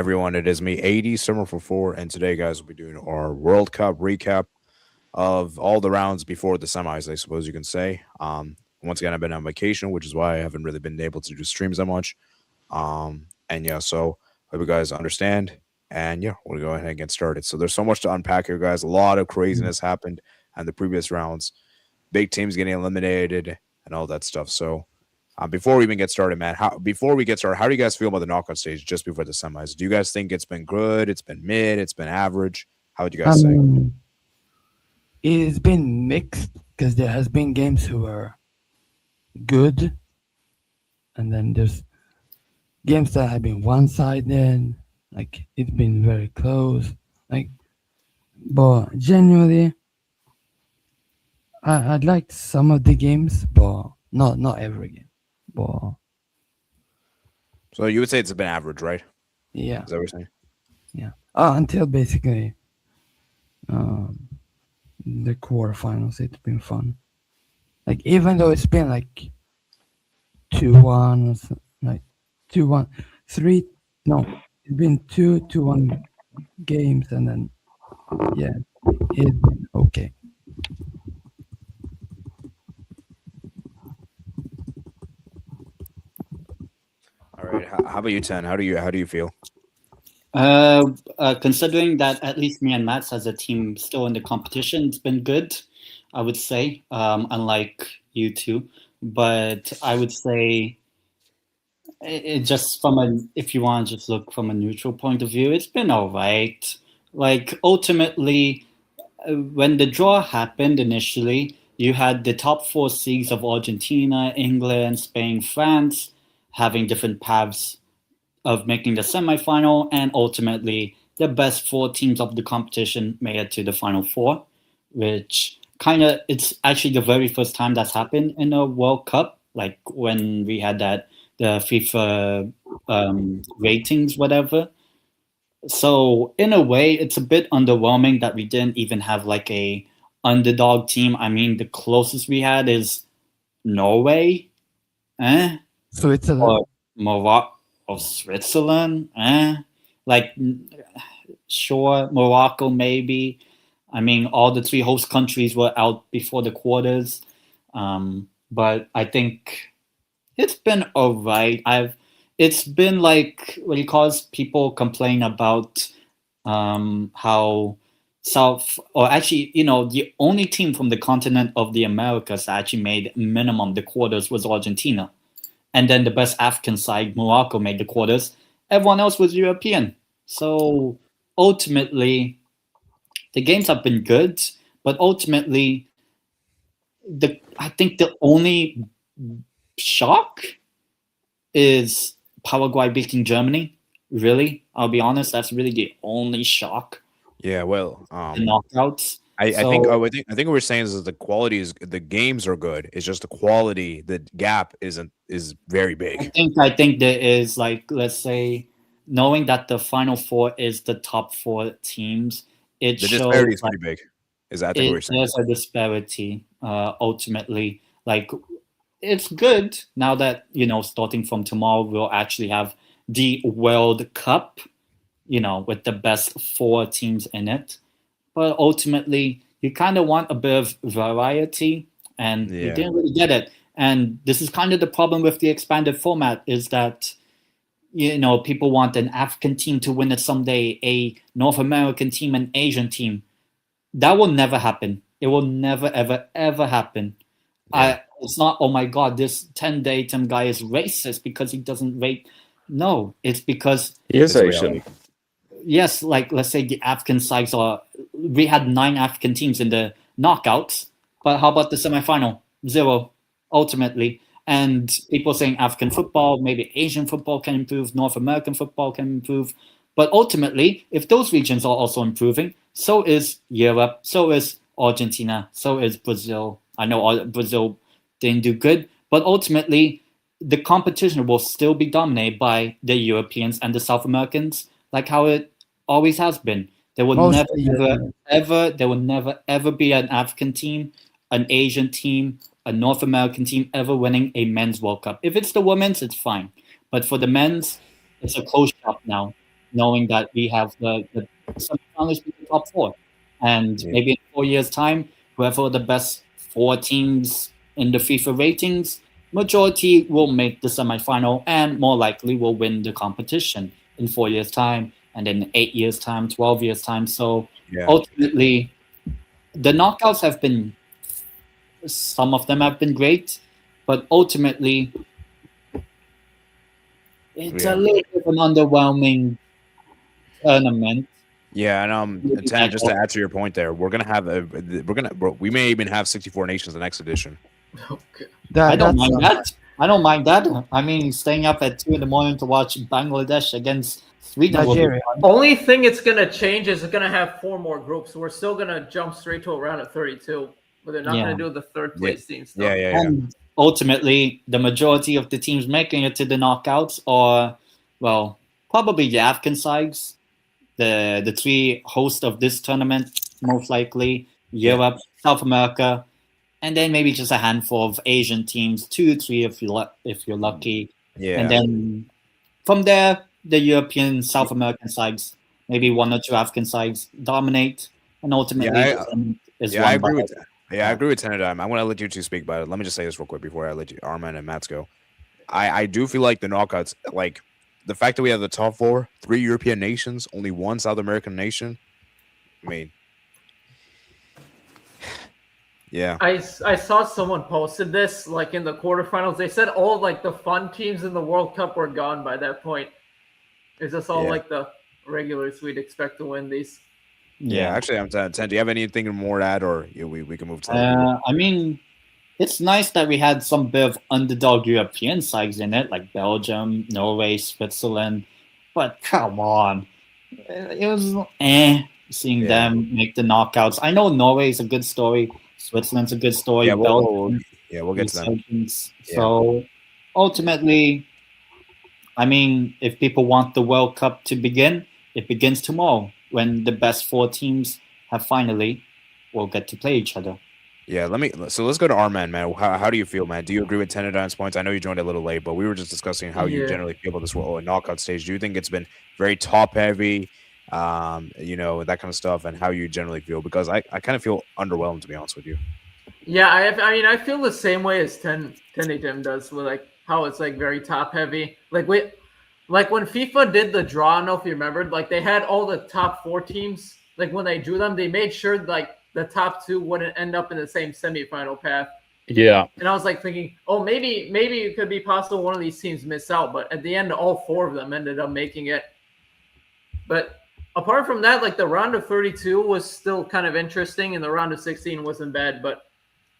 everyone? It is me, 80 Summer for 4, and today, guys, we'll be doing our World Cup recap of all the rounds before the semis, I suppose you can say. Once again, I've been on vacation, which is why I haven't really been able to do streams that much. And yeah, so hope you guys understand. And yeah, we'll go ahead and get started. So there's so much to unpack here, guys. A lot of craziness happened in the previous rounds. Big teams getting eliminated and all that stuff. So before we even get started, man, how do you guys feel about the knockout stage just before the semis? Do you guys think it's been good? It's been mid? It's been average? How would you guys say? Um, it's been mixed because there has been games who are good, and then there's games that have been one-sided. Like it's been very close. Like, but generally, I liked some of the games, but not every game. But So you would say it's been average, right? yeah, Is that what you're saying? yeah. Until basically um, the quarterfinals, it's been fun. Like even though it's been like 2-1, like 2-1, three. No, it's been 2-1 games, and then yeah, it's been okay. All right. How about you, Ten? How do you feel? Considering that at least me and Mats as a team still in the competition, it's been good, I would say, unlike you two. But I would say it just if you want to just look from a neutral point of view, it's been all right. Like ultimately, when the draw happened initially, you had the top four seeds of Argentina, England, Spain, France having different paths of making the semifinal, and ultimately the best four teams of the competition made it to the final four, which kind of it's actually the very first time that's happened in a World Cup, like when we had that the FIFA ratings, whatever. So in a way, it's a bit underwhelming that we didn't even have like a underdog team. I mean, the closest we had is Norway, eh? Switzerland. Or Morocco or Switzerland, eh? Like, sure, Morocco maybe. I mean, all the three host countries were out before the quarters, but I think it's been alright. It's been like what you call people complain about how South, or actually, the only team from the continent of the Americas that actually made minimum the quarters was Argentina. And then the best African side, Morocco, made the quarters. Everyone else was European. So ultimately, the games have been good, but ultimately, I think the only shock is Paraguay beating Germany. Really, I'll be honest, that's really the only shock. Yeah, well, The knockouts. I think So I think what we're saying is that the games are good. It's just the quality, the gap is very big. I think there is, like, let's say, knowing that the final four is the top four teams, it The shows disparity is like pretty big. Is I think what you're saying. there's a disparity. Ultimately, like it's good now that starting from tomorrow we'll actually have the World Cup. With the best four teams in it. But ultimately, you kind of want a bit of variety, and you Yeah. didn't really get it. And this is kind of the problem with the expanded format is that people want an African team to win it someday, a North American team, an Asian team. That will never happen. It will never, ever, ever happen. Yeah. It's not, oh my God, this 10 datum guy is racist because he doesn't rate. No, it's because He is It's Asian. reality. yes, like let's say the African sides we had 9 African teams in the knockouts, but how about the semifinal? Zero, ultimately. And people saying African football, maybe Asian football can improve, North American football can improve. But ultimately, if those regions are also improving, so is Europe, so is Argentina, so is Brazil. I know Brazil didn't do good, but ultimately, the competition will still be dominated by the Europeans and the South Americans, like how it always has been. There will never, Mostly ever, European. ever, there will never, ever be an African team, an Asian team, a North American team ever winning a men's World Cup. If it's the women's, it's fine. But for the men's, it's a closed shop now. knowing that we have the semifinalists with the top four, and Yeah. maybe in 4 years' time, whoever the best four teams in the FIFA ratings, majority will make the semifinal and more likely will win the competition in 4 years' time, and in 8 years' time, 12 years' time. So Yeah. ultimately, the knockouts have been, some of them have been great, but ultimately, it's a little bit of an underwhelming tournament. Yeah, and Maybe Tanner, like, just to add to your point there, we may even have 64 nations the next edition. Okay. I don't That's mind that. I don't mind that. I mean, staying up at 2 in the morning to watch Bangladesh against Sweden will be Nigeria. fun. Only thing it's gonna change is it's gonna have 4 more groups. We're still gonna jump straight to a round of 32, but they're not Yeah. gonna do the third place team stuff. Yeah. And ultimately, the majority of the teams making it to the knockouts are, well, probably the African sides, the three hosts of this tournament, most likely, Europe, South America, and then maybe just a handful of Asian teams, 2, 3 if you're lucky. Yeah. And then from there, the European, South American sides, maybe 1 or 2 African sides dominate, and ultimately I agree with I agree with Tanner. I'm going to let you two speak about it. Let me just say this real quick before I let you Arman and Mats go. I do feel like the knockouts, like the fact that we have the top four, 3 European nations, only 1 South American nation. I mean, yeah. I saw someone posted this like in the quarterfinals. They said all like the fun teams in the World Cup were gone by that point. Is this all like the regulars we'd expect to win these? Yeah, actually, I'm 10. Do you have anything more to add, or we can move to that? I mean, it's nice that we had some bit of underdog European sides in it, like Belgium, Norway, Switzerland. But come on, it was seeing them make the knockouts. I know Norway is a good story, Switzerland's a good story. Yeah, Belgium, we'll get to them. So ultimately, I mean, if people want the World Cup to begin, it begins tomorrow when the best 4 teams have finally will get to play each other. Yeah, let's go to Arman, man. How do you feel, man? Do you agree with Tenedine's points? I know you joined a little late, but we were just discussing how you generally feel about this knockout stage. Do you think it's been very top heavy, that kind of stuff, and how you generally feel? Because I kind of feel underwhelmed, to be honest with you. Yeah, I mean, I feel the same way as Tenedem does with like how it's like very top heavy. Like when FIFA did the draw, I don't know if you remembered, like they had all the top 4 teams. Like when they drew them, they made sure like the top 2 wouldn't end up in the same semifinal path. Yeah. And I was like thinking, oh, maybe it could be possible one of these teams miss out, but at the end, all 4 of them ended up making it. But apart from that, like the round of 32 was still kind of interesting, and the round of 16 wasn't bad. But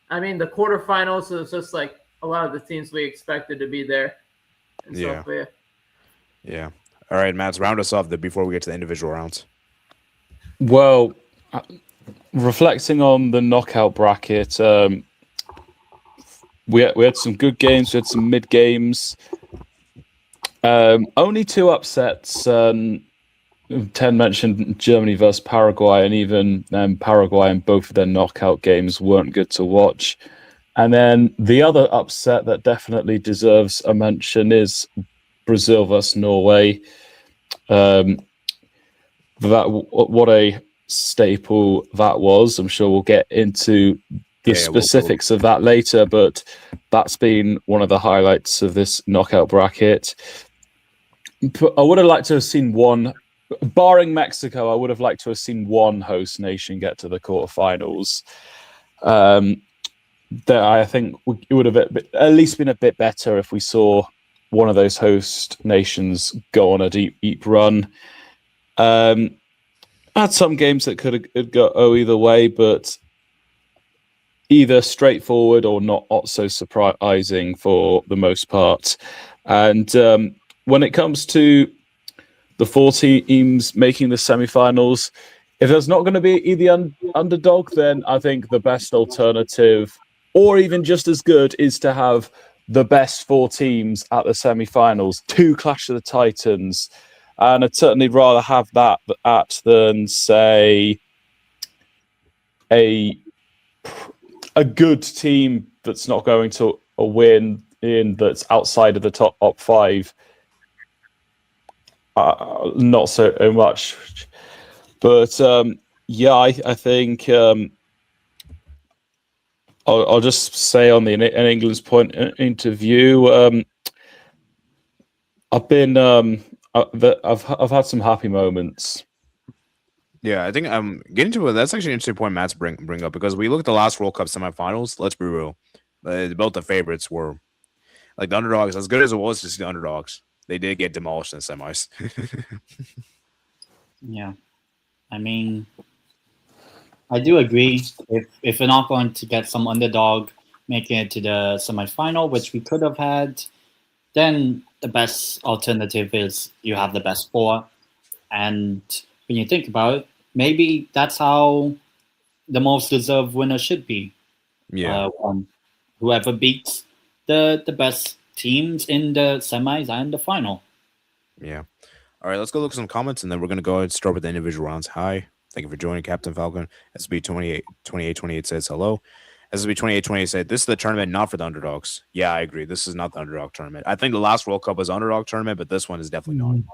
I mean, the quarterfinals was just like a lot of the teams we expected to be there. And Yeah. All right, Matt, round us off before we get to the individual rounds. Well, reflecting on the knockout bracket, we had some good games, we had some mid games. Only 2 upsets. 10 mentioned Germany versus Paraguay, and even Paraguay in both of their knockout games weren't good to watch. And then the other upset that definitely deserves a mention is Brazil versus Norway. What a staple that was. I'm sure we'll get into the specifics of that later, but that's been one of the highlights of this knockout bracket. I would have liked to have seen one, barring Mexico, I would have liked to have seen one host nation get to the quarterfinals. That I think it would have at least been a bit better if we saw one of those host nations go on a deep run. Had some games that could have go either way, but either straightforward or not so surprising for the most part. And when it comes to the 4 teams making the semifinals, if there's not going to be the underdog, then I think the best alternative, or even just as good, is to have the best 4 teams at the semifinals, 2 Clash of the Titans. And I'd certainly rather have that than, say, a good team that's not going to win that's outside of the top 5. not so much. But yeah, I think I'll just say on the in England's point interview, I've been I've had some happy moments. Yeah, I think getting to it. That's actually an interesting point Matt's bring up because we look at the last World Cup semifinals. Let's be real, both the favorites were like the underdogs. As good as it was to see the underdogs, they did get demolished in the semis. Yeah, I mean, I do agree. If we're not going to get some underdog making it to the semifinal, which we could have had, then the best alternative is you have the best four. And when you think about it, maybe that's how the most deserved winner should be. Yeah. Whoever beats the best teams in the semis and the final. Yeah. All right, let's go look at some comments, and then we're going to go ahead and start with the individual rounds. Hi. Thank you for joining, Captain Falcon. SB 2828 says hello. SB 2828 said, this is the tournament not for the underdogs. Yeah, I agree. This is not the underdog tournament. I think the last World Cup was underdog tournament, but this one is definitely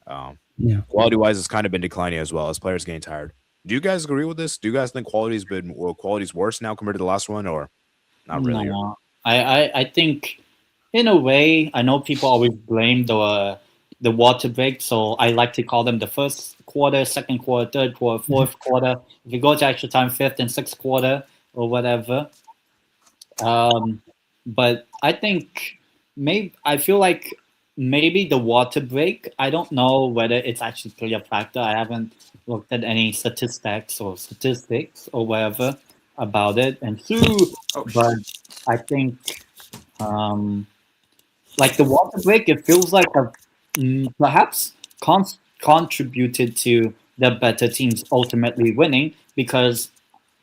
not. Yeah. Quality-wise, it's kind of been declining as well as players getting tired. Do you guys agree with this? Do you guys think quality's worse now compared to the last one, or not really? No, I think in a way, I know people always blame the water break, so I like to call them the first quarter, second quarter, third quarter, fourth quarter. If you go to extra time, fifth and sixth quarter or whatever. But I think I feel like maybe the water break. I don't know whether it's actually clearly a factor. I haven't looked at any statistics or whatever about it, and but I think like the water break, it feels like perhaps contributed to the better teams ultimately winning, because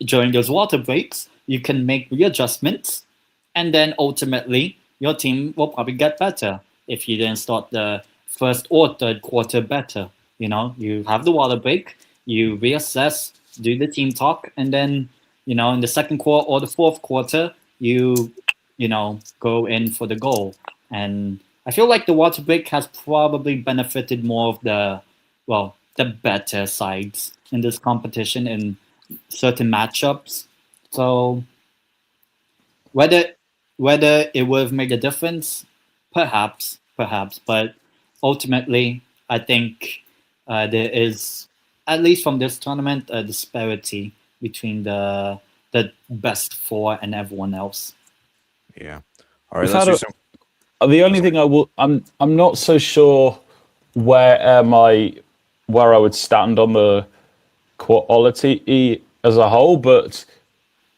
during those water breaks you can make readjustments, and then ultimately your team will probably get better if you didn't start the first or third quarter better. You have the water break, you reassess, do the team talk, and then in the second quarter or the fourth quarter you go in for the goal. And I feel like the water break has probably benefited more of the better sides in this competition in certain matchups. So whether it would have made a difference, perhaps, but ultimately I think there is, at least from this tournament, a disparity between the best four and everyone else. Yeah. All right. Let's do some. The only thing I'm not so sure where I would stand on the quality as a whole, but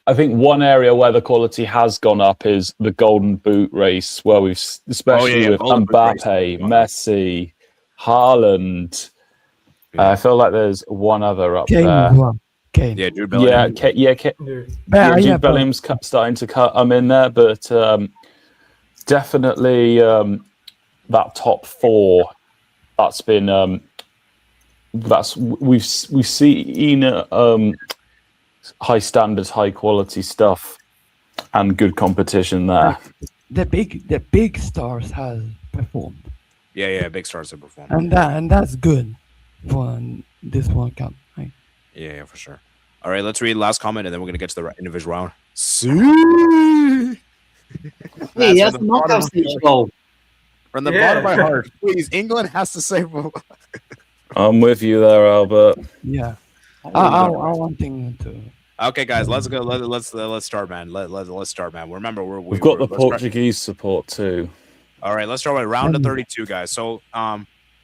I think one area where the quality has gone up is the Golden Boot race, where we've especially with Mbappe, Messi, Haaland. I feel like there's one other up there. Kane. Yeah, Jude Bellingham. Jude Bellingham's starting to come in there, but definitely that top four. That's been we've seen high standards, high quality stuff, and good competition there. The big stars have performed. Yeah, big stars have performed, and that's good for this World Cup. Right? Yeah, for sure. All right, let's read the last comment, and then we're gonna get to the individual round. Hey, yes, knockout stage goal. From the bottom of my heart, please, England has to say. I'm with you there, Albert. Yeah, I want England to. Okay, guys, let's go. Let's start, man. Let's start, man. Remember, we've got the Portuguese support too. All right, let's start with round of 32, guys. So,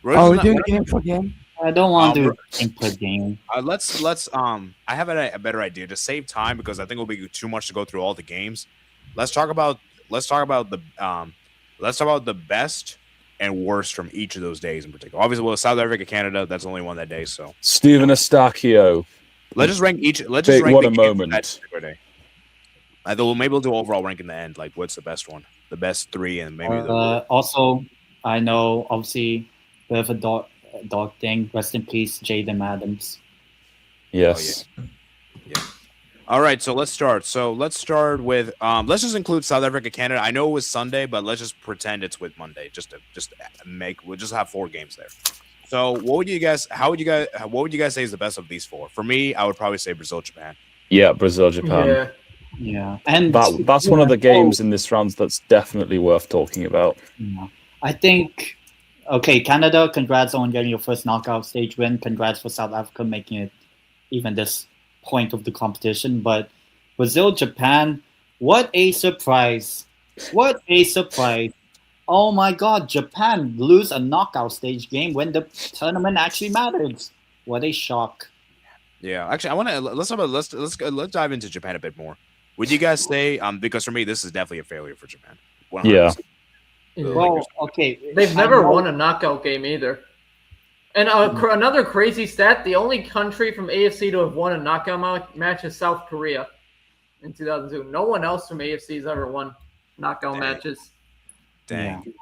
we're doing game for game. I don't want to do game per game. Let's I have a better idea to save time, because I think it'll be too much to go through all the games. Let's talk about the best and worst from each of those days in particular. Obviously, well, South Africa, Canada, that's only one that day. So Steven Eustachio. Let's just rank each. Let's just rank what a moment. Day. Maybe we'll do overall rank in the end. Like, what's the best one? The best three, and maybe also, I know, obviously, bit of a dog thing. Rest in peace, Jaden Adams. Yes. Yeah. All right, so let's start. Let's start with let's just include South Africa, Canada. I know it was Sunday, but let's just pretend it's with Monday. We'll just have 4 games there. So what would you guys say is the best of these 4? For me, I would probably say Brazil, Japan. Yeah, Brazil, Japan. Yeah, and That's one of the games in this round that's definitely worth talking about. Yeah. I think, okay, Canada, congrats on getting your first knockout stage win. Congrats for South Africa making it even this point of the competition. But Brazil, Japan, what a surprise. What a surprise. Oh my God, Japan lose a knockout stage game when the tournament actually mattered. What a shock. Yeah, actually, I want to let's dive into Japan a bit more. Would you guys say because for me this is definitely a failure for Japan. 100%. Yeah. Well, okay. They've never won a knockout game either. And another crazy stat: the only country from AFC to have won a knockout match is South Korea in 2002. No one else from AFC has ever won knockout matches. Dang. Yeah.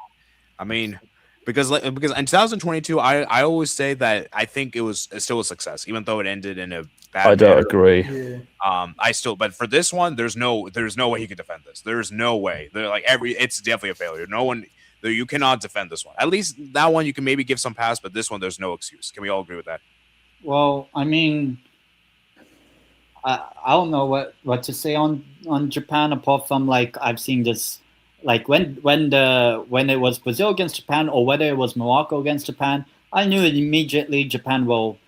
I mean, because in 2022, I always say that I think it's still a success, even though it ended in a bad. I don't agree. Yeah. But for this one, there's no way he could defend this. There's no way. It's definitely a failure. No one, you cannot defend this one. At least that one you can maybe give some pass, but this one there's no excuse. Can we all agree with that? Well, I mean, I don't know what to say on Japan apart from like I've seen this. Like when it was Brazil against Japan or whether it was Morocco against Japan, I knew immediately Japan will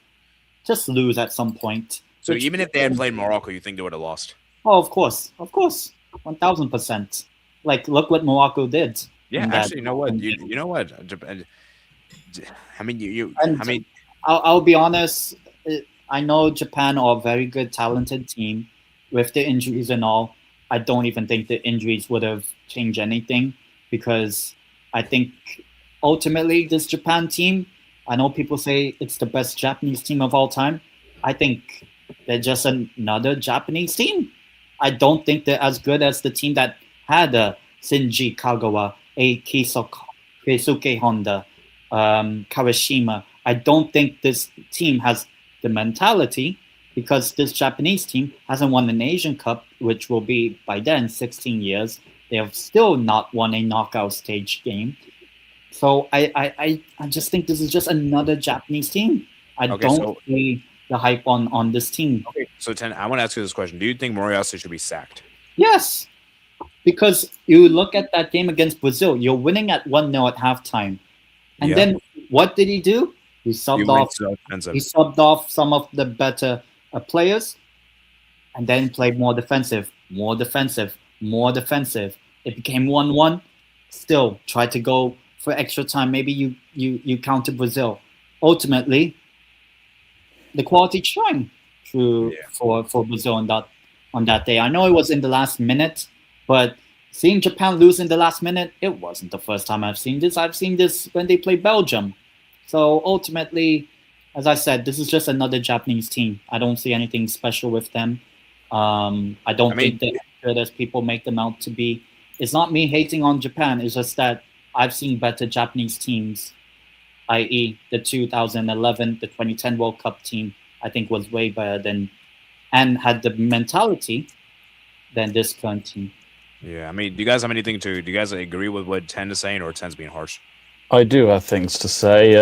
just lose at some point. So even if they had played Morocco, you think they would have lost? Oh, of course, 1000%. Like look what Morocco did. Yeah, actually, you know what? You know what? Japan. I mean, I'll be honest. I know Japan are a very good, talented team with the injuries and all. I don't even think the injuries would have changed anything because I think ultimately this Japan team, I know people say it's the best Japanese team of all time. I think they're just another Japanese team. I don't think they're as good as the team that had Shinji Kagawa, Keisuke Honda, Kawashima. I don't think this team has the mentality because this Japanese team hasn't won an Asian Cup, which will be by then 16 years. They have still not won a knockout stage game. So I just think this is just another Japanese team. I don't see the hype on this team. Okay, so Ten, I want to ask you this question. Do you think Moriyasu should be sacked? Yes, because you look at that game against Brazil, you're winning at 1-0 at halftime. And then what did he do? He subbed off some of the better players and then played more defensive. It became 1-1. Still tried to go for extra time. Maybe you counter Brazil. Ultimately, the quality shine for Brazil on that day. I know it was in the last minute, but seeing Japan lose in the last minute, it wasn't the first time I've seen this. I've seen this when they played Belgium. So ultimately, as I said, this is just another Japanese team. I don't see anything special with them. I don't think they're as good as people make them out to be. It's not me hating on Japan. It's just that I've seen better Japanese teams, i.e. the 2011, the 2010 World Cup team, I think was way better than and had the mentality than this current team. Yeah, I mean, do you guys have anything do you guys agree with what Ten is saying, or Ten's being harsh? I do have things to say.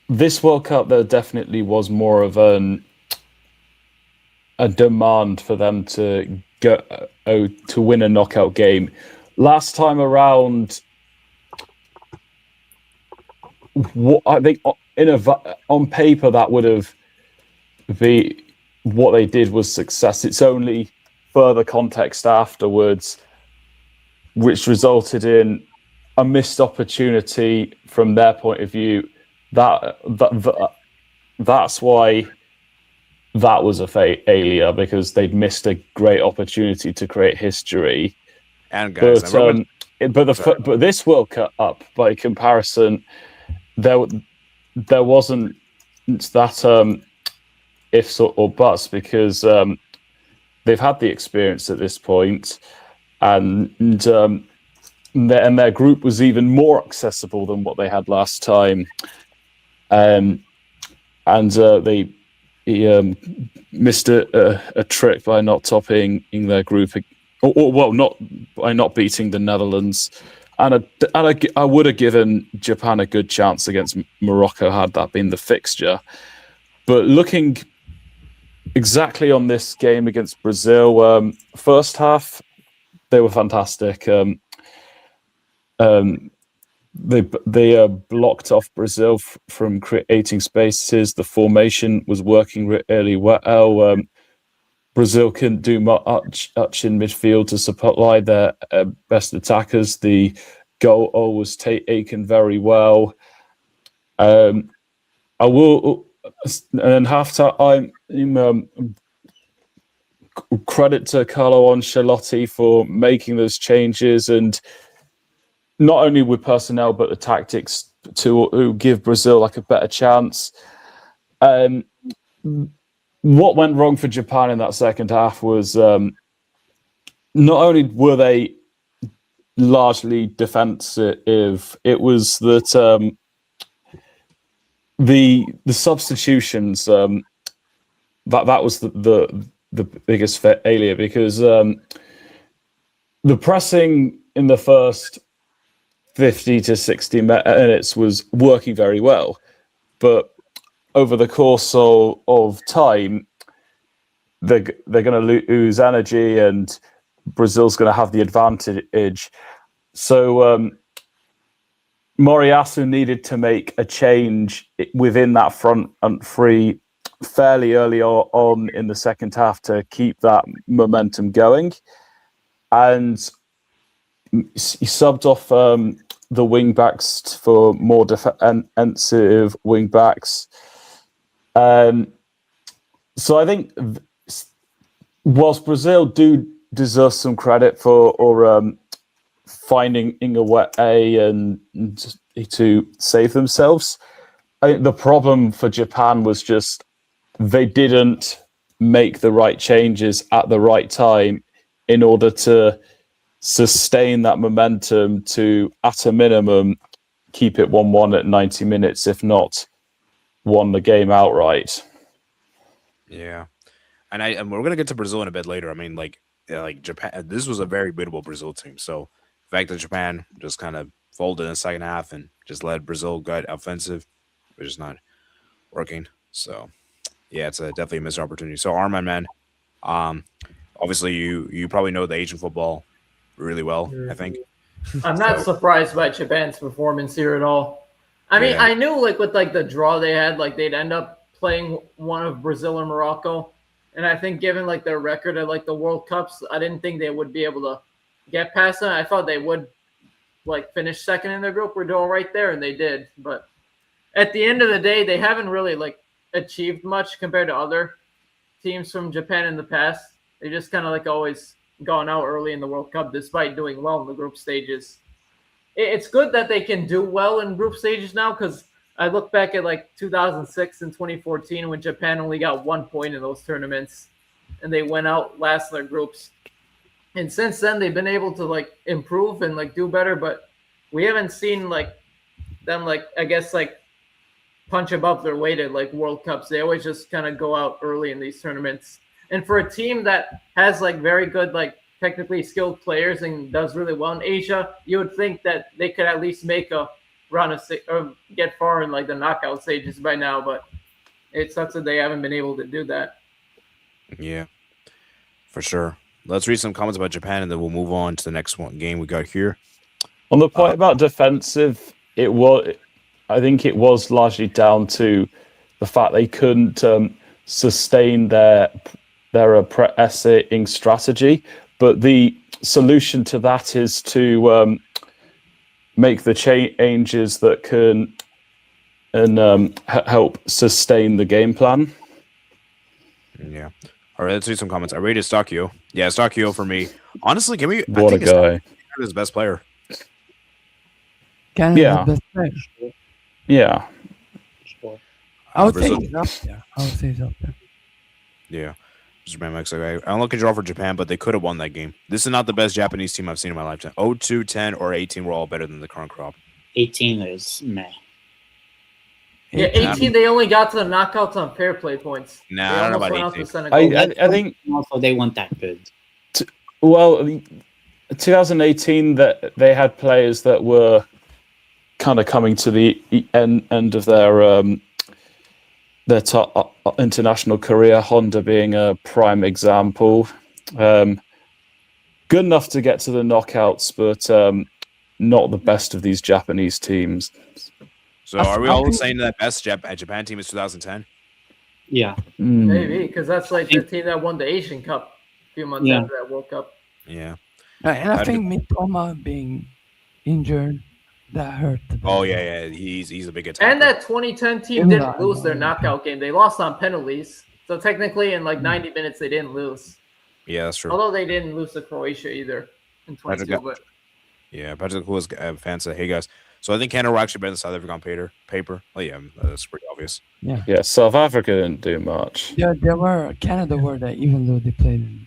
This World Cup, there definitely was more of a demand for them to go to win a knockout game. Last time around, I think on paper that would have been what they did was success. It's only further context afterwards which resulted in a missed opportunity from their point of view. That's why that was a failure, because they'd missed a great opportunity to create history. And guys, but this World Cup, by comparison, there wasn't that ifs or buts, because they've had the experience at this point. And their group was even more accessible than what they had last time, and they he missed a trick by not topping in their group, not by not beating the Netherlands. And I would have given Japan a good chance against Morocco had that been the fixture. But looking exactly on this game against Brazil, first half they were fantastic. They blocked off Brazil from creating spaces. The formation was working really well. Brazil couldn't do much in midfield to supply their best attackers. The goal was taken very well. I will, and halftime, credit to Carlo Ancelotti for making those changes, and not only with personnel but the tactics to give Brazil like a better chance. What went wrong for Japan in that second half was not only were they largely defensive, it was that the substitutions that was the biggest failure, because the pressing in the first 50 to 60 minutes was working very well, but over the course of time, they're going to lose energy, and Brazil's going to have the advantage. So Moriyasu needed to make a change within that front three fairly early on in the second half to keep that momentum going, and he subbed off the wing backs for more defensive wing backs. So I think whilst Brazil do deserve some credit for finding a way and to save themselves, I think the problem for Japan was just they didn't make the right changes at the right time in order to sustain that momentum to, at a minimum, keep it 1-1 at 90 minutes, if not won the game outright. Yeah, and we're gonna get to Brazil in a bit later. I mean, like Japan, this was a very beatable Brazil team. So the fact that Japan just kind of folded in the second half and just let Brazil get offensive, which is not working. So yeah, it's definitely a missed opportunity. So Arman, man, obviously you probably know the Asian football really well, I think. I'm not surprised by Japan's performance here at all. I mean, I knew like with like the draw they had, like they'd end up playing one of Brazil or Morocco. And I think given like their record at like the World Cups, I didn't think they would be able to get past them. I thought they would like finish second in their group. We're doing right there, and they did. But at the end of the day, they haven't really like achieved much compared to other teams from Japan in the past. They just kind of like always gone out early in the World Cup despite doing well in the group stages. It's good that they can do well in group stages now, because I look back at like 2006 and 2014 when Japan only got 1 point in those tournaments and they went out last in their groups. And since then they've been able to like improve and like do better, but we haven't seen like them like I guess like punch above their weight at like World Cups. They always just kind of go out early in these tournaments. And for a team that has like very good like technically skilled players and does really well in Asia, you would think that they could at least make a run or get far in like the knockout stages by now, but it sucks that they haven't been able to do that. Yeah, for sure. Let's read some comments about Japan, and then we'll move on to the next one game we got here. On the point about defensive, I think it was largely down to the fact they couldn't sustain their pressing strategy. But the solution to that is to make the changes that can help sustain the game plan. Yeah. All right, let's read some comments. I rated Stakio. Yeah, Stakio for me. Honestly, can we? What a guy! His best player. Canada's best player. Yeah. I would say he's up there. Yeah. I'm looking to draw for Japan, but they could have won that game. This is not the best Japanese team I've seen in my lifetime. 0-2, 10, or 18 were all better than the current crop. 18 is meh. Yeah, 18. They only got to the knockouts on fair play points. Nah, They I don't know almost about went out to 18. Senegal. I think also they weren't that good. well, 2018 that they had players that were kind of coming to the end of their top international career. Honda being a prime example. Good enough to get to the knockouts, but not the best of these Japanese teams. So are we all saying that best Japan team is 2010? Yeah. Maybe, because that's like the team that won the Asian Cup a few months after that World Cup. Yeah. And I think Mitoma being injured, that hurt. Oh yeah. He's a big attacker. And that 2010 team didn't lose their knockout game. They lost on penalties. So technically, in like 90 minutes, they didn't lose. Yeah, that's true. Although they didn't lose to Croatia either in 22. But yeah, Patrick was fan said, "Hey guys, so I think Canada will actually better than South Africa on paper." Oh yeah, that's pretty obvious. Yeah, South Africa didn't do much. Yeah, Canada were there even though they played.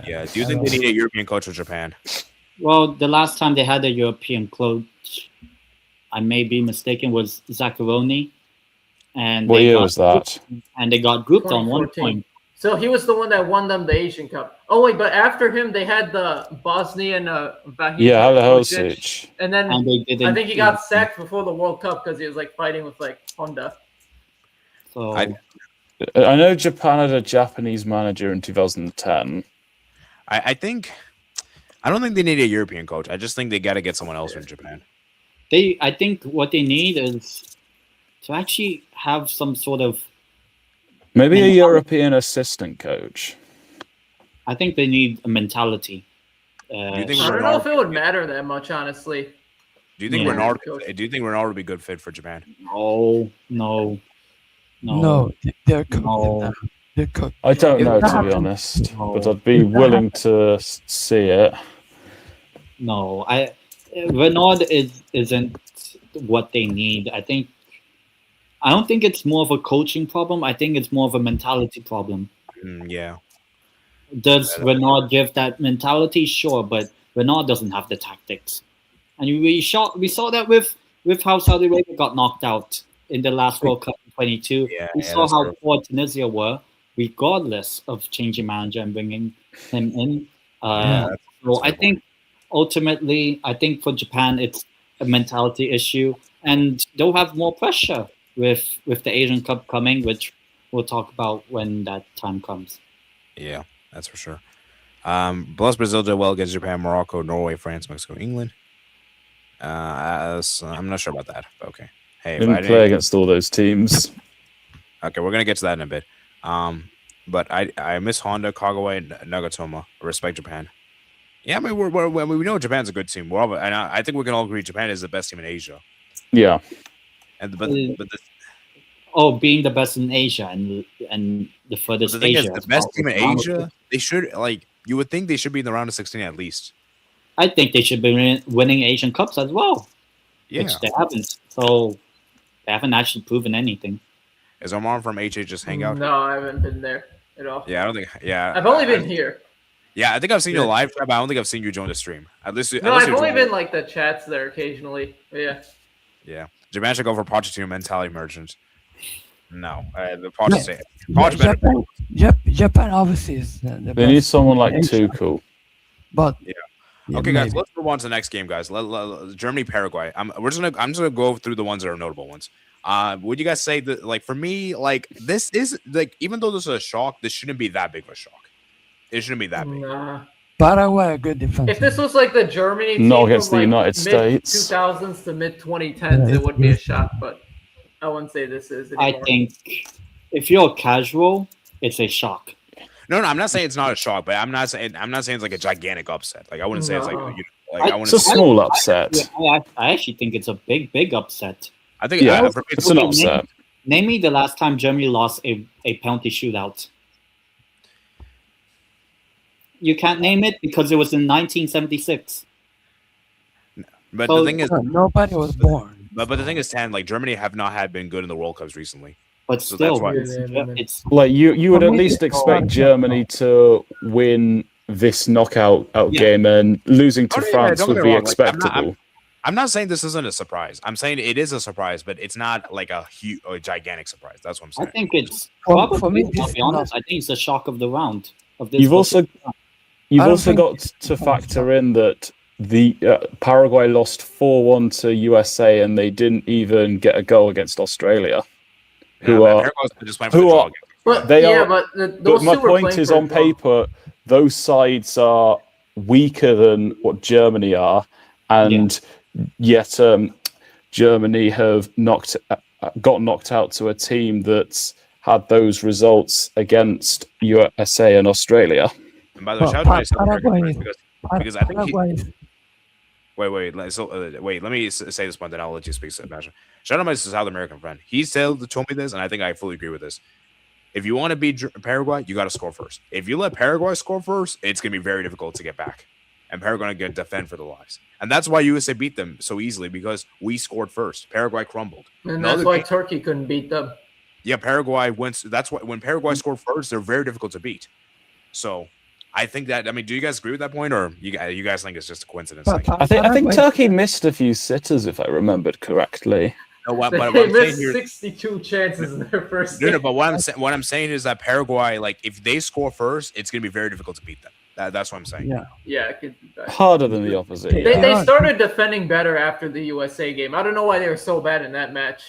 Yeah, do you think they need a European coach for Japan? Well, the last time they had a European coach, I may be mistaken, was Zaccheroni. And what year was that? And they got grouped on 1 point. So he was the one that won them the Asian Cup. Oh wait, but after him, they had the Bosnian Vahid. Yeah, Halahosic. And then I think he got sacked before the World Cup because he was like fighting with like Honda. So I know Japan had a Japanese manager in 2010. I don't think they need a European coach. I just think they got to get someone else from Japan. I think what they need is to actually have some sort of maybe a European assistant coach. I think they need a mentality. I don't know if it would matter that much, honestly. Do you think Ronaldo? Do you think Ronaldo would be a good fit for Japan? No, they're cooked. They're cooked. I don't know, to be honest, but I'd be willing to see it. No, Renaud isn't what they need. I don't think it's more of a coaching problem. I think it's more of a mentality problem. Yeah. Does Renaud give that mentality? Sure, but Renaud doesn't have the tactics. And we saw that with how Saudi Arabia got knocked out in the last World Cup in 22. We saw how poor Tunisia were, regardless of changing manager and bringing him in. So I think ultimately, for Japan, it's a mentality issue, and they'll have more pressure with the Asian Cup coming, which we'll talk about when that time comes. Yeah, that's for sure. Plus, Brazil did well against Japan, Morocco, Norway, France, Mexico, England. I'm not sure about that, but okay. Hey, didn't play against all those teams. Okay, we're gonna get to that in a bit. But I miss Honda, Kagawa, and Nagatomo. Respect Japan. Yeah, I mean we know Japan's a good team. And I think we can all agree Japan is the best team in Asia. Yeah. Being the best in Asia and the furthest the thing Asia. Is the best team in Asia. They should you would think they should be in the round of 16 at least. I think they should be winning Asian Cups as well. Yeah. Which they haven't. So they haven't actually proven anything. Is Omar from HH just Hangout? No, I haven't been there at all. Yeah, I don't think. Yeah, I've only been here. Yeah, I think I've seen you live, but I don't think I've seen you join the stream. I've only been like the chats there occasionally. Yeah. Yeah, Japan should go for Pochettino mentality merchant. No, the Japan obviously is the they best need someone like Tuchel. But okay, guys, let's move on to the next game, guys. Germany, Paraguay. I'm just gonna go through the ones that are notable ones. Would you guys say that, for me, this is even though this is a shock, this shouldn't be that big of a shock. It shouldn't be that big. Nah. Paraguay, a good defense. If this was like the Germany team not against from the United States, 2000s to mid 2010s, it would be a shock. But I wouldn't say this is anymore. I think if you're casual, it's a shock. No, I'm not saying it's not a shock, but I'm not saying it's like a gigantic upset. I wouldn't say it's it's a small upset. I actually think it's a big upset. I think it's an upset. Name me the last time Germany lost a penalty shootout. You can't name it because it was in 1976. But the thing is, nobody was born. But the thing is, Germany have not been good in the World Cups recently. But so still, it's you would at least expect Germany to win this knockout game, and losing to France would be expectable. I'm not saying this isn't a surprise. I'm saying it is a surprise, but it's not like a huge, a gigantic surprise. That's what I'm I saying. think it's For probably. me, this I'll is be not. honest. I think it's the shock of the round of this. You've also I don't think got it's to a factor in that the Paraguay lost 4-1 to USA, and they didn't even get a goal against Australia, who are Paraguay's just playing for the who draw. are But they yeah, are. but But those my two were point playing is, for a on draw. paper, those sides are weaker than what Germany are, and yet Germany have got knocked out to a team that's had those results against USA and Australia. And by the way, shout out to my South American Paraguay friend is because I think he. Paraguay is Wait. Wait. Let me say this point, then I'll let you speak, Sebastian. Shout out to my South American friend. He told me this, and I think I fully agree with this. If you want to beat Paraguay, you got to score first. If you let Paraguay score first, it's going to be very difficult to get back. And Paraguay going to defend for the lives. And that's why USA beat them so easily, because we scored first. Paraguay crumbled. And that's why Turkey couldn't beat them. Yeah, Paraguay wins. That's why when Paraguay scored first, they're very difficult to beat. So I think that, I mean, do you guys agree with that point, or you guys think it's just a coincidence? But I think Paraguay- Turkey missed a few sitters, if I remembered correctly. No, what They I'm saying missed here, 62 chances in their first no, game. no, but what I'm saying is that Paraguay, like, if they score first, it's going to be very difficult to beat them. That's what I'm saying. Yeah. Yeah, it could be better. Harder than the opposite. They- Yeah. They started defending better after the USA game. I don't know why they were so bad in that match.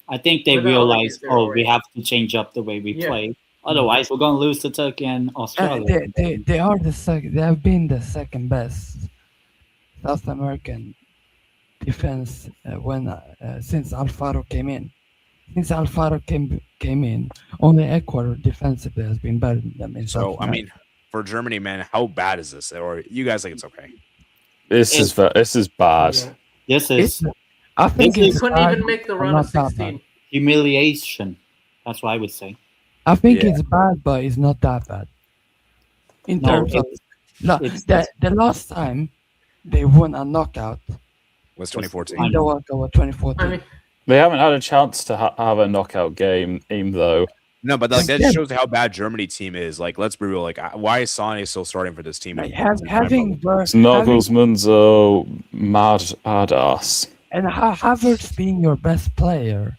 I think they But no, realized, they're we already- have to change up the way we Yeah. play. Otherwise, we're going to lose to Turkey and Australia. They are the second. They have been the second best South American defense since Alfaro came in. Since Alfaro came in, only Ecuador defensively has been better than them in So, South I America. mean, for Germany, man, how bad is this? Or you guys think it's okay? This is bad. Yeah. This is I think This They it's couldn't bad, even make the but run not of that 16. bad. humiliation. That's what I would say. I think Yeah. it's bad, but it's not that bad. In No, terms of the last time they won a knockout Was 2014. in the World Cup was 2014. I mean, They haven't had a chance to have a knockout game, though. No, but like, that Yeah. shows how bad Germany team is. Like, let's be real. Like, why is Sane still starting for this team? Like, having It's Nagelsmann's mad ass. and Havertz being your best player,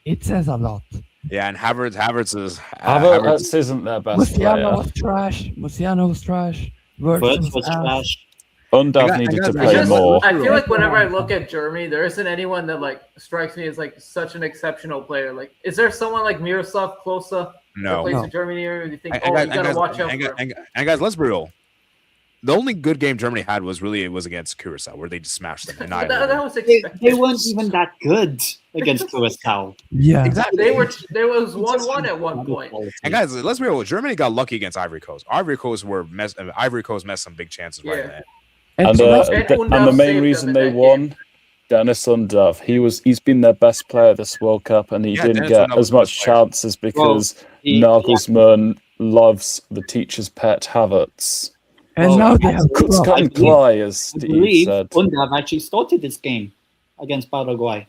it says a lot. Yeah, and Havertz is Havertz isn't their best Musiala player. was trash. Musiala was trash. First Wirtz was ass. trash. Undav needed to I play just- more. I feel like whenever I look at Germany, there isn't anyone that like strikes me as like such an exceptional player. Like, is there someone like Miroslav Klose that no. plays No. for Germany, or do you think, And you guys, gotta watch out for him? and guys, let's be real. The only good game Germany had was against Curacao, where they just smashed them. And That was They expected. weren't even that good against Curacao. Yeah. exactly. There was 1-1 at one point. And guys, let's be real. Germany got lucky against Ivory Coast. Ivory Coast messed some big chances right Yeah. in the end. And And, to uh, us- And th- Undav and the main saved reason them in they that won, Dennis Undav, he's been their best player this World Cup, and he Yeah, didn't Dennis get Undav was as the much best player. chances because He- Nagelsmann loves the teacher's pet Havertz. and now they have It's Klopp. cut and Cly, as I Steve believe said. Undav actually started this game against Paraguay.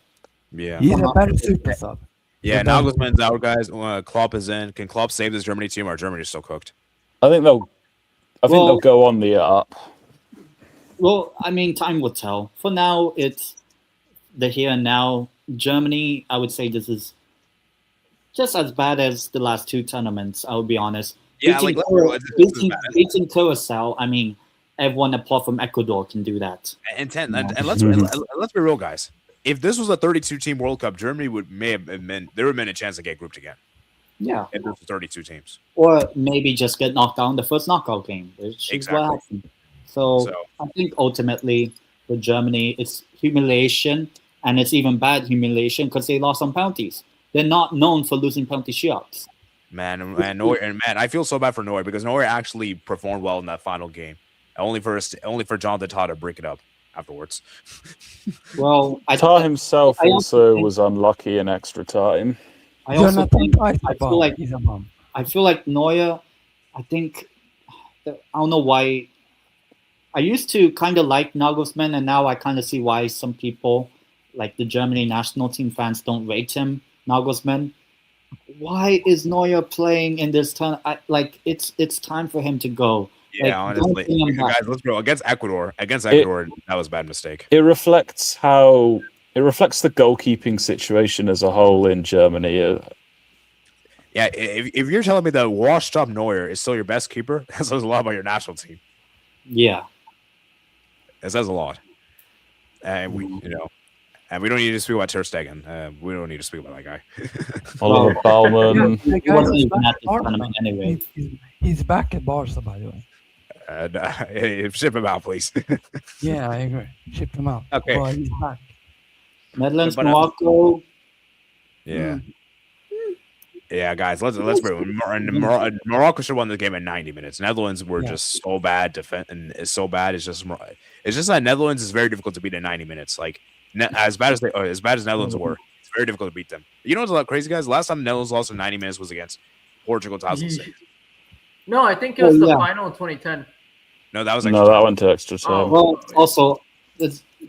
Yeah. He's a better super sub. Yeah, But then- Nagelsmann's out, guys. Klopp is in. Can Klopp save this Germany team, or Germany's still cooked? I think they'll go on the up. Well, I mean, time will tell. For now, it's the here and now. Germany, I would say this is just as bad as the last two tournaments, I would be honest. Yeah, Beating like, let's be real, it's bad. beating Curacao, I mean, everyone apart from Ecuador can do that. And let's be real, guys. If this was a 32-team World Cup, Germany may have been a chance to get grouped again. Yeah. If this was 32 teams. Or maybe just get knocked out in the first knockout game, which is what happened. So I think ultimately for Germany, it's humiliation, and it's even bad humiliation because they lost on penalties. They're not known for losing penalty shootouts. Man, Neuer, and man, I feel so bad for Neuer because Neuer actually performed well in that final game. Only for Jonathan Tah to break it up afterwards. Well, Tah himself I also think- was unlucky in extra time. I also Jonathan think Tah is a I feel bum. like- He's a bum. I feel like Neuer, I don't know why. I used to kind of like Nagelsmann, and now I kind of see why some people, like the Germany national team fans, don't rate him, Nagelsmann. Why is Neuer playing in this turn? It's time for him to go. Like, honestly, don't bring him back. guys, let's go against Ecuador. That was a bad mistake. It reflects the goalkeeping situation as a whole in Germany. Yeah, if you're telling me that washed-up Neuer is still your best keeper, that says a lot about your national team. Yeah. It says a lot. And we don't need to speak about Ter Stegen. We don't need to speak about that guy. Oliver Baumann. The He guy wasn't is even back at at this Barca. tournament anyway. He's back at Barca, by the way. And ship him out, please. Yeah, I agree. Ship him out. Okay. But he's back. Netherlands, But, Morocco. Yeah. Yeah, guys, let's Morocco should have won the game in 90 minutes. Netherlands were just so bad and it's so bad. It's just that Netherlands is very difficult to beat in 90 minutes. Like as bad as Netherlands were, it's very difficult to beat them. You know what's a lot crazy, guys? Last time Netherlands lost in 90 minutes was against Portugal 2006. No, I think it was the final in 2010. No, that was No, that went to extra time. Oh. Well, also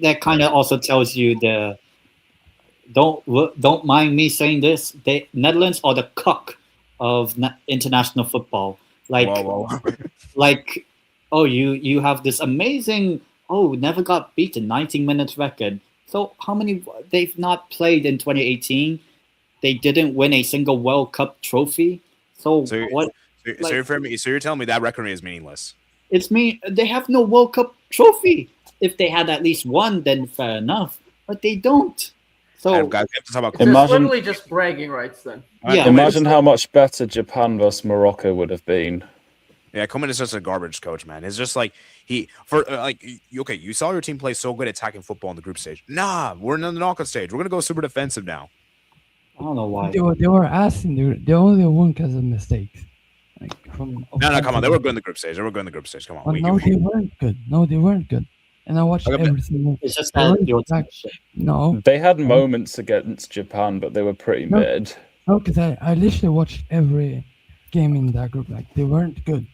that kind of also tells you the don't mind me saying this. The Netherlands are the cuck of international football. Like, Whoa. like, oh, you have this amazing never got beaten 19 minutes record. So how many they've not played in 2018? They didn't win a single World Cup trophy. So what? So you're telling me that record is meaningless? It's me. They have no World Cup trophy. If they had at least one, then fair enough. But they don't. So Guys, we have to talk about It's literally just bragging rights then. Yeah. Imagine how much better Japan versus Morocco would have been. Yeah, Koeman is just a garbage coach, man. It's just like you saw your team play so good attacking football in the group stage. Nah, we're in the knockout stage. We're gonna go super defensive now. I don't know why. They were asking. They only won because of mistakes. Like No, come on. They were good in the group stage. Come on. But they weren't good. No, they weren't good. And I watched every single. It's just that your No, They had moments against Japan, but they were pretty mid. no, because I literally watched every game in that group. Like they weren't good.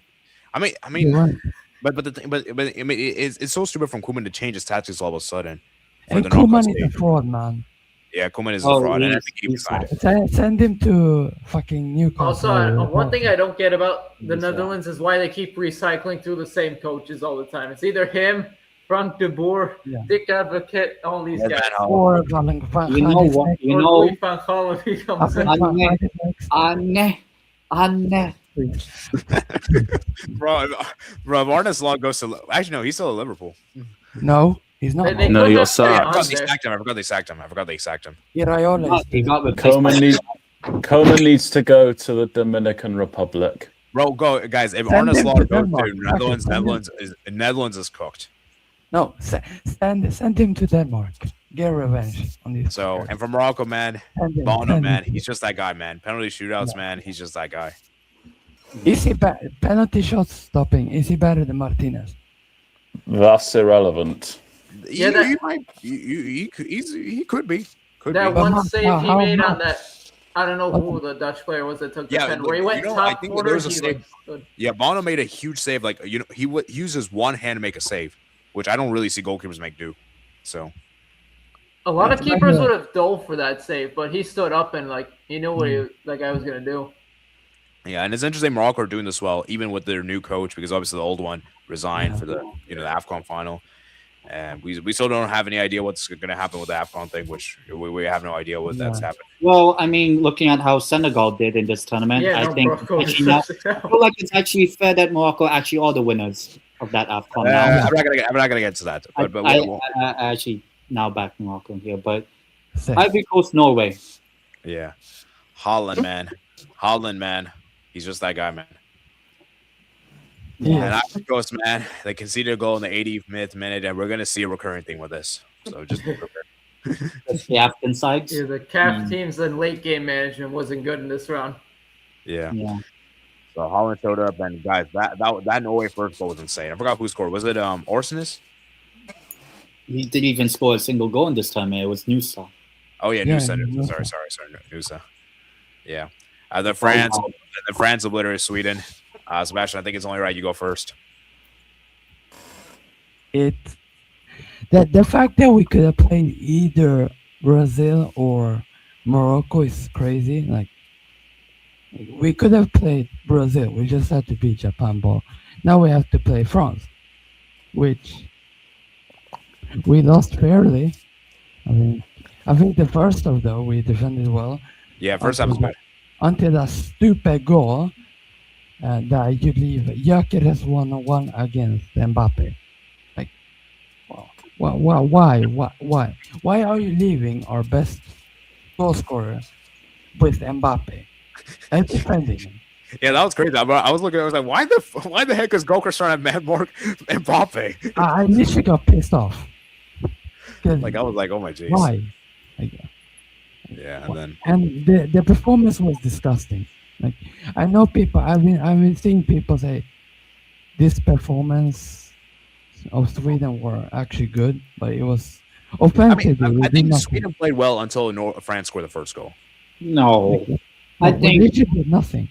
I They mean, weren't. but I mean, it's so stupid from Koeman to change his tactics all of a sudden. for And the knockout Koeman is stage. a fraud, man. Yeah, Koeman is a fraud, and I think he he's decided. Send him to fucking Newcastle. Also, one thing I don't get about the He's bad. Netherlands is why they keep recycling through the same coaches all the time. It's either him, Frank de Boer, Yeah. Dick Advocate, all these Yeah, guys. Van Gaal. Or Van You know what? You Or know, Louis van Gaal if he comes in. Anne. Bro, Arne Slot goes to. Actually, no, he's still at Liverpool. No, he's not. They No, put he that got sacked. guy I on forgot they there. sacked him. I forgot they sacked him. Iraola is He there. got replaced by Koeman needs to go to the Dominican Republic. Bro, go guys. If Send Arne him Slot to goes Denmark. to Fucking Netherlands is cooked. No, send him to Denmark. Get revenge on these. So, players. and from Morocco, man, Send him, Bono, send man, him. he's just that guy, man. Penalty shootouts, Yeah. man, he's just that guy. Is he penalty shot stopping? Is he better than Martinez? That's irrelevant. Yeah, that- He could be. Could That be. But one save he how made on much? that, I don't know who the Dutch player was that took the Yeah, pen, where he look, went you know, I top think corner. there was a He save- like stood. Yeah, Bono made a huge save. Like he uses one hand to make a save, which I don't really see goalkeepers make do. So A lot of That's keepers right. would have dove for that save, but he stood up and like he knew what that guy was gonna do. yeah, and it's interesting Morocco are doing this well, even with their new coach, because obviously the old one resigned Yeah. for the the AFCON final. And we still don't have any idea what's going to happen with the AFCON thing, which we have no idea what that's Yeah. happening. Well, I mean, looking at how Senegal did in this tournament, Yeah, I no, think Morocco actually now, deserves I it. feel like it's actually fair that Morocco actually are the winners of that AFCON. now. I'm not gonna get to that, but I actually now back Morocco here, but Say. Ivory Coast, Norway. yeah, Holland, man, he's just that guy, man. Yeah. And Ivory Coast, man, they conceded a goal in the 85th minute, and we're gonna see a recurring thing with this. So just be prepared. That's the African sides. Yeah, the CAF teams and late game management wasn't good in this round. Yeah. Yeah. So Holland showed up, and guys, that Norway first goal was insane. I forgot who scored. Was it Orsinis? He didn't even score a single goal in this tournament. It was Nusa. Oh yeah, Yeah, Nusa. Nusa. Sorry, Nusa. Yeah, the France obliterated Sweden. Sebastian, I think it's only right you go first. The fact that we could have played either Brazil or Morocco is crazy. Like we could have played Brazil. We just had to beat Japan, but Now we have to play France, which we lost fairly. I think the first of though we defended well Yeah, first half was good. until that stupid goal that you leave Gyökeres 1-on-1 against Mbappe. Like, why are you leaving our best goal scorer with Mbappe and defending him? Yeah, that was crazy. I was looking. I was like, why the heck is Gokers trying to man mark Mbappe? I literally got pissed off. Like I was like, oh my jeez. Why? Like, Yeah, and then and the performance was disgusting. Like I know people. I've been seeing people say this performance of Sweden were actually good, but it was offensively. I think Sweden played well until France scored the first goal. No, I we think literally did nothing.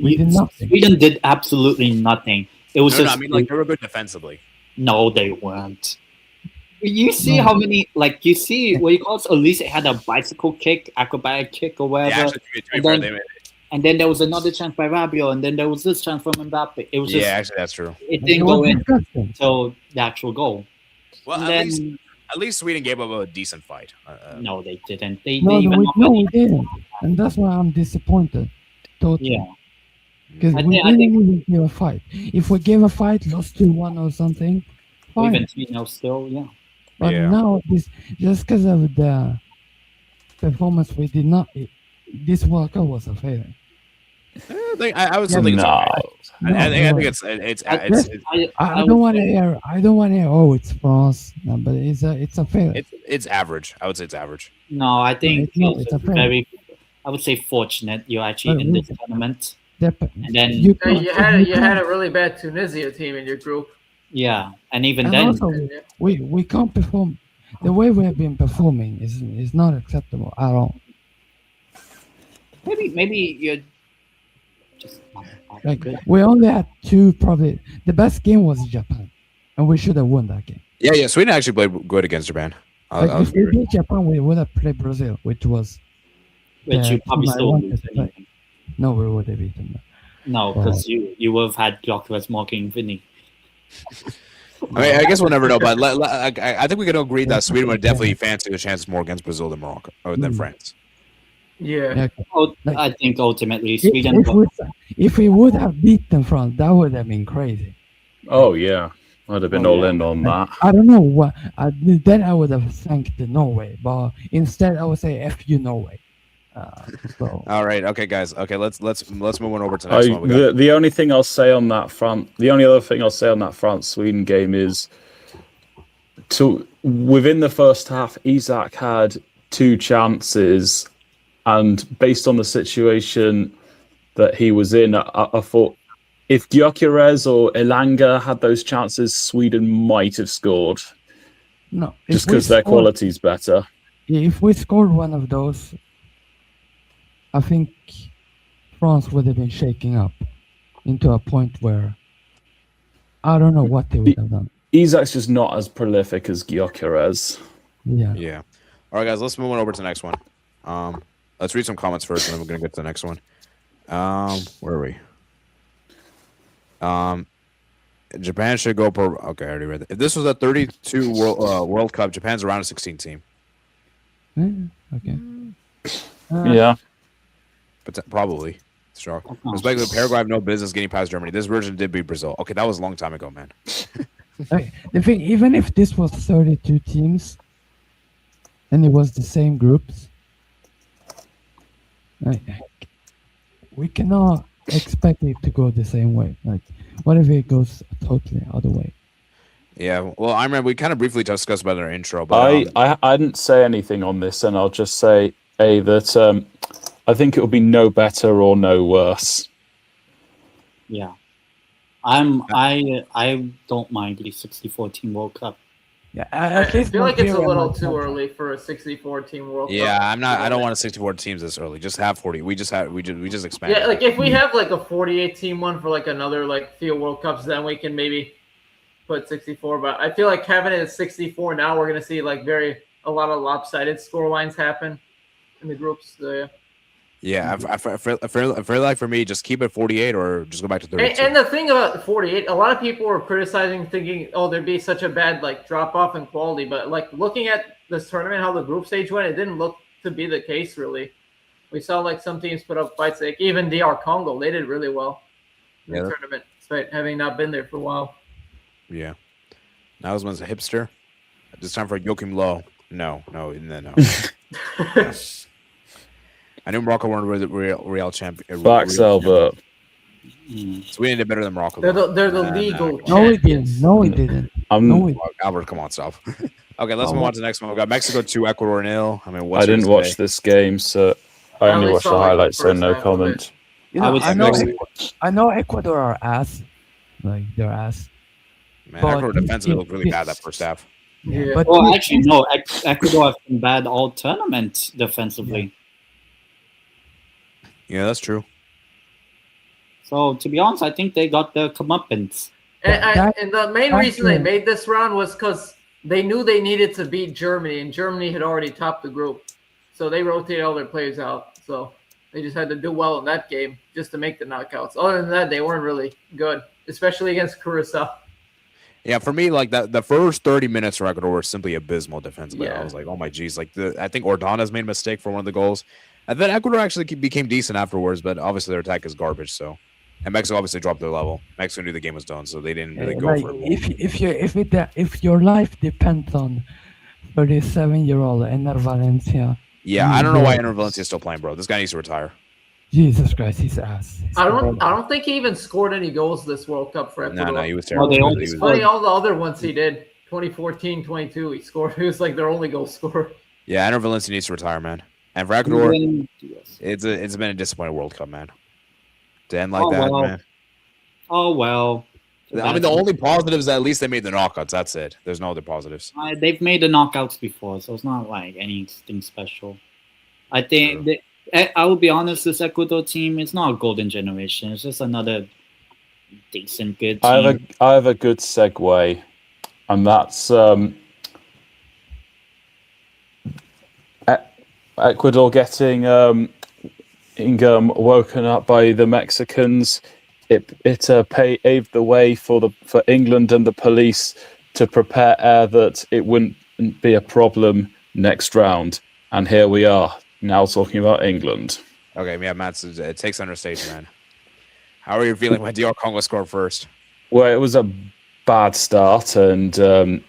We did nothing. Sweden did absolutely nothing. It was No, just I mean like they were good defensively. no, they weren't. You see how many like you see what you call it? At least it had a bicycle kick, acrobatic kick, or whatever. Yeah, actually, to be fair, they made it. And then there was another chance by Rabiot, and then there was this chance from Mbappe. It was just Actually, that's true. it didn't go in disgusting. until the actual goal. Well, And at least Sweden gave up a decent fight. no, they didn't. They No, even we didn't, and that's why I'm disappointed. Totally. yeah. Because I we think- didn't even give a fight. If we gave a fight, lost 2-1 or something, fine. Even 3-0 still, yeah. But Yeah. now, just because of the performance, we did not. This World Cup was a failure. I would still think it's okay. I think I don't want to hear. I don't want to hear. Oh, it's France. No, but it's a failure. it's average. I would say it's average. No, I think it's not, it's it's a fair. very. I would say fortunate you're actually in this tournament, and then You had a really bad Tunisia team in your group. yeah, and even and then also, we can't perform. The way we have been performing is not acceptable at all. maybe you're just not Like good. we only had two. Probably the best game was Japan, and we should have won that game. Yeah. Sweden actually played good against Japan. Like if we beat Japan, we would have played Brazil, which was Which you probably team I still wanted lose to play. anyway. No, we would have beaten them. No, because you would have had Gyökeres mocking Vinny. I mean, I guess we'll never know, but I think we can agree that Sweden would definitely fancy the chances more against Brazil than Morocco or than France. Yeah. I think ultimately If, Sweden. if we would have beaten France, that would have been crazy. Oh yeah, I'd have been all in on that. I don't know what. Then I would have thanked the Norway, but instead I would say "F you Norway." So All right, okay, guys. Okay, let's move on over to the next one. We got, The only thing I'll say on that the only other thing I'll say on that France-Sweden game is, within the first half, Isak had 2 chances, and based on the situation that he was in, I thought if Gyökeres or Elanga had those chances, Sweden might have scored, no, just because their quality's better. If we scored one of those, I think France would have been shaking up into a point where I don't know what they would have done. Isak's just not as prolific as Gyökeres. Yeah. All right, guys. Let's move on over to the next one. Let's read some comments first, and then we're gonna get to the next one. Where are we? Japan should go per. Okay, I already read that. If this was a 32 World Cup, Japan's around a 16 team. Okay. Yeah. But probably. Sure. Respectively, Paraguay have no business getting past Germany. This version did beat Brazil. Okay, that was a long time ago, man. The thing, even if this was 32 teams and it was the same groups, we cannot expect it to go the same way. Like, what if it goes totally other way? Yeah, well, I remember we kind of briefly discussed about it in our intro, but I didn't say anything on this, and I'll just say that I think it will be no better or no worse. Yeah, I don't mind the 64 team World Cup. Yeah, I feel like it's a little too early for a 64 team World Cup. yeah, I don't want a 64 teams this early. Just have 40. We just expanded. Yeah, like if we have like a 48 team one for like another like few World Cups, then we can maybe put 64. But I feel like having it at 64 now, we're gonna see like a lot of lopsided score lines happen in the groups. So, yeah. Yeah, I feel like for me, just keep it 48 or just go back to 32. And the thing about 48, a lot of people were criticizing, thinking, "Oh, there'd be such a bad like drop off in quality." But like looking at this tournament, how the group stage went, it didn't look to be the case really. We saw like some teams put up fights, like even DR Congo, they did really well in the tournament, despite having not been there for a while. Yeah. Now this one's a hipster. It's time for Joachim Low. No. I knew Morocco weren't the real champion. Facts, Albert. So we did better than Morocco. They're the legal. No, we didn't. No, we didn't. No, we Albert, come on, stop. Okay, let's move on to the next one. We got Mexico 2, Ecuador 0. I mean, I didn't watch this game, so I only watched the highlights, so no comment. You know, I would I know Ecuador are ass, like they're ass. Man, But Ecuador defensively looked really bad that first half. Yeah. But Well, actually, no. Ecuador have been bad all tournament defensively. Yeah, that's true. So to be honest, I think they got their comeuppance. And the main that's reason they true. made this round was because they knew they needed to beat Germany, and Germany had already topped the group. So they rotated all their players out. So they just had to do well in that game just to make the knockouts. Other than that, they weren't really good, especially against Curacao. Yeah, for me, like the first 30 minutes for Ecuador were simply abysmal defensively. Yeah. I was like, oh my geez, like I think Ordonez made a mistake for one of the goals, and then Ecuador actually became decent afterwards. But obviously their attack is garbage. So, and Mexico obviously dropped their level. Mexico knew the game was done, so they didn't really go like, for it. if your life depends on 37-year-old Ener Valencia, Yeah, I don't know why Ener Valencia is still playing, bro. This guy needs to retire. Jesus Christ, he's ass. He's I horrible. don't think he even scored any goals this World Cup for Ecuador. No, he was terrible. they He only was- scored- Funny, all the other ones he did. 2014, 22, he scored. He was like their only goal scorer. yeah, Ener Valencia needs to retire, man. And for Ecuador, Yes. it's been a disappointing World Cup, man. To end like Oh, that, well. man. Oh well. I mean, the only positives is at least they made the knockouts. That's it. There's no other positives. They've made the knockouts before, so it's not like anything special. I think I will be honest. This Ecuador team is not a golden generation. It's just another decent good team. I have a good segue, and that's Ecuador getting woken up by the Mexicans. It paved the way for England and the police to prepare that it wouldn't be a problem next round. And here we are now talking about England. Okay, yeah, Matt, it takes understatement, man. How are you feeling when DR Congo scored first? Well, it was a bad start, and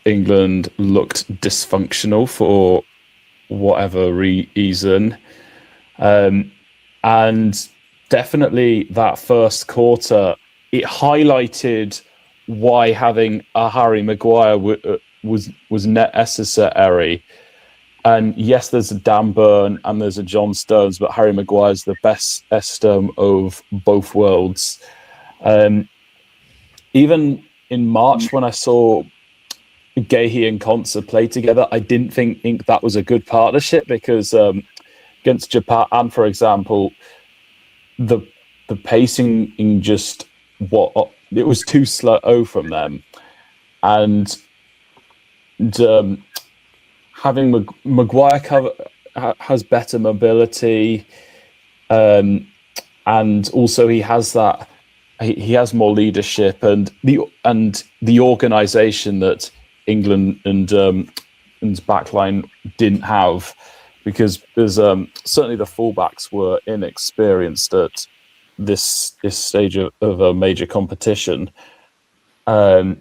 England looked dysfunctional for whatever reason. And definitely that first quarter, it highlighted why having a Harry Maguire was necessary. And yes, there's a Dan Burn and there's a John Stones, but Harry Maguire's the best of both worlds. Even in March, when I saw Gahey and Konsa play together, I didn't think that was a good partnership because against Japan, for example, the pacing in just it was too slow from them, and having Maguire has better mobility, and also he has that he has more leadership and the organisation that England and backline didn't have, because there's certainly the fullbacks were inexperienced at this stage of a major competition, but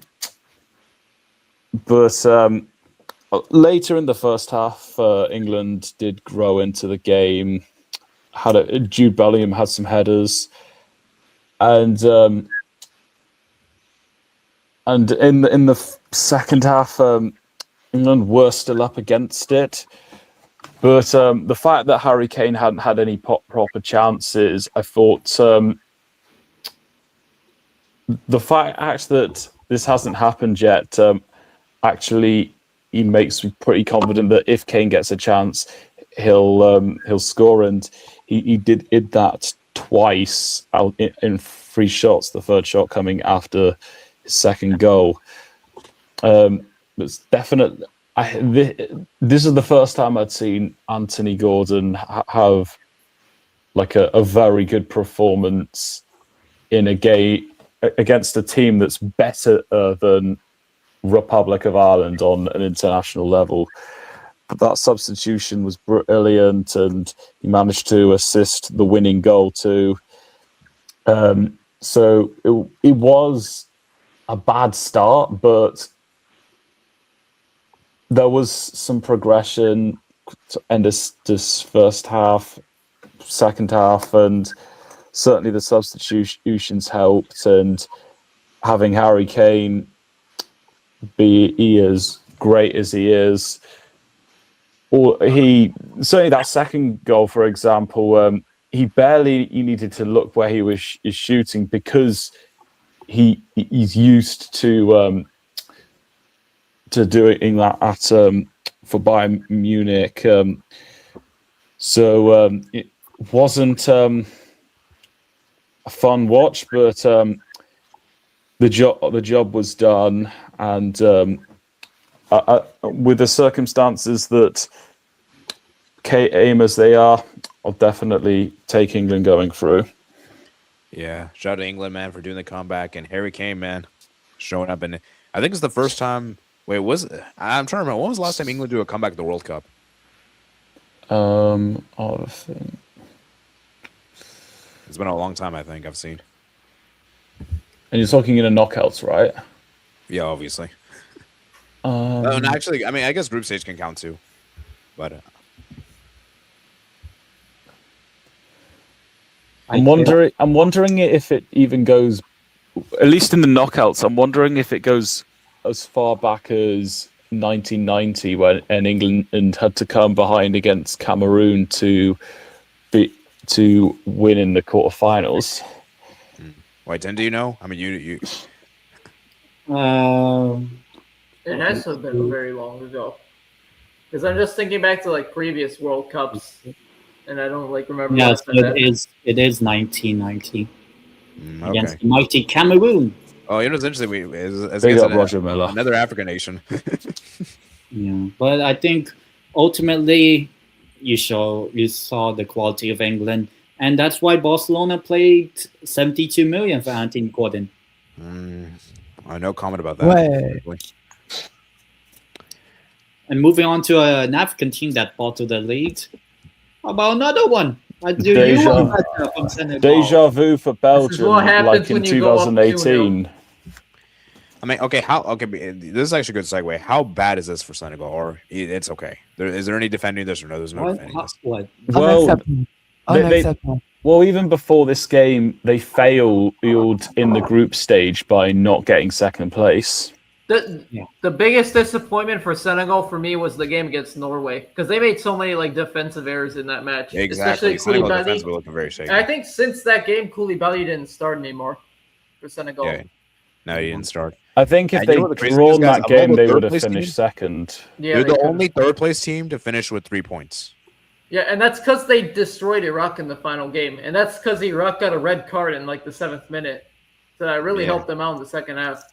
later in the first half, England did grow into the game. Jude Bellingham had some headers, and in the second half, England were still up against it. But the fact that Harry Kane hadn't had any proper chances, I thought the fact that this hasn't happened yet, actually, he makes me pretty confident that if Kane gets a chance, he'll score, and he did that twice out in 3 shots. The third shot coming after his second goal. It's definitely. This is the first time I'd seen Anthony Gordon have like a very good performance in a game against a team that's better than Republic of Ireland on an international level. But that substitution was brilliant, and he managed to assist the winning goal too. So it was a bad start, but there was some progression to end this first half, second half, and certainly the substitutions helped. And having Harry Kane be as great as he is, or he certainly that second goal, for example, he barely needed to look where he was shooting because he's used to doing that at for Bayern Munich. So it wasn't a fun watch, but the job was done, and with the circumstances that aim as they are, I'll definitely take England going through. Yeah, shout out to England, man, for doing the comeback, and Harry Kane, man, showing up. And I think it's the first time. Wait, I'm trying to remember, when was the last time England do a comeback at the World Cup? I think It's been a long time. I think I've seen. and you're talking in the knockouts, right? Yeah, obviously. And actually, I mean, I guess group stage can count too, but I'm wondering if it even goes, at least in the knockouts. I'm wondering if it goes as far back as 1990 when England had to come behind against Cameroon to win in the quarterfinals. wait, then do you know? I mean, you. It has to have been very long ago. Because I'm just thinking back to like previous World Cups, and I don't like remember. Yes, what happened then. it is 1990 Okay. against the mighty Cameroon. Oh, you know what's interesting? As Big against up Roger Miller. another African nation. Yeah, but I think ultimately you saw the quality of England, and that's why Barcelona played 72 million for Anthony Gordon. No comment about that. Wait. And moving on to an African team that bottled the lead. How about another one? From Senegal. Deja vu for Belgium, what happens like in when you go up 2018. I mean, okay, this is actually a good segue. How bad is this for Senegal? Or it's okay. Is there any defending this or no? There's no defending this. What? Well, Unacceptable. Well, even before this game, they failed in the group stage by not getting second place. The biggest disappointment for Senegal for me was the game against Norway because they made so many like defensive errors in that match. Exactly. Especially Senegal defense Koulibaly. were looking very shaky. I think since that game, Koulibaly didn't start anymore for Senegal. Yeah. No, he didn't start. I think if And they you know what the crazy drawn thing is, guys? that game, Among the they would have third-place finished team? second. Yeah, They're they the could've. only third place team to finish with 3 points. Yeah, and that's because they destroyed Iraq in the final game, and that's because Iraq got a red card in like the 7th minute, so that really helped them out in the second half.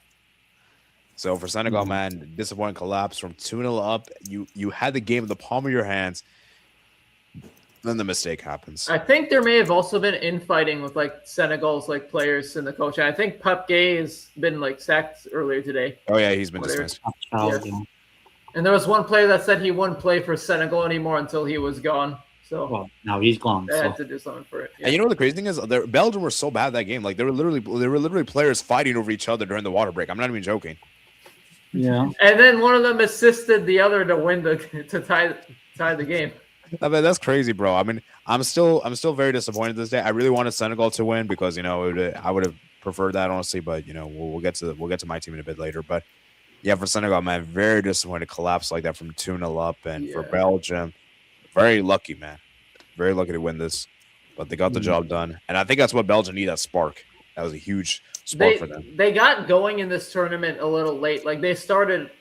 So for Senegal, man, disappointing collapse from 2-0 up. You had the game in the palm of your hands. Then the mistake happens. I think there may have also been infighting with like Senegal's like players and the coach. I think Pep Gay has been like sacked earlier today. Oh yeah, he's been dismissed. And there was one player that said he wouldn't play for Senegal anymore until he was gone. So Well, now he's gone. they So. had to do something for it. Yeah. And you know what the crazy thing is? Belgium were so bad that game. Like they were literally players fighting over each other during the water break. I'm not even joking. Yeah. And then one of them assisted the other to win to tie the game. I mean, that's crazy, bro. I mean, I'm still very disappointed this day. I really wanted Senegal to win because I would have preferred that honestly. But we'll get to my team in a bit later. But yeah, for Senegal, man, very disappointed collapse like that from 2-0 up, and for Belgium, very lucky, man, very lucky to win this. But they got the job done, and I think that's what Belgium need. That spark. That was a huge spark for them. They got going in this tournament a little late. Like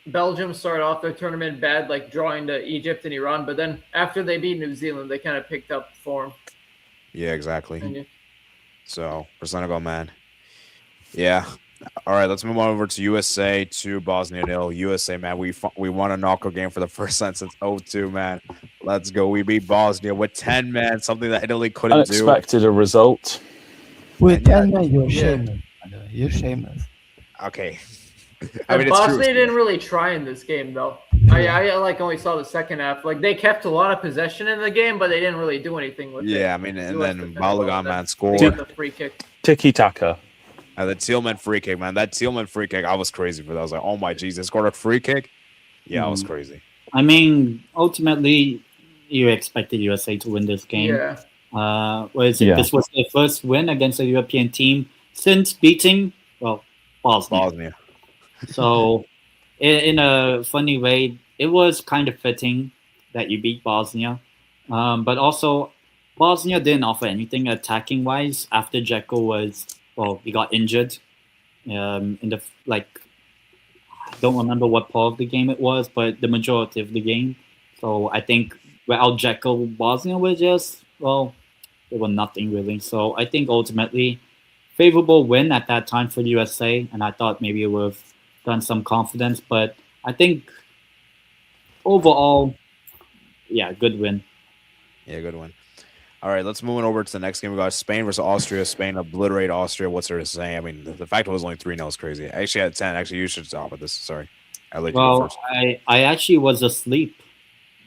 Belgium started off their tournament bad, like drawing to Egypt and Iran. But then after they beat New Zealand, they kind of picked up form. Yeah, exactly. So for Senegal, man, yeah, All right, let's move on over to USA to Bosnia nil. USA, man, we won a knockout game for the first time since 02, man. Let's go. We beat Bosnia with 10 men, something that Italy couldn't do. Unexpected a result. With Yeah, 10 men, you're yeah. shameless. by the way. You're shameless. Okay. And it's true. Bosnia didn't really try in this game though. I like only saw the second half. Like they kept a lot of possession in the game, but they didn't really do anything with it. Yeah, I mean, and US then defended well, Balogun, and man, then scored. they got the free kick. Tiki taka. And the Tillman free kick, man. That Tillman free kick, I was crazy for that. I was like, oh my Jesus, scored a free kick? Yeah, I was crazy. I mean, ultimately, you expected USA to win this game. Yeah. What is it? Yeah. This was their first win against a European team since beating, Bosnia. Bosnia. So, in a funny way, it was kind of fitting that you beat Bosnia. But also, Bosnia didn't offer anything attacking-wise after Dzeko he got injured. In the, I don't remember what part of the game it was, but the majority of the game. So, I think without Dzeko, Bosnia was just, they were nothing really. So, I think ultimately, favorable win at that time for the USA, and I thought maybe it would have done some confidence, but I think overall, yeah, good win. Yeah, good one. All right, let's move on over to the next game. We got Spain versus Austria. Spain obliterate Austria. What's there to say? I mean, the fact it was only 3-0 is crazy. I actually had 10. Actually, you should stop with this. Sorry. I'll let you go first. I actually was asleep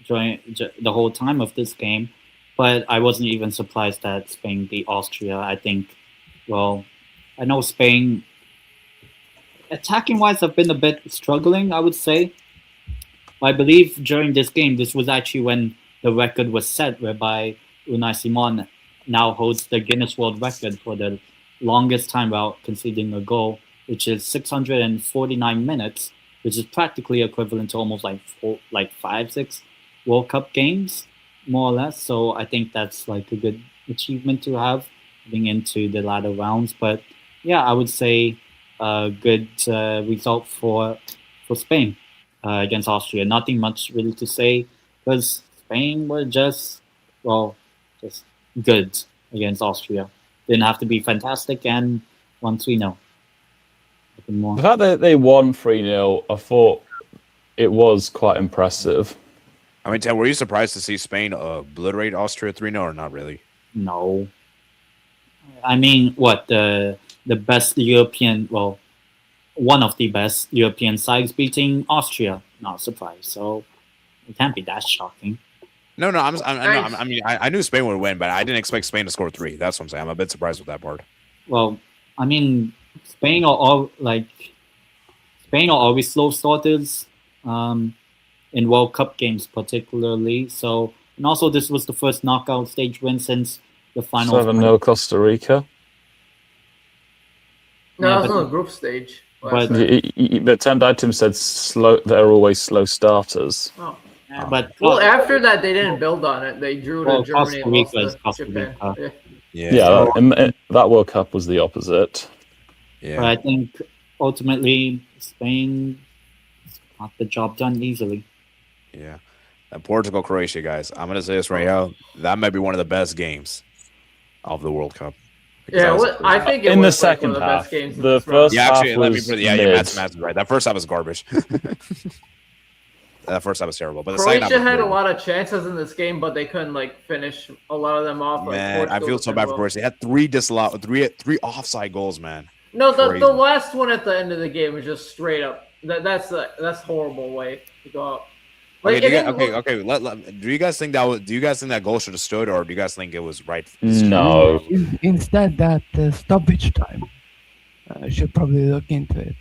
during the whole time of this game, but I wasn't even surprised that Spain beat Austria. I think, I know Spain, attacking-wise, have been a bit struggling, I would say. I believe during this game, this was actually when the record was set, whereby Unai Simon now holds the Guinness World Record for the longest time without conceding a goal, which is 649 minutes, which is practically equivalent to almost 5-6 World Cup games, more or less. So I think that's a good achievement to have heading into the latter rounds. But yeah, I would say a good result for Spain against Austria. Nothing much really to say because Spain were just good against Austria. Didn't have to be fantastic and won 3-0. Nothing more. The fact that they won 3-0, I thought it was quite impressive. I mean, Ted, were you surprised to see Spain obliterate Austria 3-0 or not really? No. I mean, the best European, one of the best European sides beating Austria. Not surprised. So it can't be that shocking. No, I knew Spain would win, but I didn't expect Spain to score 3. That's what I'm saying. I'm a bit surprised with that part. Well, I mean, Spain are always slow starters in World Cup games, particularly. So, and also this was the first knockout stage win since the final. 7-0 Costa Rica. No, Yeah, that was but- on the group stage. but- The 10 items said slow. They're always slow starters. Oh. But Well, after that, they didn't build on it. They drew to Germany Costa and lost Rica is to Costa Japan. Rica. Yeah. Yeah, that World Cup was the opposite. Yeah. But I think ultimately Spain got the job done easily. Yeah. And Portugal, Croatia, guys. I'm gonna say this right now. That might be one of the best games of the World Cup. Because Yeah, that was well, I think it In the was one second of the half, best games. in the this round. first yeah, half actually, let me was put it. Yeah, mid. Matt's right. That first half was garbage. That first half was terrible. But the second half Croatia was had a great. lot of chances in this game, but they couldn't finish a lot of them off. Man, I feel so bad for Croatia. They had three offside goals, man. No, Crazy. the last one at the end of the game was just straight up. That's horrible way to go out. Okay, It didn't look- okay. Do you guys think that goal should have stood, or do you guys think it was right? No. Instead, that stoppage time should probably look into it.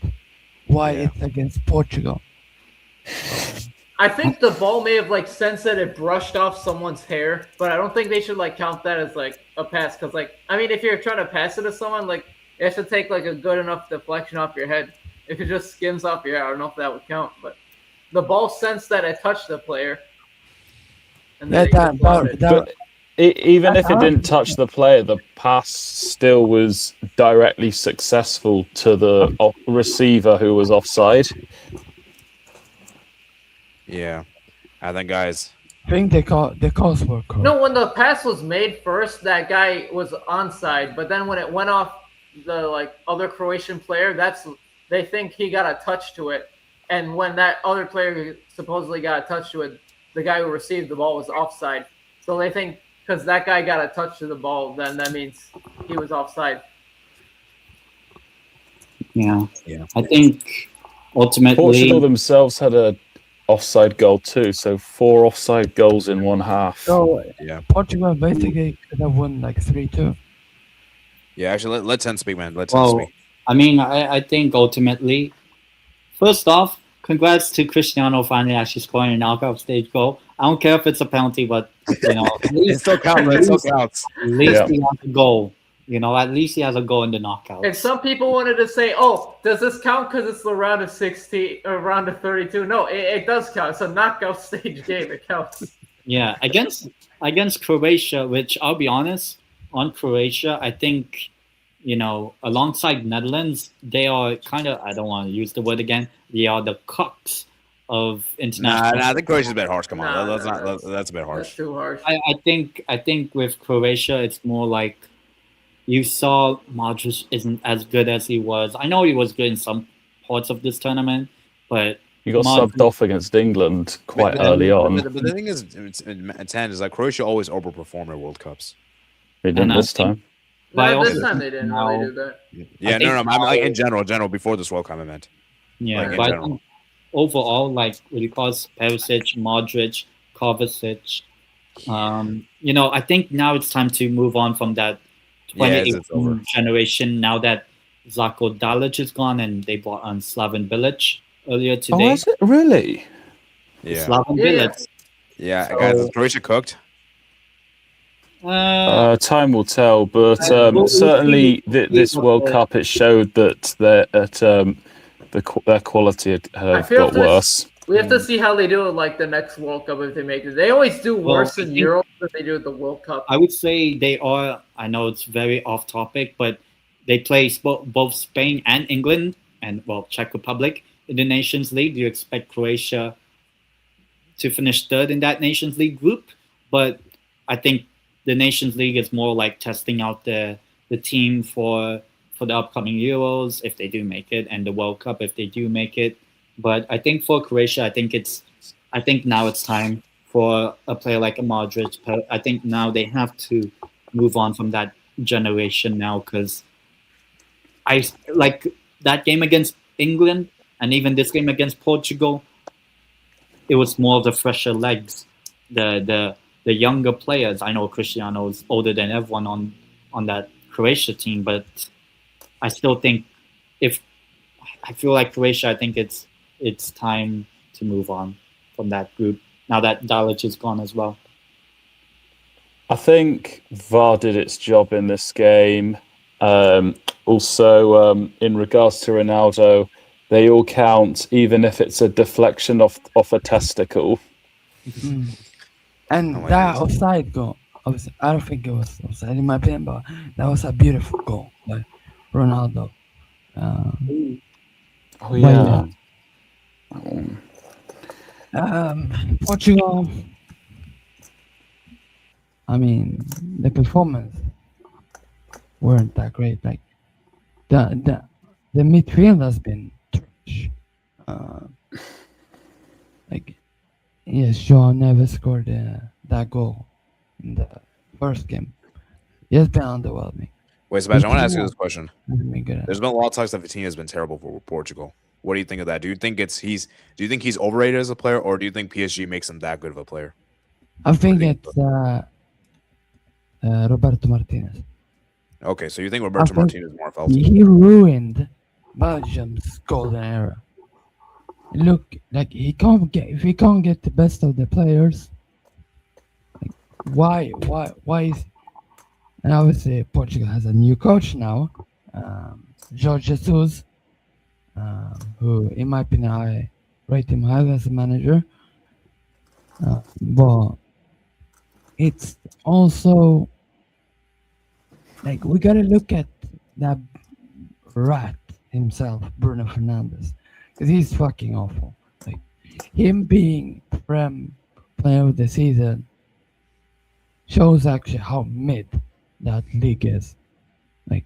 Why Yeah. it's against Portugal? I think the ball may have sensed that it brushed off someone's hair, but I don't think they should count that as a pass. Because if you're trying to pass it to someone, it has to take a good enough deflection off your head. If it just skims off your hair, I don't know if that would count. But the ball sensed that it touched the player. And then Even if it didn't touch the player, the pass still was directly successful to the receiver who was offside. Yeah, I think, guys. I think the calls were correct. No, when the pass was made first, that guy was onside. But then when it went off the other Croatian player, that's they think he got a touch to it, and when that other player supposedly got a touch to it, the guy who received the ball was offside. So they think because that guy got a touch to the ball, then that means he was offside. Yeah. Yeah. I think ultimately Portugal themselves had a offside goal too, so 4 offside goals in one half. So Yeah. Portugal basically could have won like 3-2. Yeah, actually, let Ten speak, man. Let Ten well, speak. I mean, I think ultimately, first off, congrats to Cristiano finally actually scoring a knockout stage goal. I don't care if it's a penalty, but you know, at It least, still counts. at It still least, counts. at least Yeah. he has a goal. You know, at least he has a goal in the knockouts. And some people wanted to say, "Oh, does this count because it's the round of 16 or round of 32?" No, it does count. It's a knockout stage game. It counts. Yeah, against Croatia, which I'll be honest, on Croatia, I think, you know, alongside Netherlands, they are kind of, I don't want to use the word again, they are the cucks of Nah, international. I think Croatia's a bit harsh. Come on, Nah, that's nah, not. that's- That's a bit That's harsh. too harsh. I think with Croatia, it's more like you saw Modric isn't as good as he was. I know he was good in some parts of this tournament, but You got Modric- subbed off against England quite But- early but- on. But the thing is, Ten is like Croatia always overperform at World Cups. They didn't And I this think- time. But I No, this also time think they didn't now- really do that. Yeah, think no, I'm like now- in general, before this World Cup, I meant. Yeah, Like, in but I general. think overall, like because Perisic, Modric, Kovacic, you know, I think now it's time to move on from that Yeah, 2018 it's over. generation. Now that Zlatko Dalic is gone and they brought on Slaven Bilic earlier Oh, today. is it really? Yeah, Slaven Yeah, yeah. Bilic. yeah, So- guys, is Croatia cooked? Time will tell, but well, we'll certainly see this what World the- Cup it showed that their quality have feel got this- worse. We have to see how they do it like the next World Cup if they make it. They always do Well, worse I in think- Europe than they do at the World Cup. I would say they are. I know it's very off topic, but they play both Spain and England and Czech Republic in the Nations League. Do you expect Croatia to finish third in that Nations League group? But I think the Nations League is more like testing out the team for the upcoming Euros if they do make it, and the World Cup if they do make it. But I think for Croatia, I think now it's time for a player like a Modric. I think now they have to move on from that generation now because I like that game against England and even this game against Portugal. It was more of the fresher legs, the younger players. I know Cristiano is older than everyone on that Croatia team, but I still think I feel like Croatia, I think it's time to move on from that group now that Dalic is gone as well. I think VAR did its job in this game. Also, in regards to Ronaldo, they all count, even if it's a deflection off a testicle. And Oh my that goodness. offside goal, obviously, I don't think it was offside in my opinion, but that was a beautiful goal by Ronaldo. Oh yeah. Portugal. I mean, the performance weren't that great. Like the midfield has been trash. Like yes, Joao never scored that goal in the first game. He has been underwhelming. Wait, Sebastian, I want to ask you this question. Hasn't been good. There's been a lot of talks that Vitinha has been terrible for Portugal. What do you think of that? Do you think he's overrated as a player, or do you think PSG makes him that good of a player? I think do you it's Roberto Martinez. Okay, so you think Roberto think Martinez is more faulty? He ruined Belgium's golden era. Look, like if he can't get the best of the players, like why is? And obviously Portugal has a new coach now, Jorge Jesus, who in my opinion I rate him highly as a manager. But it's also like we gotta look at that rat himself, Bruno Fernandes, because he's fucking awful. Like him being Prem player of the season shows actually how mid that league is. Like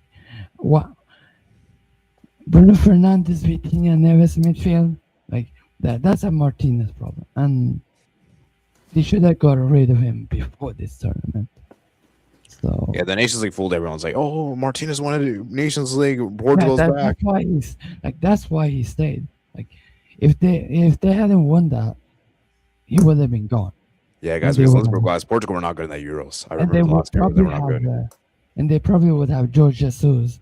what Bruno Fernandes, Vitinha, Neves midfield, like that's a Martinez problem, and they should have got rid of him before this tournament. So Yeah, the Nations League fooled everyone. It's like, oh, Martinez wanted to Nations League. Portugal's back. that's why he stayed. Like if they hadn't won that, he would have been gone. Yeah, And guys, they because would let's be have, honest, Portugal were not good in that Euros. I and remember they the would last Euros, they probably were not good. and they probably would have George Jesus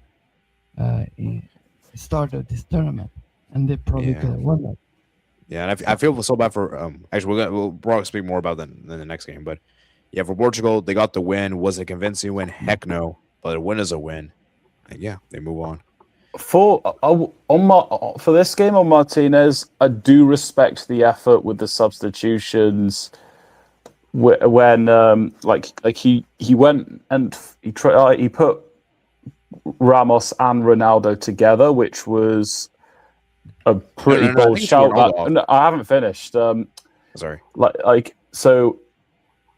in start of this tournament, and they probably Yeah. could have won that. Yeah, and I feel so bad for actually we'll probably speak more about that in the next game, but yeah, for Portugal, they got the win. Was it a convincing win? Heck no. But a win is a win. And yeah, they move on. For this game on Martinez, I do respect the effort with the substitutions. When he went and he put Ramos and Ronaldo together, which was a pretty I bold think it's shout. Ronaldo off. No, I haven't finished. Sorry.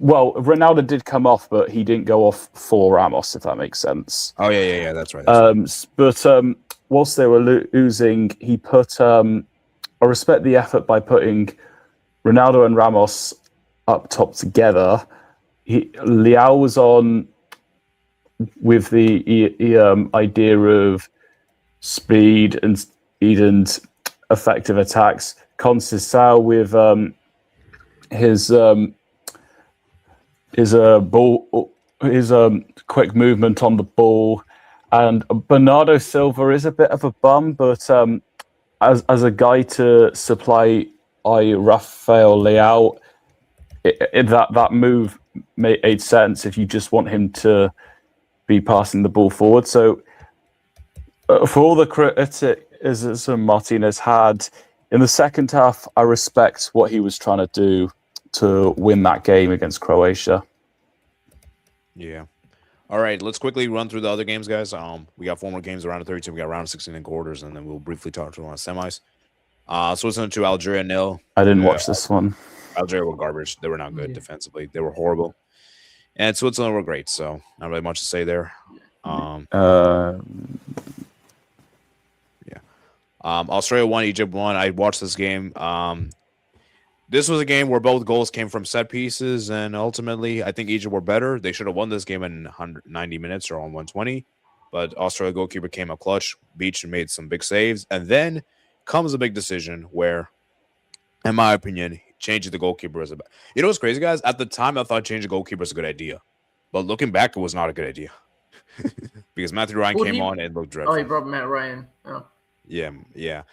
Well, Ronaldo did come off, but he didn't go off for Ramos, if that makes sense. Oh yeah, that's right. That's right. But whilst they were losing, he put. I respect the effort by putting Ronaldo and Ramos up top together. Leao was on with the idea of speed and effective attacks. Conceição with his quick movement on the ball, and Bernardo Silva is a bit of a bum, but as a guy to supply Rafael Leao, that move made sense if you just want him to be passing the ball forward. So for all the criticism Martinez had in the second half, I respect what he was trying to do to win that game against Croatia. Yeah. All right, let's quickly run through the other games, guys. We got 4 more games around the 32. We got round of 16 and quarters, and then we'll briefly talk to one semis. Switzerland 2, Algeria 0. I didn't watch this one. Algeria were garbage. They were not good defensively. They were horrible. And Switzerland were great, so not really much to say there. Australia 1, Egypt 1. I watched this game. This was a game where both goals came from set pieces, and ultimately, I think Egypt were better. They should have won this game in 190 minutes or on 120, but Australia goalkeeper came up clutch. Beach made some big saves, and then comes a big decision where, in my opinion, changing the goalkeeper is you know what's crazy, guys? At the time, I thought changing the goalkeeper was a good idea, but looking back, it was not a good idea because Matthew Ryan came on and looked dreadful. Oh, he brought Matt Ryan. Oh. Yeah.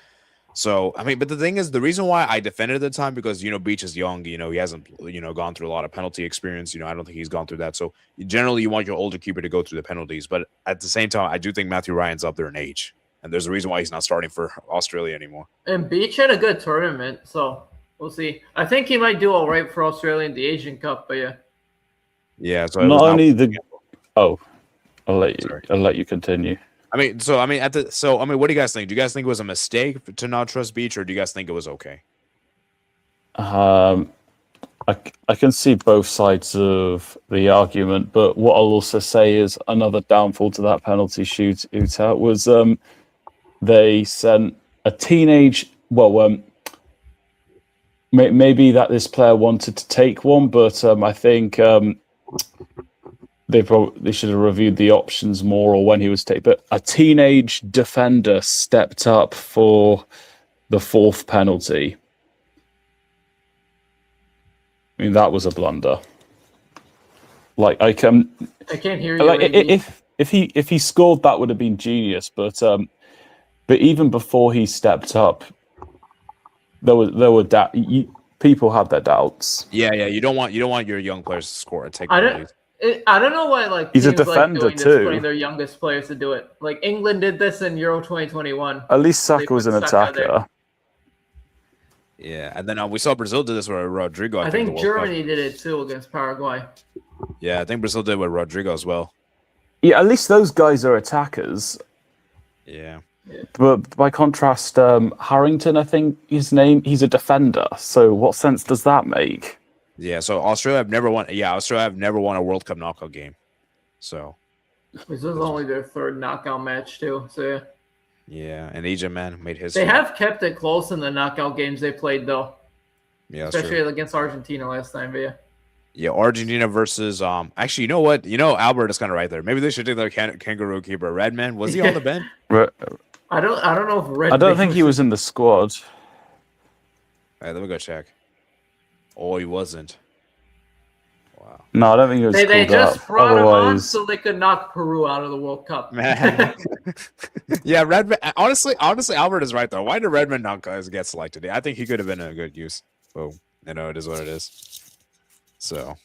So, I mean, but the thing is, the reason why I defended at the time, because, Beach is young, he hasn't, gone through a lot of penalty experience. I don't think he's gone through that. So, generally, you want your older keeper to go through the penalties. But at the same time, I do think Matthew Ryan's up there in age. And there's a reason why he's not starting for Australia anymore. And Beach had a good tournament, so we'll see. I think he might do all right for Australia in the Asian Cup, but yeah. Yeah, so not only the... Oh, I'll let you continue. what do you guys think? Do you guys think it was a mistake to not trust Beach, or do you guys think it was okay? I can see both sides of the argument, but what I'll also say is another downfall to that penalty shootout was they sent a teenage. Well, maybe that this player wanted to take one, but I think. They should have reviewed the options more, or when he was taken. But a teenage defender stepped up for the 4th penalty. I mean, that was a blunder. Like I can't hear you. Like if he scored, that would have been genius. But even before he stepped up, there were people had their doubts. Yeah. You don't want your young players to score and take penalties. I don't know why he's a teams defender doing this, too. putting their youngest players to do it. Like England did this in Euro 2021. At least Saka was an attacker. Yeah, and then we saw Brazil did this with Rodrigo. I think Germany did it too against Paraguay. Yeah, I think Brazil did with Rodrigo as well. Yeah, at least those guys are attackers. Yeah. But by contrast, Harrington, I think his name, he's a defender. So what sense does that make? Yeah, so Australia have never won. Yeah, Australia have never won a World Cup knockout game. So this is only their 3rd knockout match too. So yeah. Yeah, and Egypt, man, made They history. have kept it close in the knockout games they played, though. Yeah, that's Especially true. against Argentina last time, but yeah. Yeah, Argentina versus actually, you know what? Albert is kind of right there. Maybe they should take their kangaroo keeper. Redman, was he on the bench? I don't know if Red. I don't think he was in the squad. All right, let me go check. Oh, he wasn't. Wow. No, I don't think he was They called just up. brought him on Otherwise, so they could knock Peru out of the World Cup. Man. Yeah, Redman. Honestly, Albert is right though. Why did Redman not get selected? I think he could have been a good use. But it is what it is. So,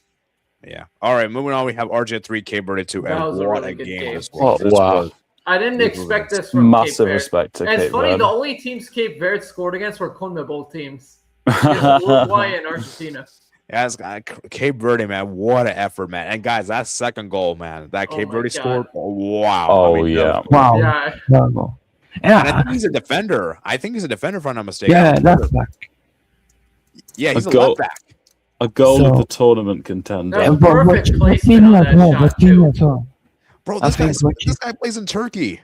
yeah. All right, moving on. We have Argentina 3, Cape Verde 2. That And was a what really a good game game. this was. Oh, wow. I didn't It expect was this from massive Cape Verde. respect to And it's Cape funny, Verde. the only teams Cape Verde scored against were CONMEBOL teams. Uruguay and Argentina. Yeah, Cape Verde, man. What an effort, man. And guys, that second goal, man, that Oh Cape my Verde God. scored. Oh, wow. Oh, yeah. Wow. Yeah. Bravo. And I Yeah, think he's a defender. If I'm not mistaken. yeah, that's back. Yeah, he's A a goal. left back. A goal So- of the tournament contender. Yeah. Perfect placement on that shot, too. As well. Bro, I think this guy plays in Turkey.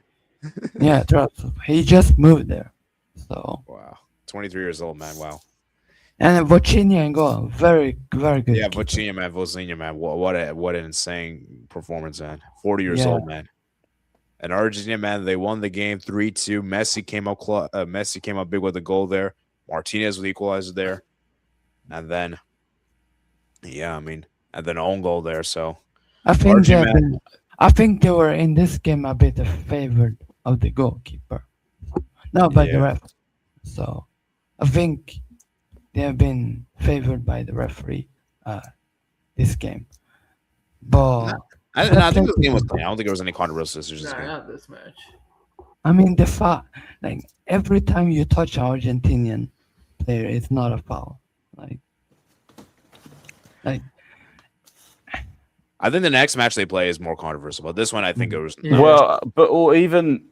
Yeah, trust. He just moved there. So Wow. 23 years old, man. Wow. and Vocinian and goal, very good. Yeah, keeper. Vozinha, man. What an insane performance, man. 40 years Yeah. old, man. And Argentina, man, they won the game 3-2. Messi came up big with a goal there. Martinez with the equalizer there. And then and then own goal there. So I think Argentina, I think they were in this game a bit favored of the goalkeeper, not by the Yeah. ref. So I think they have been favored by the referee this game. But I think this game was clean. I don't think there was any controversial decisions. Nah, This game. not this match. I mean the foul, like every time you touch an Argentinian player, it's not a foul. Like I think the next match they play is more controversial, but this one I think it was. Yeah. Well, or even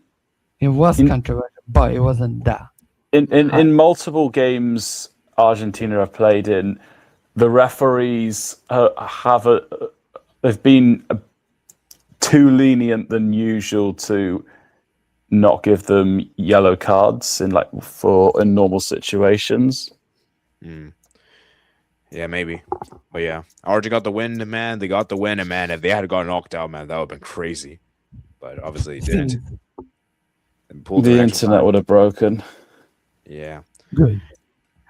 it was In- controversial, but it wasn't that. in multiple games Argentina have played in, the referees they've been too lenient than usual to not give them yellow cards in normal situations. Mm. Yeah, maybe. But yeah, Argentina got the win, man. They got the win, and man, if they had got knocked out, man, that would have been crazy. But obviously, they didn't. And pulled The an extra internet time. would have broken. Yeah. Good.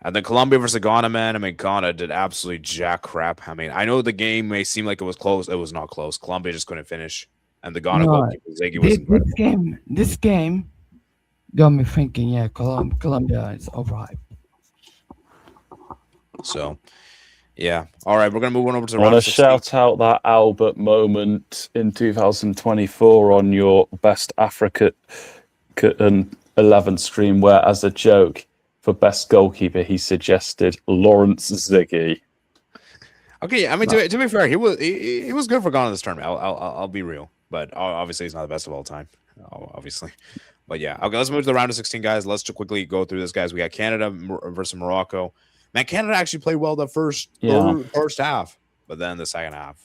And then Colombia versus Ghana, man. I mean, Ghana did absolutely jack crap. I mean, I know the game may seem like it was close. It was not close. Colombia just couldn't finish. And the Ghana No, goalkeeper, Ziggy, was incredible. This game got me thinking. Yeah, Colombia is overhyped. So, yeah. All right, we're going to move on over to I round want to 16. shout out that Albert moment in 2024 on your Best Africa 11 stream, where, as a joke, for best goalkeeper, he suggested Lawrence Ziggy. Okay, I mean, to be fair, he was good for Ghana this tournament. I'll be real, but obviously he's not the best of all time, obviously. But yeah, okay, let's move to the round of 16, guys. Let's just quickly go through this, guys. We got Canada versus Morocco. Man, Canada actually played well the first half, but then the second half,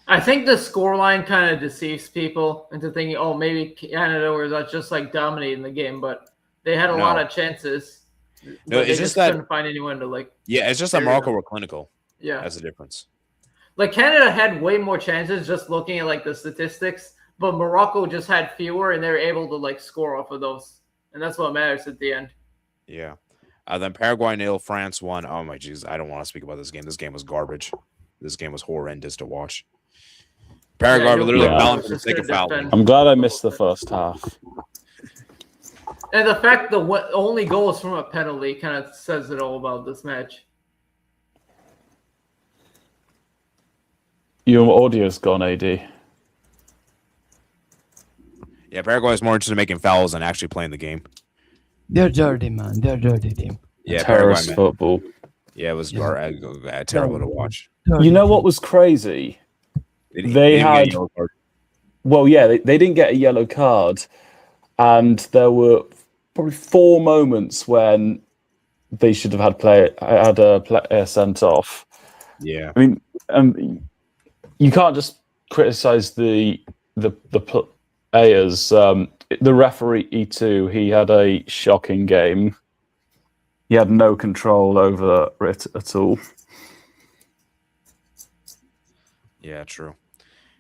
I think the scoreline kind of deceives people into thinking, oh, maybe Canada was just like dominating the game, but they had a lot of chances. No, but it's they just that- couldn't find anyone to like. yeah. It's just that There you Morocco go. were clinical. Yeah, That's the difference. like Canada had way more chances just looking at like the statistics, but Morocco just had fewer, and they were able to like score off of those, and that's what matters at the end. Yeah. Then Paraguay 0, France 1. Oh my jeez, I don't want to speak about this game. This game was garbage. This game was horrendous to watch. Paraguay Yeah, were literally yeah. fouling for the sake of Just gonna fouling. defend. I'm glad I missed the first half. And the fact the only goal is from a penalty kind of says it all about this match. Your audio's gone, AD. Yeah, Paraguay is more interested in making fouls than actually playing the game. They're dirty, man. They're dirty team. Yeah, Terrorist Paraguay, man. football. Yeah, it was terrible to watch. Dirty You know what team. was crazy? They didn't get a had- yellow card. Well, yeah, they didn't get a yellow card, and there were probably 4 moments when they should have had a player sent off. Yeah, I mean, you can't just criticize the players. the referee E2, he had a shocking game. He had no control over it at all. Yeah, true.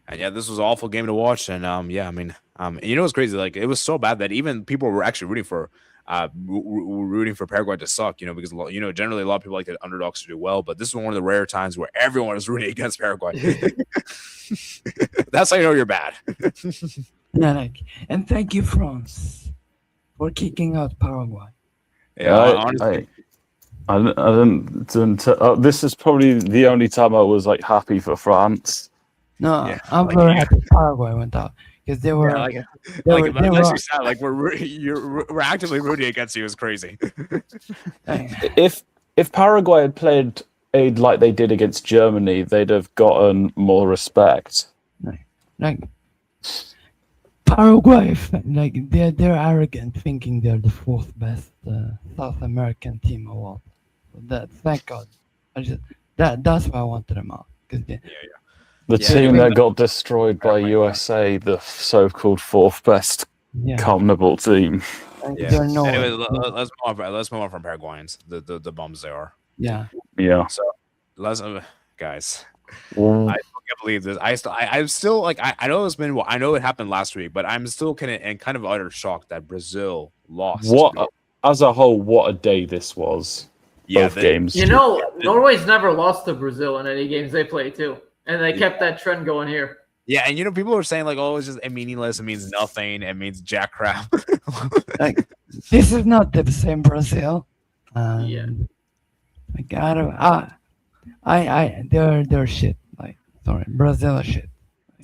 And yeah, this was an awful game to watch. And yeah, I mean, you know what's crazy? Like, it was so bad that even people were actually rooting for Paraguay to suck. You know, because generally a lot of people like the underdogs to do well, but this is one of the rare times where everyone is rooting against Paraguay. That's how you know you're bad. Yeah, like, and thank you, France, for kicking out Paraguay. Yeah, honestly. I didn't. This is probably the only time I was like happy for France. No, Yeah, I'm like, very happy Paraguay went out because they were. Unless you sound like we're actively rooting against you is crazy. If Paraguay had played like they did against Germany, they'd have gotten more respect. Like Paraguay, like they're arrogant, thinking they're the fourth best South American team of all. So thank God. That's why I wanted them out because The team that got destroyed by USA, the so-called fourth best CONMEBOL team. Yeah. Anyway, let's move on from Paraguayans. The bums they are. Yeah. So let's guys. I still can't believe this. I'm still like I know it's been. I know it happened last week, but I'm still kind of utter shock that Brazil lost. As a whole, what a day this was. Yeah, both games. You know, Norway's never lost to Brazil in any games they play too, and they kept that trend going here. Yeah, and people are saying like, oh, it's just meaningless. It means nothing. It means jack crap. Like, this is not the same Brazil. Yeah. Like they're shit. Like, sorry, Brazil is shit.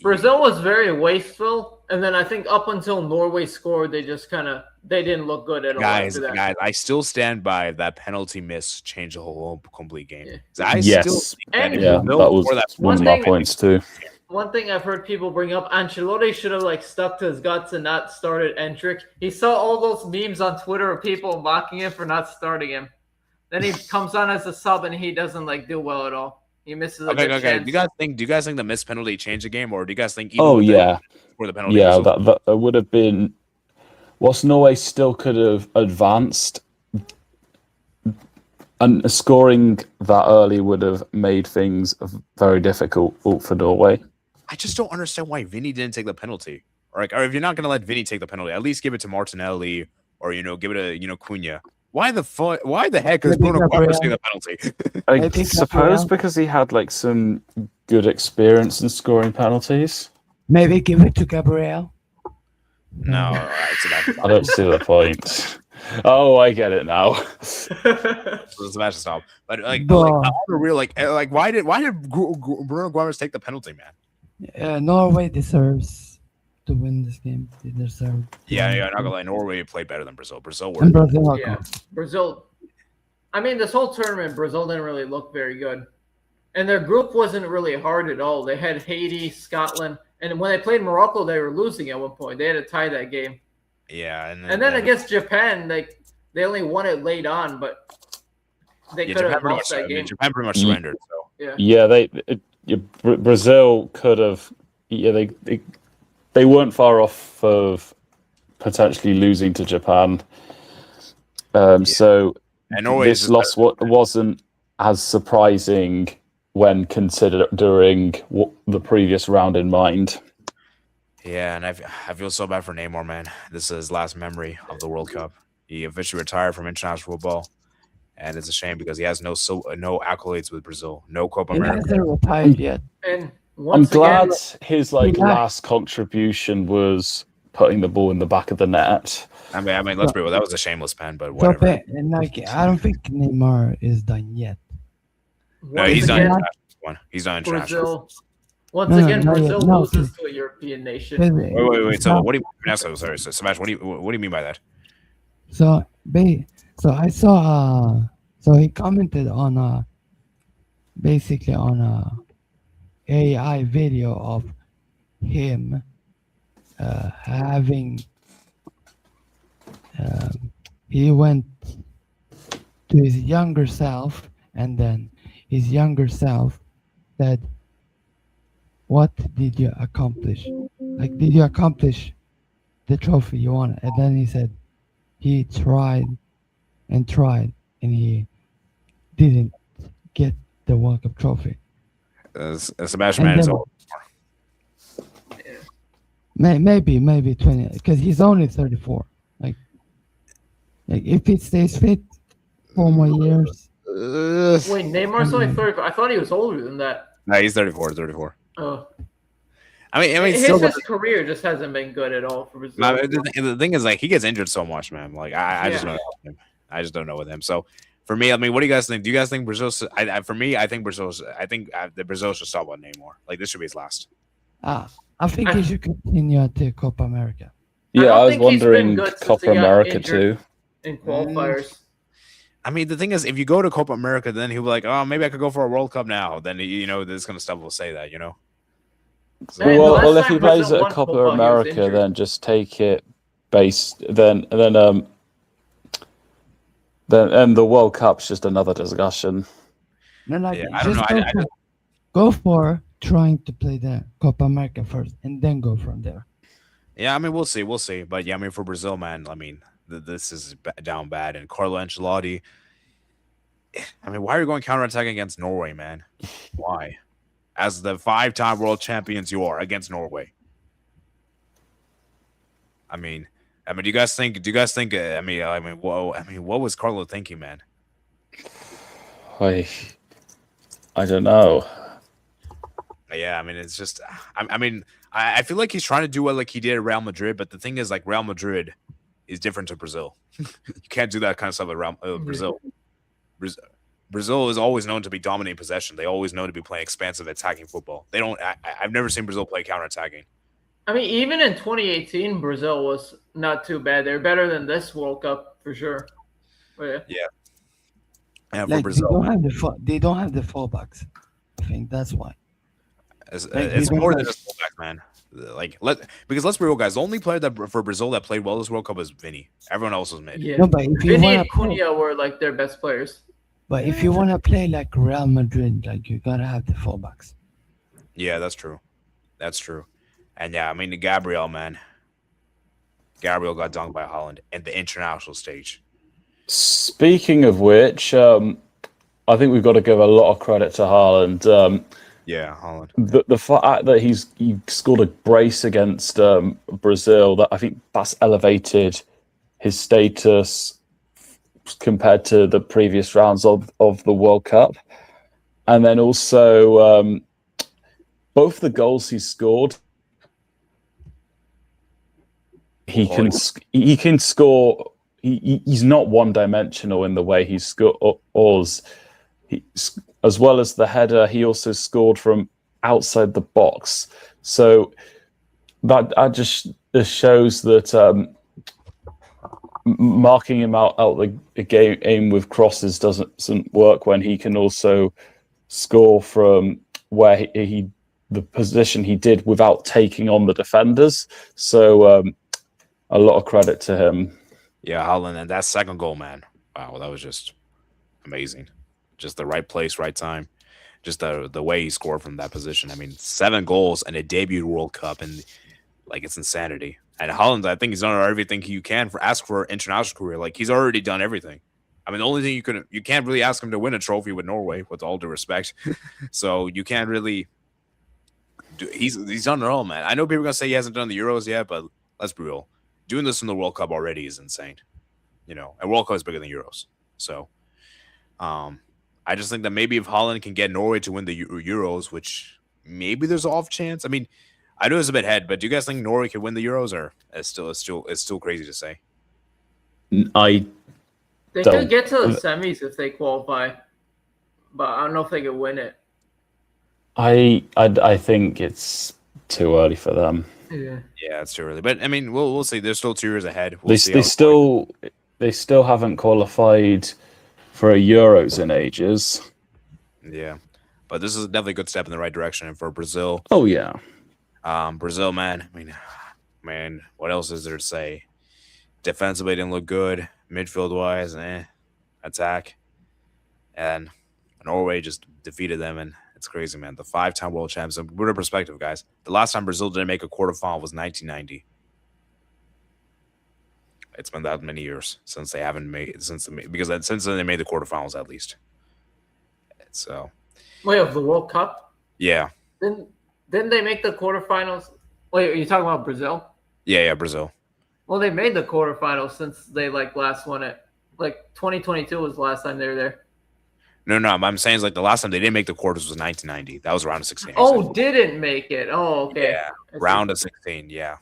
Brazil was very wasteful, and then I think up until Norway scored, they just they didn't look good at all. Guys, I still stand by that penalty miss changed the whole complete game. Yeah. That was one of my points too. One thing I've heard people bring up, Ancelotti should have stuck to his guts and not started Endrick. He saw all those memes on Twitter of people mocking him for not starting him. Then he comes on as a sub and he doesn't do well at all. He misses a good chance. Do you guys think the missed penalty changed the game, or do you guys think for the penalty? Yeah, that would have been. Whilst Norway still could have advanced, and scoring that early would have made things very difficult for Norway. I just don't understand why Vinny didn't take the penalty. Or if you're not going to let Vinny take the penalty, at least give it to Martinelli, or give it to Cunha. Why the heck is Bruno Guimaraes taking the penalty? I suppose because he had some good experience in scoring penalties. Maybe give it to Gabriel. No, I don't see the point. Oh, I get it now. So the match is stop. But why did Bruno Guimaraes take the penalty, man? Norway deserves to win this game. They deserve. Yeah, not gonna lie. Norway played better than Brazil. Brazil. I mean, this whole tournament, Brazil didn't really look very good, and their group wasn't really hard at all. They had Haiti, Scotland, and when they played Morocco, they were losing at one point. They had to tie that game. Yeah, and then against Japan, they only won it late on, but they could have lost that game. Japan pretty much surrendered. So Brazil could have. Yeah, they weren't far off of potentially losing to Japan. So this loss wasn't as surprising when considering the previous round in mind. Yeah, and I feel so bad for Neymar, man. This is his last memory of the World Cup. He officially retired from international football, and it's a shame because he has no accolades with Brazil, no Copa America. He hasn't retired yet. And I'm glad his last contribution was putting the ball in the back of the net. I mean, let's be real. That was a shameless pen, but whatever. I don't think Neymar is done yet. No, he's not international. He's not international. Brazil loses to a European nation. Wait. So what do you mean? Sorry, Sebastian. What do you mean by that? So I saw. So he commented on basically on a AI video of him having. He went to his younger self, and then his younger self said, "What did you accomplish? Did you accomplish the trophy. You want it. And then he said he tried and tried, and he didn't get the World Cup trophy. Sebastian And Man is then all. maybe 20, because he's only 34. Like if he stays fit 4 more years. Wait, Neymar's only 34. I thought he was older than that. No, he's 34. 34. Oh, I mean, his still, career just hasn't been good at all for Brazil. the thing is, like, he gets injured so much, man. Like, I just don't know with him. I just don't know with him. So, for me, I mean, what do you guys think? Do you guys think Brazil? For me, I think that Brazil should stop on Neymar. Like, this should be his last. I think he should continue at the Copa America. Yeah, I was think he's been wondering good since Copa he got America injured too. in qualifiers. I mean, the thing is, if you go to Copa America, then he'll be like, oh, maybe I could go for a World Cup now. Then, this kind of stuff will say that, So, Hey, the last Well, if time he plays Brazil at won Copa Copa, he was America, injured. then just take it based. Then the World Cup's just another discussion. No, like, yeah, I don't know. Go for trying to play the Copa America first, and then go from there. Yeah, I mean, we'll see. But yeah, I mean, for Brazil, man, I mean, this is down bad. And Carlo Ancelotti, I mean, why are you going counterattacking against Norway, man? Why? As the 5-time world champions you are against Norway. I mean, do you guys think? What was Carlo thinking, man? I don't know. Yeah, I mean, it's just, I feel like he's trying to do what like he did at Real Madrid, but the thing is, like, Real Madrid is different to Brazil. You can't do that kind of stuff at Brazil. Brazil is always known to be dominating possession. They always know to be playing expansive attacking football. They don't. I've never seen Brazil play counterattacking. I mean, even in 2018, Brazil was not too bad. They're better than this World Cup for sure. But yeah. And for Like, Brazil, they don't have the fullbacks. I think that's why. it's more than just fullback, man. Because let's be real, guys. The only player that for Brazil that played well this World Cup was Vinny. Everyone else was mid. Yeah. No, but if you Vinny wanna and Cunha were like their best players. But if you want to play like Real Madrid, like, you gotta have the fullbacks. Yeah, that's true. And yeah, I mean, Gabriel, man. Gabriel got dunked by Holland in the international stage. Speaking of which, I think we've got to give a lot of credit to Haaland. Yeah, Holland. The fact that he scored a brace against Brazil, that I think that's elevated his status compared to the previous rounds of the World Cup. And then also both the goals he scored, he can score. He's not one-dimensional in the way he scores. As well as the header, he also scored from outside the box. So that just shows that marking him out the game with crosses doesn't work when he can also score from where the position he did without taking on the defenders. So a lot of credit to him. Yeah, Holland, and that second goal, man. Wow, that was just amazing. Just the right place, right time. Just the way he scored from that position. I mean, 7 goals and a debut World Cup, and like, it's insanity. And Holland, I think he's done everything you can ask for an international career. Like, he's already done everything. I mean, the only thing you can't really ask him to win a trophy with Norway, with all due respect. So you can't really do. He's done it all, man. I know people are gonna say he hasn't done the Euros yet, but let's be real. Doing this in the World Cup already is insane. And World Cup is bigger than Euros. So, I just think that maybe if Holland can get Norway to win the Euros, which maybe there's an off chance. I mean, I know it's a bit ahead, but do you guys think Norway could win the Euros, or it's still crazy to say? I They don't. could get to the semis if they qualify, but I don't know if they could win it. I think it's too early for them. Yeah. Yeah, it's too early. But I mean, we'll see. There's still 2 years ahead. They still haven't qualified for a Euros in ages. Yeah, but this is definitely a good step in the right direction. And for Brazil, Oh yeah. Brazil, man. I mean, what else is there to say? Defensively didn't look good. Midfield wise, attack, and Norway just defeated them, and it's crazy, man. The 5-time world champions. And put in perspective, guys. The last time Brazil didn't make a quarterfinal was 1990. It's been that many years since they haven't made since they made the quarterfinals at least. So Wait, of the World Cup? yeah, Didn't they make the quarterfinals? Wait, are you talking about Brazil? yeah, Brazil. Well, they made the quarterfinals since they last won it. 2022 was the last time they were there. No, I'm saying is like the last time they didn't make the quarters was 1990. That was round of 16. Oh, didn't make it. Oh, okay. Yeah, round of 16. Yeah,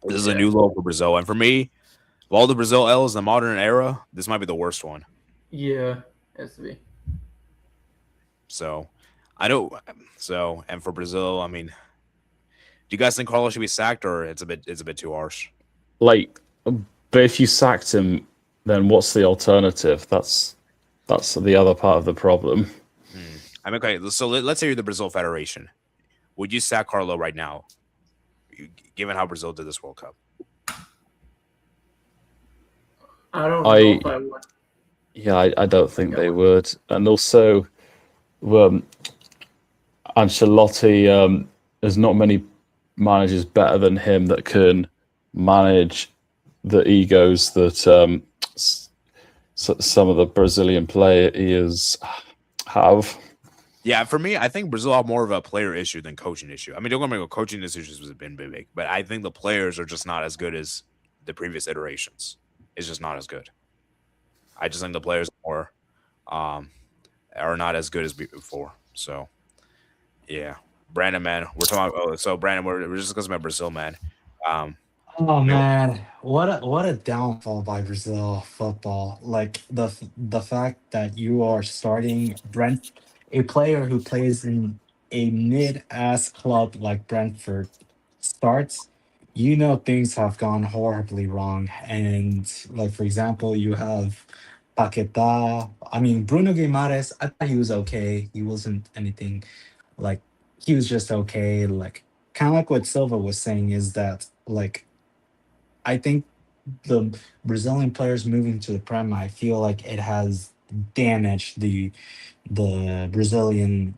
this is a new low for Brazil, and for me, of all the Brazil L's in the modern era, this might be the worst one. Yeah, has to be. So, I don't. So, and for Brazil, I mean, do you guys think Carlos should be sacked, or it's a bit too harsh? Like, but if you sacked him, then what's the alternative? That's the other part of the problem. I mean, okay, so let's say you're the Brazil Federation. Would you sack Carlo right now, given how Brazil did this World Cup? I don't know if I would. Yeah, I don't think they would. And also, Ancelotti, there's not many managers better than him that can manage the egos that some of the Brazilian players have. Yeah, for me, I think Brazil have more of a player issue than coaching issue. I mean, don't get me wrong, coaching issues has been big, but I think the players are just not as good as the previous iterations. It's just not as good. I just think the players are not as good as before. So, yeah, Brandon, man, we're talking about. So, Brandon, we're just discussing about Brazil, man. Oh man, what a downfall by Brazil football. Like the fact that you are starting a player who plays in a mid-ass club like Brentford starts, things have gone horribly wrong. And like for example, you have Paquetá. I mean Bruno Guimaraes, I thought he was okay. He wasn't anything like he was just okay. Like kind of like what Silva was saying is that like I think the Brazilian players moving to the Prem, I feel like it has damaged the Brazilian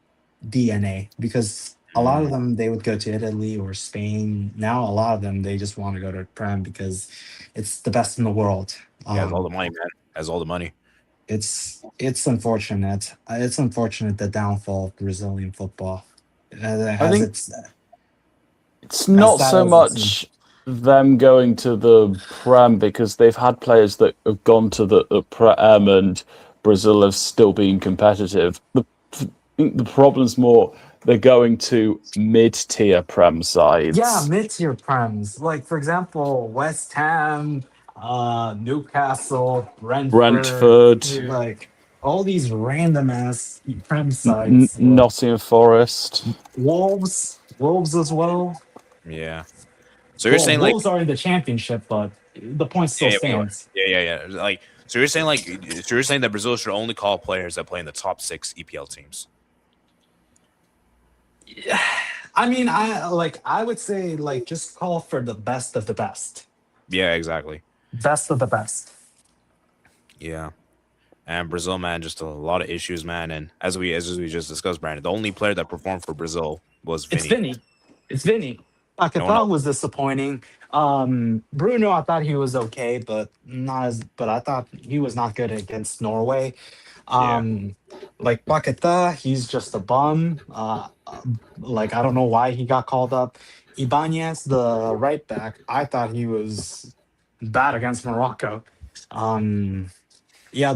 DNA because a lot of them they would go to Italy or Spain. Now a lot of them they just want to go to Prem because it's the best in the world. He has all the money, man. Has all the money. It's unfortunate. It's unfortunate the downfall of Brazilian football. I think it's not sad so as it much them going to the Prem because they've had players that have gone to the Prem and Brazil have still been competitive. The problem's more they're going to mid-tier Prem sides. Yeah, mid-tier prems. Like for example, West Ham, Newcastle, Brentford. like all these random ass prem sides. Nottingham Forest. Wolves as well. Yeah. So you're saying Wolves are in the championship, but the point still stands. Yeah. Like, so you're saying that Brazil should only call players that play in the top 6 EPL teams. Yeah. I mean, I would say like just call for the best of the best. Yeah, exactly. Best of the best. Yeah. And Brazil, man, just a lot of issues, man. And as we just discussed, Brandon, the only player that performed for Brazil was Vini. It's Vinny. Paquetá was disappointing. Bruno, I thought he was okay, but I thought he was not good against Norway. Like Paquetá, he's just a bum. Like I don't know why he got called up. Ibanez, the right back, I thought he was bad against Morocco. Yeah,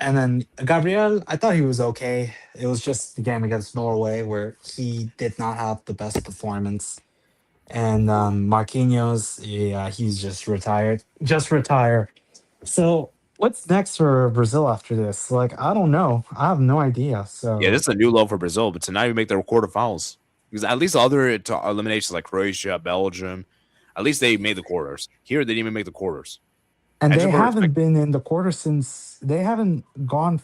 and then Gabriel, I thought he was okay. It was just the game against Norway where he did not have the best performance. And Marquinhos, yeah, he's just retired. Just retire. So what's next for Brazil after this? Like, I don't know. I have no idea. So Yeah, this is a new low for Brazil, but tonight we make their quarterfinals. Because at least the other eliminations like Croatia, Belgium, at least they made the quarters. Here, they didn't even make the quarters. and they haven't been in the quarter since they haven't gone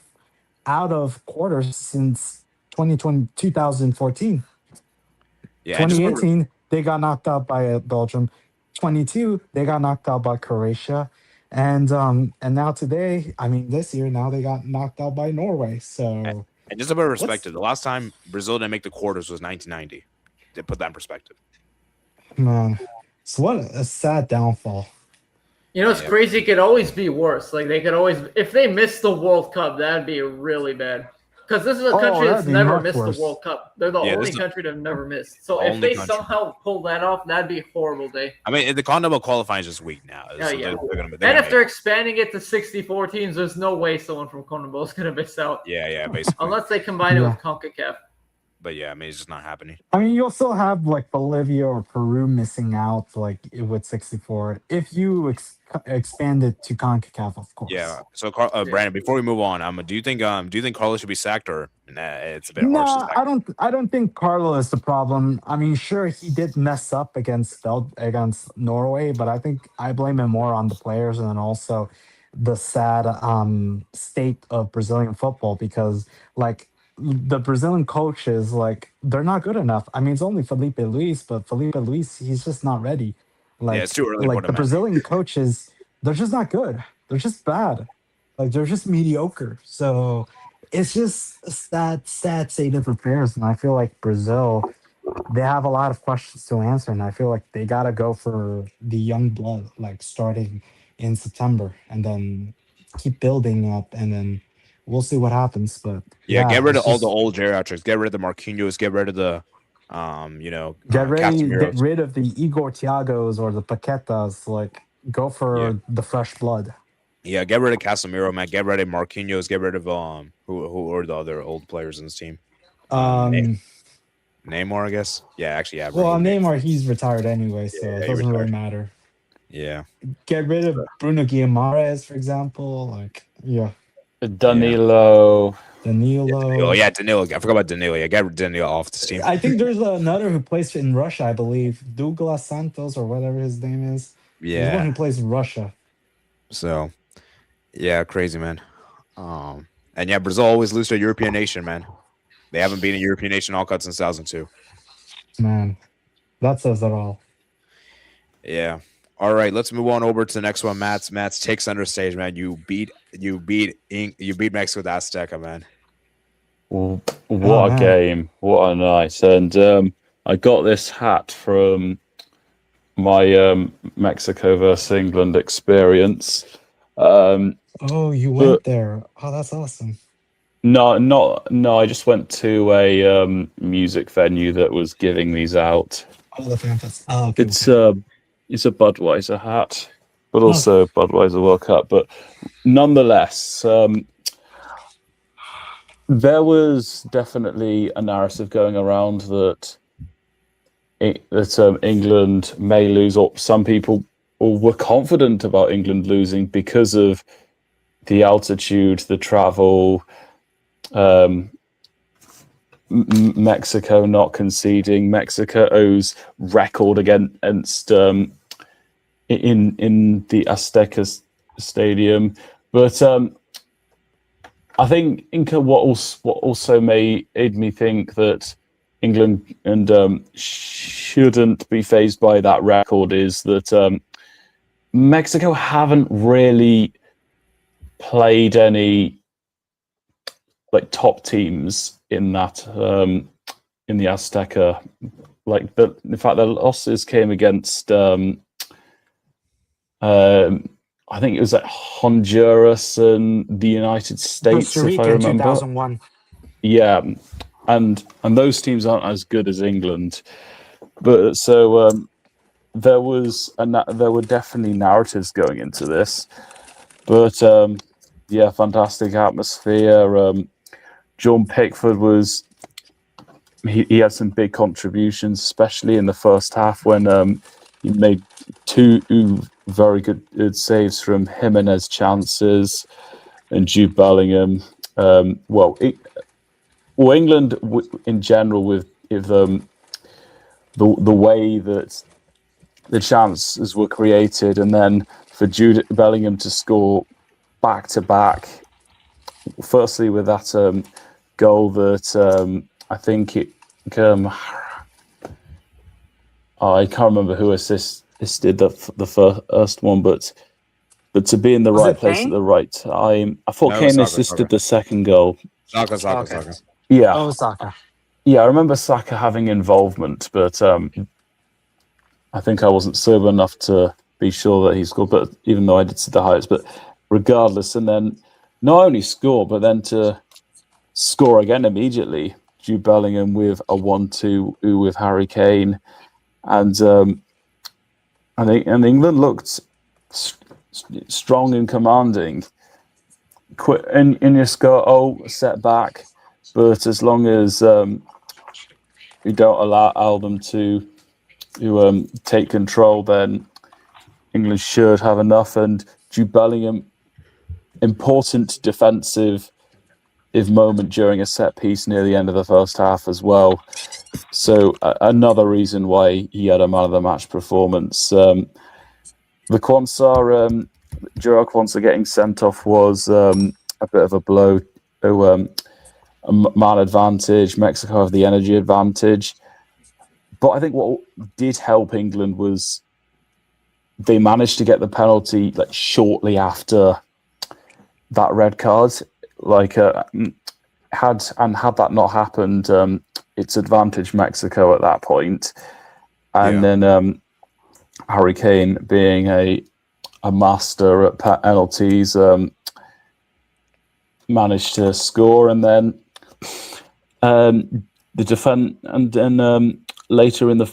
out of quarters since 2020, 2014. Yeah, 2018, they got knocked out by Belgium. 22, they got knocked out by Croatia. And now today, I mean this year, now they got knocked out by Norway. So and just a bit of perspective, the last time Brazil didn't make the quarters was 1990. To put that in perspective. man, so what a sad downfall. You know, it's crazy. It could always be worse. Like they could always, if they miss the World Cup, that'd be really bad. Because this is a country that's never missed the World Cup. They're the only country to have never missed. So if they somehow pull that off, that'd be a horrible day. I mean, the continental qualifying is just weak now. So and if they're expanding it to 64 teams, there's no way someone from CONMEBOL is going to miss out. Yeah, basically. Unless they combine it with CONCACAF. But yeah, I mean, it's just not happening. I mean, you'll still have like Bolivia or Peru missing out, like with 64, if you expand it to CONCACAF, of course. Yeah. So, Brandon, before we move on, do you think Carlos should be sacked, or it's a bit harsh? No, I don't think Carlo is the problem. I mean, sure, he did mess up against Norway, but I think I blame him more on the players and then also the sad state of Brazilian football, because like the Brazilian coaches, like they're not good enough. I mean, it's only Felipe Luis, but Felipe Luis, he's just not ready. Like, it's too early. Like the Brazilian coaches, they're just not good. They're just bad. Like they're just mediocre. So it's just a sad state of affairs. And I feel like Brazil, they have a lot of questions to answer, and I feel like they gotta go for the young blood, like starting in September, and then keep building up, and then we'll see what happens. But get rid of all the old geriatrics. Get rid of the Marquinhos. Get rid of the get rid of the Igor Thiagos or the Paquetas. Like go for the fresh blood. Yeah, get rid of Casemiro, man. Get rid of Marquinhos. Get rid of who are the other old players in this team? Neymar, I guess. Yeah, actually, yeah. Well, Neymar, he's retired anyway, so it doesn't really matter. Yeah. Get rid of Bruno Guimaraes, for example. Like, Danilo. Oh yeah, Danilo. I forgot about Danilo. Yeah, get Danilo off the team. I think there's another who plays in Russia, I believe. Douglas Santos or whatever his name is. Yeah. He's one who plays in Russia. So, yeah, crazy, man. And yeah, Brazil always lose to a European nation, man. They haven't been a European nation all cut since 2002. Man, that says it all. Yeah. All right, let's move on over to the next one. Mats take center stage, man. You beat Mexico with Azteca, man. What a game! What a night! And I got this hat from my Mexico versus England experience. You went there. Oh, that's awesome. No. I just went to a music venue that was giving these out. Oh, the fantastic. Oh, okay. It's a Budweiser hat, but also Budweiser World Cup. But nonetheless, there was definitely a narrative going around that England may lose, or some people were confident about England losing because of the altitude, the travel, Mexico not conceding. Mexico's record against in the Azteca Stadium, but I think what also made me think that England shouldn't be fazed by that record is that Mexico haven't really played any like top teams in that in the Azteca. In fact, their losses came against I think it was like Honduras and the United States, Costa Rica, if I remember. 2001. Yeah, and those teams aren't as good as England, but so there were definitely narratives going into this, but fantastic atmosphere. John Pickford he had some big contributions, especially in the first half when he made two very good saves from Jimenez chances and Jude Bellingham. England in general with the way that the chances were created, and then for Jude Bellingham to score back to back. Firstly, with that goal that I think I can't remember who assisted the first one, but to be in the right place at the right time. I thought Kane assisted the second goal. Saka. Yeah. Oh, Saka. Yeah, I remember Saka having involvement, but I think I wasn't sober enough to be sure that he scored. But even though I did see the highlights, but regardless, and then not only score, but then to score again immediately. Jude Bellingham with a 1-2 with Harry Kane, and England looked strong and commanding. In your score, setback, but as long as you don't allow them to take control, then England should have enough. And Jude Bellingham, important defensive moment during a set piece near the end of the first half as well. So another reason why he had a man of the match performance. The Quansah, Gerard Quansah getting sent off was a bit of a blow. A man advantage. Mexico have the energy advantage. But I think what did help England was they managed to get the penalty like shortly after that red card. Like had that not happened, it's advantage Mexico at that point. And then Harry Kane, being a master at penalties, managed to score, and then the defense, and then later in the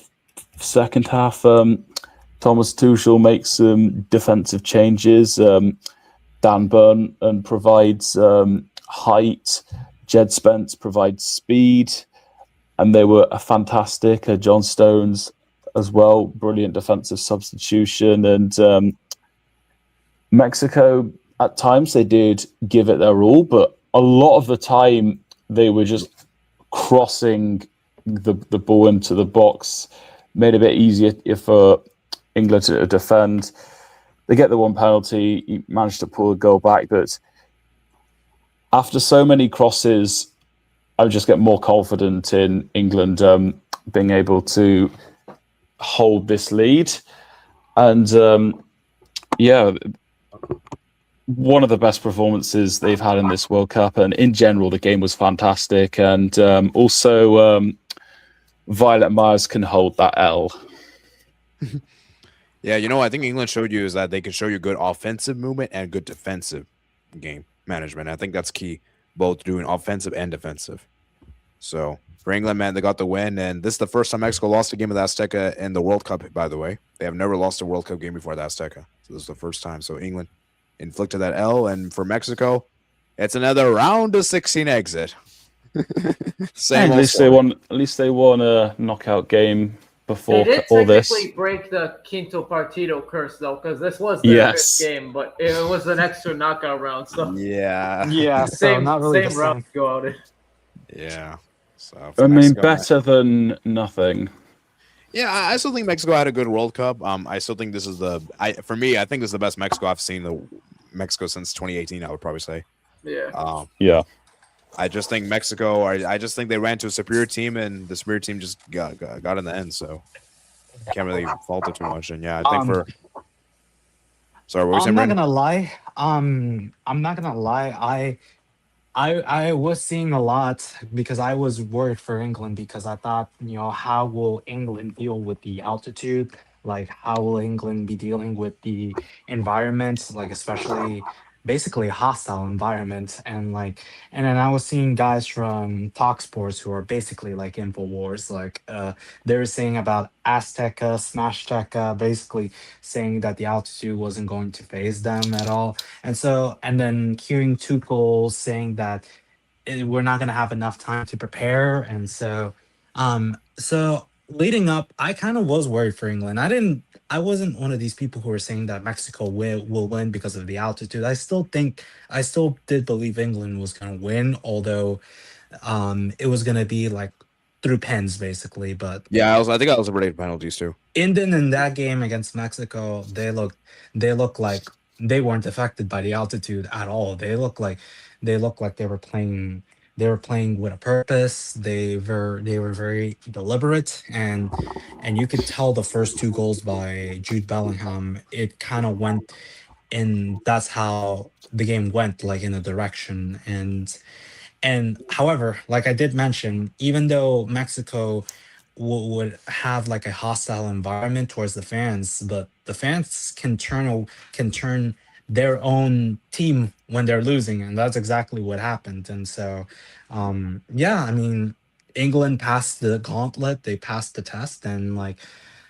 second half, Thomas Tuchel makes some defensive changes. Dan Burn and provides height. Jed Spence provides speed, and they were a fantastic. John Stones as well, brilliant defensive substitution. And Mexico, at times, they did give it their all, but a lot of the time they were just crossing the ball into the box, made it a bit easier for England to defend. They get the one penalty, he managed to pull a goal back, but after so many crosses, I just get more confident in England being able to hold this lead. And one of the best performances they've had in this World Cup, and in general, the game was fantastic. And also, Violet Myers can hold that L. Yeah, I think England showed you is that they can show you good offensive movement and good defensive game management. I think that's key, both doing offensive and defensive. So for England, man, they got the win, and this is the first time Mexico lost a game of the Azteca in the World Cup, by the way. They have never lost a World Cup game before the Azteca. So this is the first time. So England inflicted that L, and for Mexico, it's another round of 16 exit. At least they won a knockout game before They did all this. technically break the Quinto Partido curse, though, because this was their fifth game, but it was an extra knockout round. So Yeah, so same, not really same the round same. to go out in. Yeah. So I mean, Mexico, better than nothing. Yeah, I still think Mexico had a good World Cup. I still think this is for me, I think this is the best Mexico I've seen Mexico since 2018, I would probably say. Yeah. Yeah. I just think Mexico, I just think they ran to a superior team, and the superior team just got in the end. So can't really fault it too much. And yeah, I think sorry, what were you saying, I'm not Brandon? gonna lie. I'm not gonna lie. I was seeing a lot because I was worried for England because I thought, how will England deal with the altitude? Like, how will England be dealing with the environment, like especially basically a hostile environment? And then I was seeing guys from Talk Sports who are basically like Infowars, like they were saying about Azteca, Smash Teca, basically saying that the altitude wasn't going to phase them at all. And then hearing Tuchel saying that we're not going to have enough time to prepare. And so leading up, I kind of was worried for England. I wasn't one of these people who were saying that Mexico will win because of the altitude. I still did believe England was going to win, although it was going to be like through pens basically. But Yeah, I think I was related penalties too. in that game against Mexico, they looked like they weren't affected by the altitude at all. They looked like they were playing with a purpose. They were very deliberate, and you could tell the first two goals by Jude Bellingham, it kind of went, and that's how the game went, like in a direction. And however, like I did mention, even though Mexico would have like a hostile environment towards the fans, but the fans can turn their own team when they're losing, and that's exactly what happened. And so, yeah, I mean, England passed the gauntlet, they passed the test, and like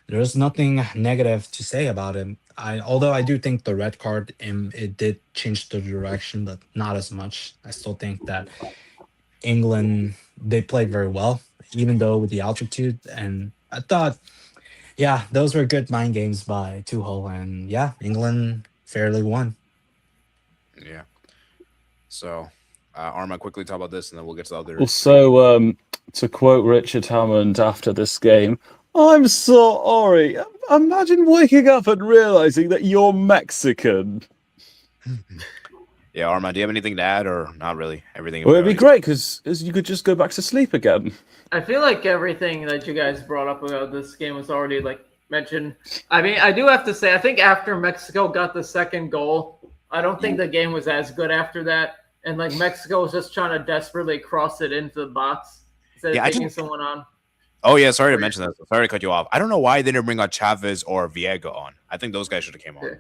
there's nothing negative to say about it. Although I do think the red card it did change the direction, but not as much. I still think that England they played very well, even though with the altitude. And I thought, yeah, those were good mind games by Tuchel, and yeah, England fairly won. Yeah. So, Arma, quickly talk about this, and then we'll get to the other. Also, to quote Richard Hammond after this game, I'm sorry. Imagine waking up and realizing that you're Mexican. Yeah, Arma, do you have anything to add, or not really? Everything. Well, it'd be great because you could just go back to sleep again. I feel like everything that you guys brought up about this game was already like mentioned. I mean, I do have to say, I think after Mexico got the second goal, I don't think the game was as good after that. And like Mexico was just trying to desperately cross it into the box instead of taking someone on. Oh yeah, sorry to mention that. Sorry to cut you off. I don't know why they didn't bring on Chavez or Viega on. I think those guys should have came on. Yeah.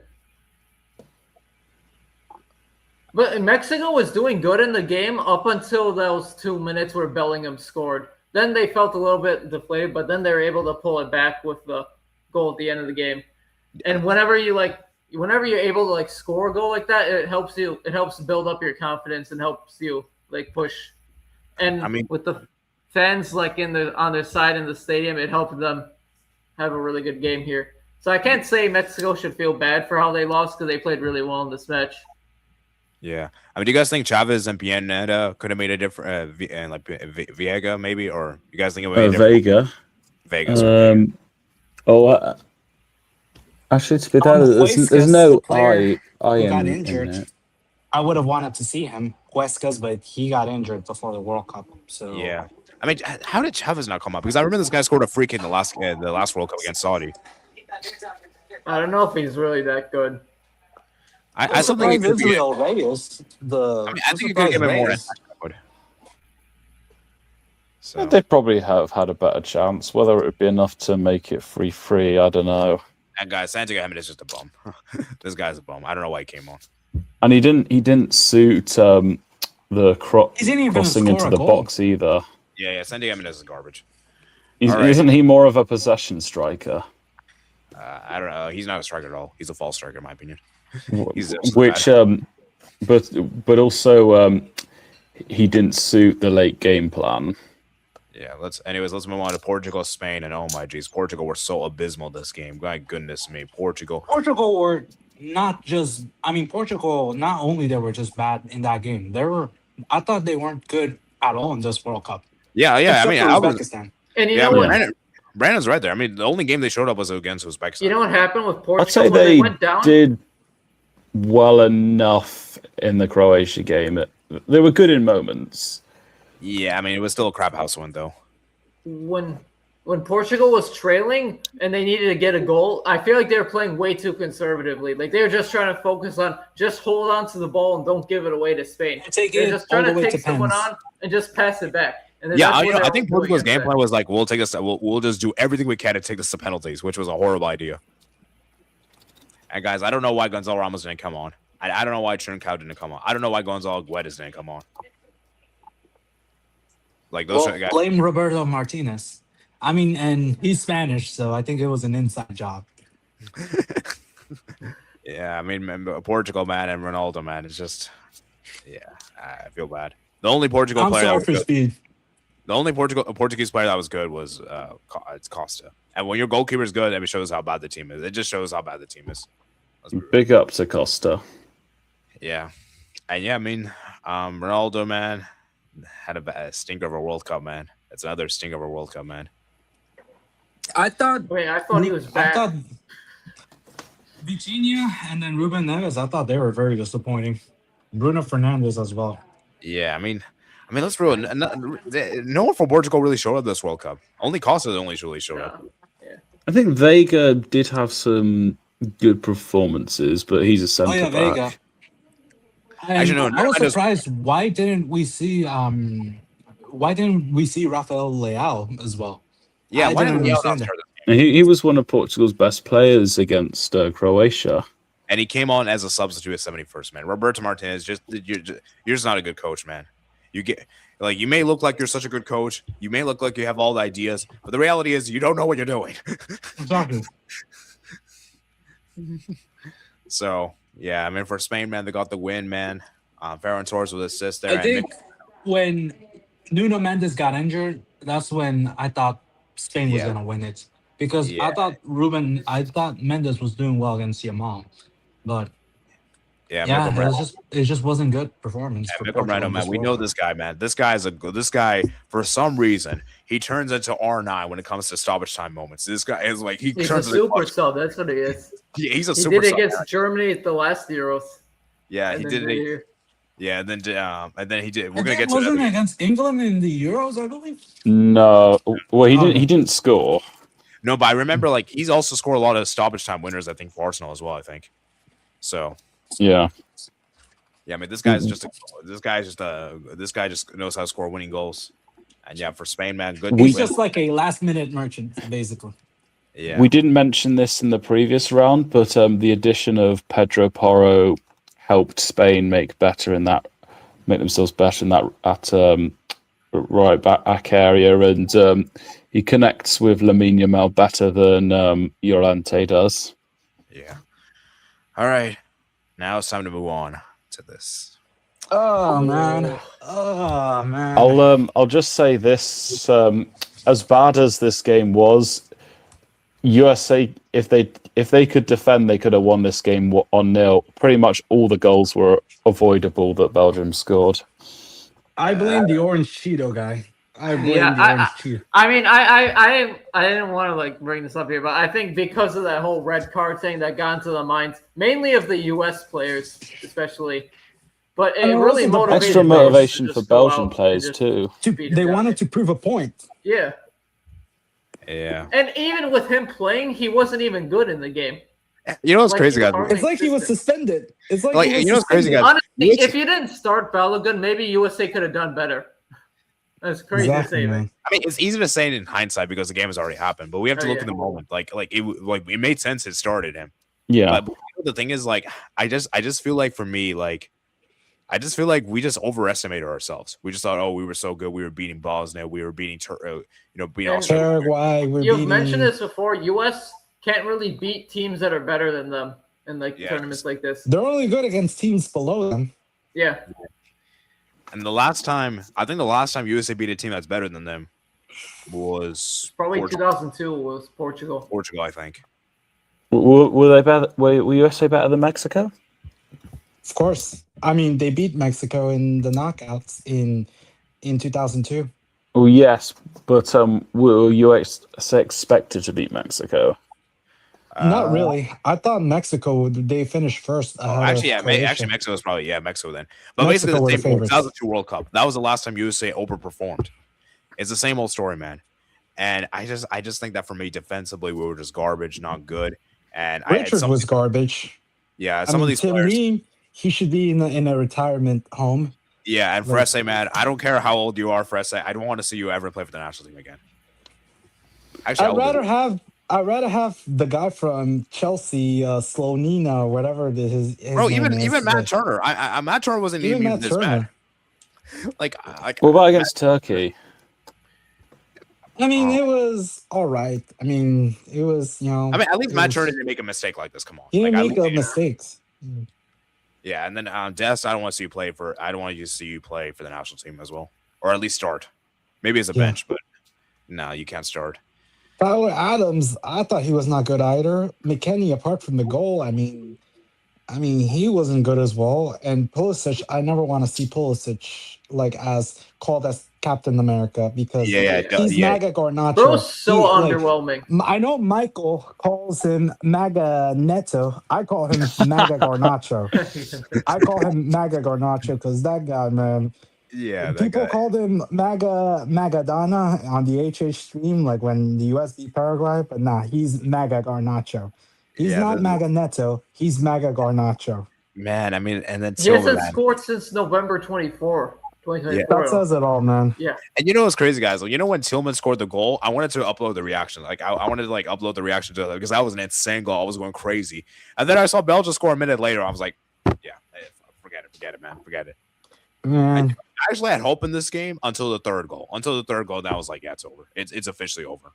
But Mexico was doing good in the game up until those 2 minutes where Bellingham scored. Then they felt a little bit deflated, but then they were able to pull it back with the goal at the end of the game. And whenever you're able to like score a goal like that, it helps build up your confidence and helps you like push. And I mean, with the fans like on their side in the stadium, it helped them have a really good game here. So I can't say Mexico should feel bad for how they lost because they played really well in this match. Yeah, I mean, do you guys think Chavez and Pineda could have made a different, and like Viega maybe, or you guys think it would Vega? Vega. Actually, to be fair, there's no I got in injured. I would have wanted to see him, Huescas, but he got injured before the World Cup. So yeah, I mean, how did Chavez not come up? Because I remember this guy scored a free kick in the last World Cup against Saudi. I don't know if he's really that good. I still think Israel Reyes. I think you could give him more. So they probably have had a better chance. Whether it would be enough to make it 3-3, I don't know. And guys, Santiago Jimenez is just a bum. This guy's a bum. I don't know why he came on. And he didn't suit the crossing into the box either. Yeah, Santiago Jimenez is garbage. Isn't he more of a possession striker? I don't know. He's not a striker at all. He's a false striker, in my opinion. But also he didn't suit the late game plan. Yeah, let's move on to Portugal, Spain, and oh my geez, Portugal were so abysmal this game. My goodness me, Portugal were not just. I mean, Portugal. Not only they were just bad in that game, I thought they weren't good at all in this World Cup. Yeah. I mean, Uzbekistan. And you know what? Brandon's right there. I mean, the only game they showed up was against Uzbekistan. You know what happened with Portugal? I'd say they went down? Did well enough in the Croatia game. They were good in moments. Yeah, I mean, it was still a crap house win, though. When Portugal was trailing and they needed to get a goal, I feel like they were playing way too conservatively. Like, they were just trying to focus on just hold on to the ball and don't give it away to Spain. They're just trying to take someone on and just pass it back. And yeah, I think Portugal's game plan was like, we'll just do everything we can to take this to penalties, which was a horrible idea. And guys, I don't know why Gonzalo Ramos didn't come on. I don't know why Trincao didn't come on. I don't know why Gonzalo Guedes didn't come on. Like those guys. Blame Roberto Martinez. I mean, and he's Spanish, so I think it was an inside job. Yeah, I mean, Portugal, man, and Ronaldo, man, it's just, yeah, I feel bad. The only Portugal player that was good, the only Portuguese player that was good was it's Costa. And when your goalkeeper is good, it shows how bad the team is. It just shows how bad the team is. Big up to Costa. Yeah, and yeah, I mean, Ronaldo, man, had a stinker of a World Cup, man. It's another stinker of a World Cup, man. I thought he was back. I thought Vitinha and then Ruben Neves, I thought they were very disappointing. Bruno Fernandes as well. Yeah, I mean, let's rule. No one from Portugal really showed up this World Cup. Only Costa only really showed up. Yeah. I think Vega did have some good performances, but he's a centre back. Vega. Actually, no, I was surprised. Why didn't we see Rafael Leao as well? Yeah, I why didn't didn't Leao understand not that. start this game? He was one of Portugal's best players against Croatia. And he came on as a substitute at 71st, man. Roberto Martinez, you're just not a good coach, man. You may look like you're such a good coach. You may look like you have all the ideas, but the reality is you don't know what you're doing. Exactly. So yeah, I mean for Spain, man, they got the win, man. Ferran Torres with assist there. I think when Nuno Mendes got injured, that's when I thought Spain was Yeah. gonna win it. Because Yeah. I thought Mendes was doing well against Yamal. But Yeah, yeah, Mikel it just wasn't good performance for Mikel Portugal. Moreno, in man. this We World know Cup. this guy, man. This guy, for some reason, he turns into R9 when it comes to stoppage time moments. This guy is like He's a turns into super sub. That's what he is. he's a He super did it sub. against Germany at the last Euros. Yeah, and he then did the it. year. Yeah, and then he did. We're And gonna that get to wasn't that. against England in the Euros, I believe. No, well, he Okay. didn't score. No, but I remember like he's also scored a lot of stoppage time winners. I think for Arsenal as well. I think. So Yeah. yeah, I mean this guy just knows how to score winning goals. And yeah, for Spain, man, good. He's win. just like a last-minute merchant, basically. Yeah. We didn't mention this in the previous round, but the addition of Pedro Porro helped Spain make themselves better in that at right back area, and he connects with Lamine Yamal better than Llorente does. Yeah. All right. Now it's time to move on to this. Oh man. Oh man. I'll just say this: as bad as this game was, USA, if they could defend, they could have won this game 1-0. Pretty much all the goals were avoidable that Belgium scored. I blame the orange Cheeto guy. I blame Yeah, the orange Cheeto. I mean, I didn't want to like bring this up here, but I think because of that whole red card thing that got into the minds, mainly of the U.S. players, especially. But it And really also the motivated Extra players motivation to for just go Belgian out players and just too. beat it They down. wanted to prove a point. Yeah, Yeah. and even with him playing, he wasn't even good in the game. You know what's Like, crazy, he was guys? hardly It's like he was consistent. suspended. It's like, Like, he was you know what's crazy, suspended. guys? Honestly, if you didn't start Balogun, maybe USA could have done better. That's crazy to Exactly, say. man. I mean, it's easy to say it in hindsight because the game has already happened, but we have to Oh, look yeah. in the moment. Like it made sense. It started him. Yeah. But the thing is, like, I just feel like for me, like, I just feel like we just overestimated ourselves. We just thought, oh, we were so good. We were beating Bosnia. We were beating, beating And- Australia. Paraguay, we're You've beating. mentioned this before. U.S. can't really beat teams that are better than them in like Yeah, tournaments like this. They're only good against teams below them. Yeah, And I think the last time USA beat a team that's better than them was probably Portugal. 2002 was Portugal. Portugal, I think. Were they better? Were USA better than Mexico? Of course. I mean, they beat Mexico in the knockouts in 2002. Well, yes, but were USA expected to beat Mexico? Not really. I thought Mexico, they finished first. Actually, Mexico was probably Mexico then. But Mexico were basically, the the same favorites. 2002 World Cup. That was the last time USA overperformed. It's the same old story, man. And I just think that for me, defensively, we were just garbage, not good. And Richard was garbage. yeah, I some mean, of these Tim players. Ream, he should be in a retirement home. Yeah, and for Like- SA, man, I don't care how old you are for SA. I don't want to see you ever play for the national team again. Actually, I'd rather have the guy from Chelsea, Slonina, or whatever his bro, name is, even Matt but- Turner. I Matt Turner wasn't Even even Matt this Turner. bad. Like What about against Turkey? I mean, it was all right. I mean, it was, I mean, at least it Matt was- Turner didn't make a mistake like this. Come on, He didn't like, make mistakes. Yeah, and then Des, I don't want to see you play for. I don't want you to see you play for the national team as well, or at least start. Maybe as a Yeah. bench, but no, you can't start. Tyler Adams, I thought he was not good either. McKennie, apart from the goal, I mean, he wasn't good as well. And Pulisic, I never want to see Pulisic like as called as Captain America because he's MAGA Garnacho. Bro's so He, like, underwhelming. I know Michael calls him MAGA Neto. I call him MAGA Garnacho. I call him MAGA Garnacho because that guy, man. Yeah, that People guy. called him Magadona on the HH stream, like when the US beat Paraguay, but nah, he's MAGA Garnacho. He's Yeah, not the- MAGA Neto. He's MAGA Garnacho. Man, I mean, and then He Silva, hasn't man. scored since November 24. 2024. That says it all, man. Yeah. And you know what's crazy, guys? Like, you know when Tillman scored the goal, I wanted to upload the reaction. Like I wanted to like upload the reaction to it because that was an insane goal. I was going crazy. And then I saw Belgium score a minute later. I was like, yeah, forget it, man. Forget it. Man. I actually had hope in this game until the third goal. Then I was like, yeah, it's over. It's officially over.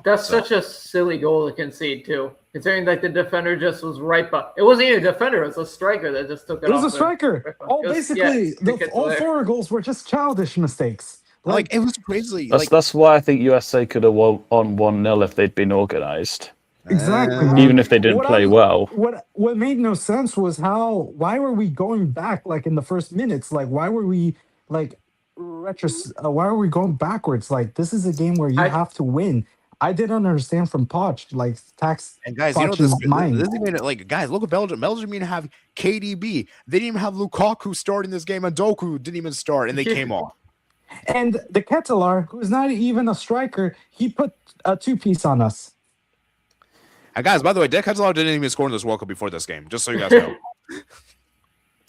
That's such a silly goal to concede too. Considering like the defender just was right by. It wasn't even a defender; it was a striker that just took it. It was off a striker. Basically, all 4 goals were just childish mistakes. Like it was crazy. That's why I think USA could have won 1-0 if they'd been organised. Exactly. Man. Even if they didn't play well. What made no sense was why were we going back like in the first minutes? Like why were we like why are we going backwards? Like this is a game where you have to win. I didn't understand from Poch, like tax. And guys, Poch's you know mind. this even like guys, look at Belgium. Belgium didn't have KDB. They didn't even have Lukaku starting this game, and Doku didn't even start, and they came off. And the Ketelar, who's not even a striker, he put a 2-piece on us. And guys, by the way, De Ketelar didn't even score in this World Cup before this game, just so you guys know.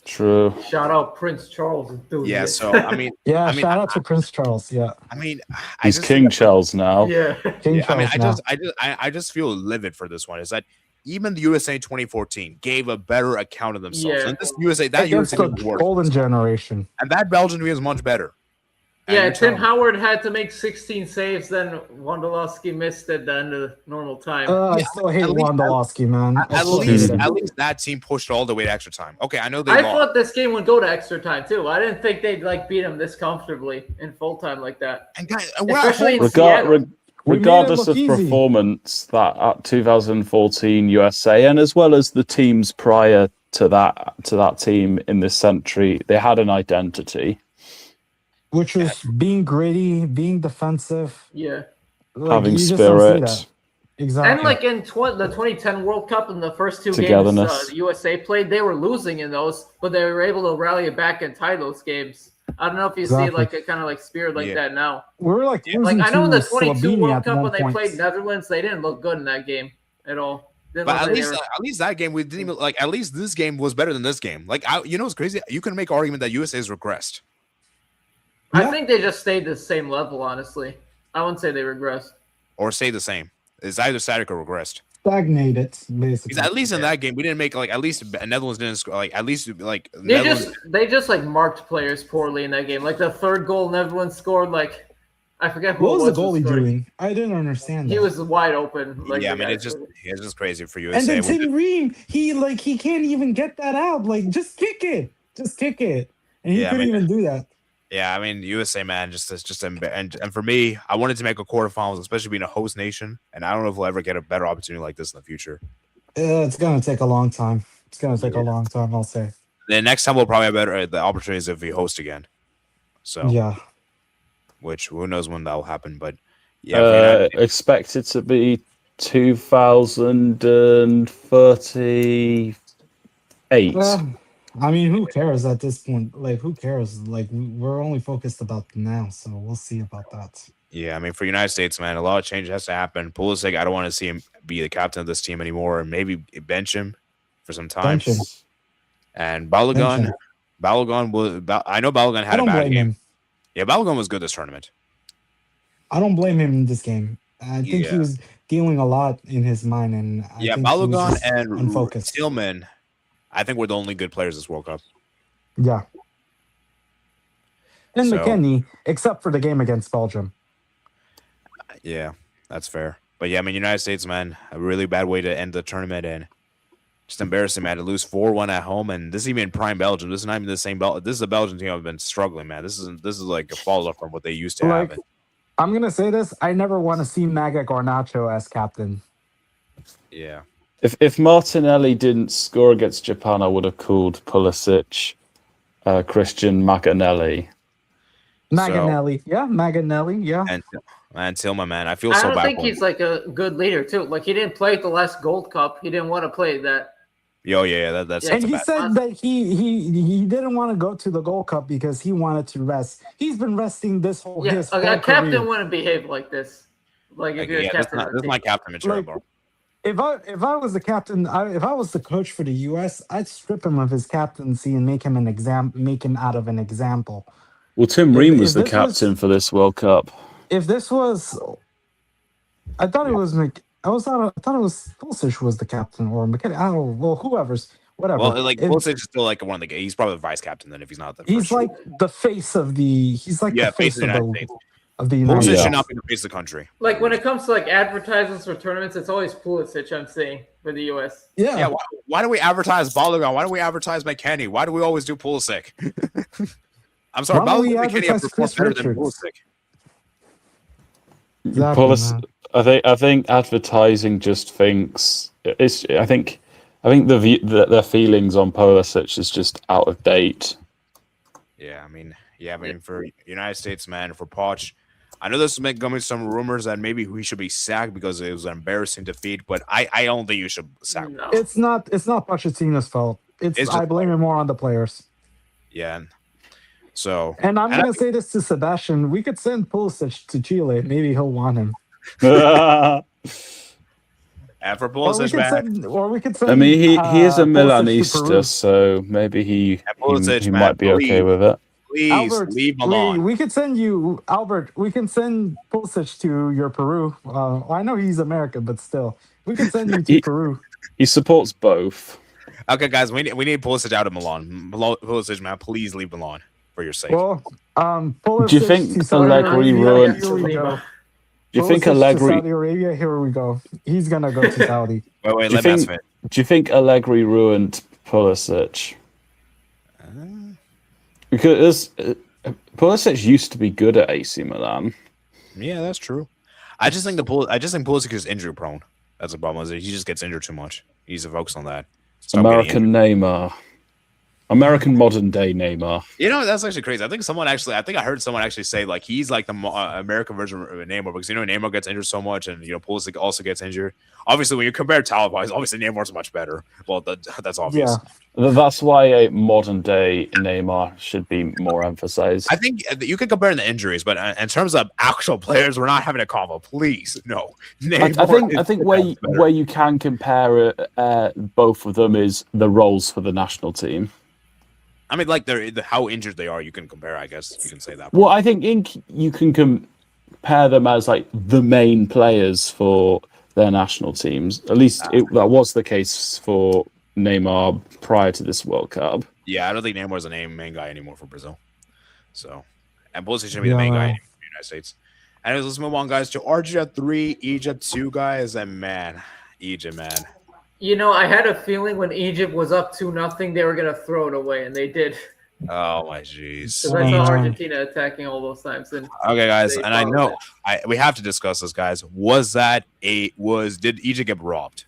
True. Shout out Prince Charles. Yeah, so I mean, shout out to Prince Charles. Yeah, I mean, he's King Charles now. Yeah, King Charles now. I just feel livid for this one. Is that even the USA 2014 gave a better account of themselves, and this USA Against the golden generation, and that Belgian was much better. Yeah, Tim Howard had to make 16 saves, then Wondolowski missed at the end of the normal time. I still hate Wondolowski, man. At least that team pushed all the way to extra time. Okay, I know they lost. Thought this game would go to extra time too. I didn't think they'd like beat them this comfortably in full time like that. And guys, especially in Seattle. Regardless of performance, that at 2014 USA, and as well as the teams prior to that team in this century, they had an identity. Which was being gritty, being defensive. Yeah. Like, having spirit. Exactly. And like in the 2010 World Cup, in the first 2 games the USA played, they were losing in those, but they were able to rally it back and tie those games. I don't know if you see like a kind of like spirit like that now. We're like I know in the 22 Slovenia World Cup when they played Netherlands, they didn't look good in that game at all. But at least that game we didn't even like. At least this game was better than this game. Like you know what's crazy? You can make an argument that USA has regressed. I think they just stayed the same level, honestly. I wouldn't say they regressed. Or stay the same. It's either static or regressed. Stagnated, basically. Because at least in that game, we didn't make like at least Netherlands didn't score. Like at least like they just like marked players poorly in that game. Like the third goal Netherlands scored, like I forget who what was the goalie doing. I didn't understand. He was wide open. Like yeah, I mean it's just crazy for you. And then Tim Ream, he can't even get that out. Like just kick it, and he couldn't even do that. Yeah, I mean USA, man, and for me, I wanted to make a quarterfinals, especially being a host nation, and I don't know if we'll ever get a better opportunity like this in the future. It's gonna take a long time. I'll say. The next time we'll probably have better the opportunities if we host again. So yeah, which who knows when that will happen, but yeah, expected to be 2038. I mean, who cares at this point? Like, who cares? Like, we're only focused about now, so we'll see about that. Yeah, I mean, for United States, man, a lot of change has to happen. Pulisic, I don't want to see him be the captain of this team anymore, and maybe bench him for some time. And Balogun was. I know Balogun had a bad game. Yeah, Balogun was good this tournament. I don't blame him in this game. I think he was dealing a lot in his mind, and I think Balogun and unfocused. Tillman, I think we're the only good players this World Cup. Yeah. And McKennie, except for the game against Belgium. Yeah, that's fair. But yeah, I mean, United States, man, a really bad way to end the tournament, and just embarrassing, man, to lose 4-1 at home, and this is even prime Belgium. This is not even the same Belgium. This is a Belgian team I've been struggling, man. This is like a follow-up from what they used to have. I'm gonna say this: I never want to see Maga Garnacho as captain. Yeah. If Martinelli didn't score against Japan, I would have called Pulisic Christian Maganelli. Maganelli, yeah. And Tillman, man, I feel so bad. I don't think he's like a good leader too. Like he didn't play at the last Gold Cup. He didn't want to play that. That's. And he said that he didn't want to go to the Gold Cup because he wanted to rest. He's been resting this whole his whole a captain career. wouldn't behave like this. Like if you're a captain, this is my captain material, bro. If I was the captain, if I was the coach for the U.S., I'd strip him of his captaincy and make him make him out of an example. Well, Tim If Ream was if the this captain was for this World Cup. if this was, I thought it was I thought it was Pulisic was the captain or McKenna. I don't know. Well, whoever's whatever. Well, like If Pulisic is still like one of the. He's probably the vice captain then if he's not the he's first. like the face of the he's like Yeah, the face face of the United States. of the United Pulisic Yeah. should States. not be the face of the country. Like when it comes to like advertisements for tournaments, it's always Pulisic. I'm saying for the U.S. Yeah. Yeah, why do we advertise Balogun? Why do we advertise McKennie? Why do we always do Pulisic? I'm sorry, Why don't we Balogun and McKennie have advertise performed Chris better than Richards? Pulisic. Exactly, man. I think advertising just thinks it's. I think their feelings on Pulisic is just out of date. Yeah, I mean, for United States, man, for Poch, I know there's going some rumors that maybe we should be sacked because it was an embarrassing defeat, but I don't think you should sack him. No. It's not Pochettino's fault. It's just- I blame it more on the players. Yeah. So, And I'm gonna say this to Sebastian: we could send Pulisic to Chile. Maybe he'll want him. and for Or we Pulisic, could man, send. Or we could send. I mean, he is a Pulisic to Peru. Milanista, so maybe he Pulisic, man, might be okay please. with it. please Albert, leave him alone. we could send you, Albert. We can send Pulisic to your Peru. I know he's American, but still, we can send you to Peru. He supports both. Okay, guys, we need Pulisic out of Milan. Pulisic, man, please leave Milan for your sake. Well, Pulisic Do you think to Saudi Allegri Arabia, ruined- Here we go. Do you think Pulisic to Allegri? Saudi Arabia? Here we go. He's gonna go to Saudi. wait, Do you let me ask think? it. Do you think Allegri ruined Pulisic? Because Pulisic used to be good at AC Milan. Yeah, that's true. I just think Pulisic is injury prone. That's the problem. Is that he just gets injured too much. He's focused on that. Stop getting American Neymar. American modern day Neymar. You know, that's actually crazy. I think I heard someone actually say like he's like the American version of Neymar because Neymar gets injured so much and Pulisic also gets injured. Obviously, when you compare talent wise, obviously Neymar's much better. Well, that's obvious. Yeah. That's why a modern day Neymar should be more emphasized. I think you can compare the injuries, but in terms of actual players, we're not having a combo. Please, no. I think where you can compare both of them is the roles for the national team. I mean, like how injured they are, you can compare. I guess you can say that. Well, I think you can compare them as like the main players for their national teams. At least that was the case for Neymar prior to this World Cup. Yeah, I don't think Neymar's the main guy anymore for Brazil. So, and Pulisic should be the main guy anymore for the United States. Anyways, let's move on, guys, to Argentina 3, Egypt 2, guys. And man, Egypt, man. You know, I had a feeling when Egypt was up 2-0, they were gonna throw it away, and they did. Oh my jeez. Because I saw Argentina attacking all those times. And Okay, guys, they and I followed know it. we have to discuss this, guys. Did Egypt get robbed?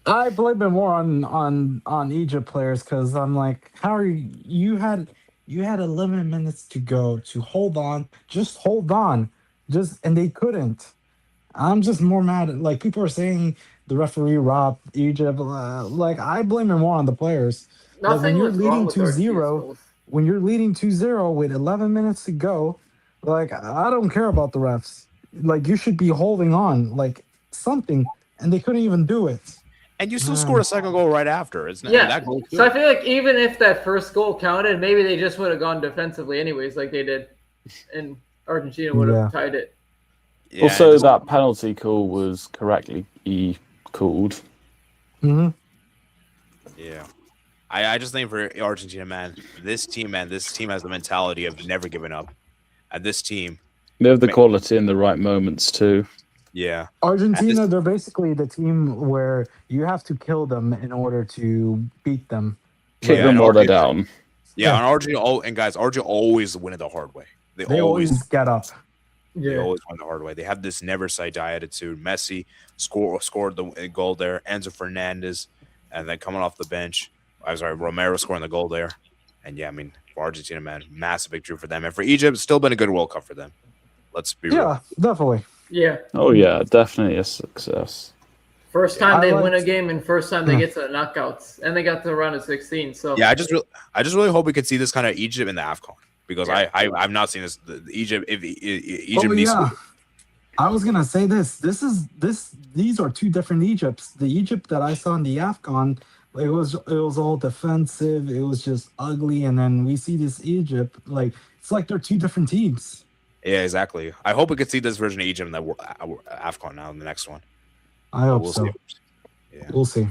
I blame it more on Egypt players because I'm like, how are you had 11 minutes to go to hold on, and they couldn't. I'm just more mad at, like, people are saying the referee robbed Egypt. Like, I blame it more on the players. Like, when Nothing you're was wrong leading with our 2-0, goals. when you're leading 2-0 with 11 minutes to go, like, I don't care about the refs. Like, you should be holding on, like, something, and they couldn't even do it. And you still scored a second goal right after. It's not Yeah. that goal. So I feel like even if that first goal counted, maybe they just would have gone defensively anyways, like they did, and Argentina would have tied it. Yeah, Also, just- that penalty call was correctly called. Mm-hmm. Yeah. I just think for Argentina, man, this team has the mentality of never giving up. And this team, They have the quality in the right moments too. yeah. Argentina, they're basically the team where you have to kill them in order to beat them. Kick Yeah, them and while they're Argentina- down. Yeah, Yeah. and Argentina always win it the hard way. They always get up. They Yeah. always win the hard way. They have this never say die attitude. Messi scored the goal there. Enzo Fernandez, and then coming off the bench, Romero scoring the goal there. And yeah, I mean, for Argentina, man, massive victory for them. And for Egypt, it's still been a good World Cup for them. Let's be real. Yeah, definitely. Yeah. Oh yeah, definitely a success. First time I they liked- win a game, and first time they get to the knockouts, and they got to the round of 16. So Yeah, I just really hope we could see this kind of Egypt in the AFCON because I've not seen this. Egypt, if Egypt needs yeah. I was gonna say this. These are two different Egypts. The Egypt that I saw in the AFCON, it was all defensive. It was just ugly, and then we see this Egypt. Like it's like they're two different teams. Yeah, exactly. I hope we could see this version of Egypt in the AFCON now in the next one. I hope We'll so. see. Yeah. We'll see.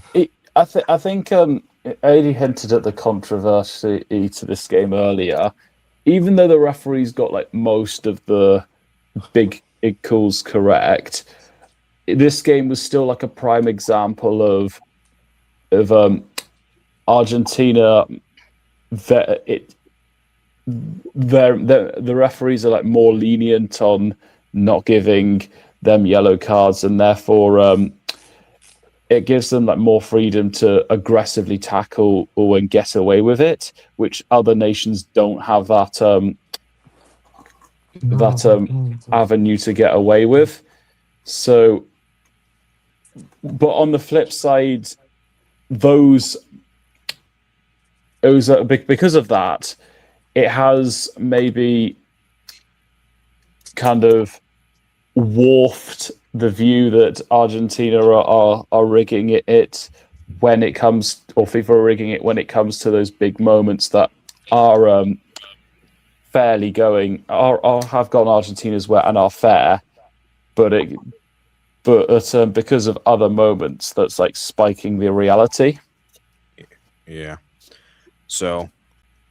I think Adi hinted at the controversy to this game earlier. Even though the referees got like most of the big calls correct, this game was still like a prime example of Argentina. The referees are like more lenient on not giving them yellow cards, and therefore it gives them like more freedom to aggressively tackle or and get away with it, which other nations don't have that avenue to get away with. So, but on the flip side, because of that, it has maybe kind of warped the view that Argentina are rigging it when it comes, or FIFA are rigging it when it comes to those big moments that are fairly have gone Argentina's way and are fair, but because of other moments, that's like spiking the reality. Yeah. So,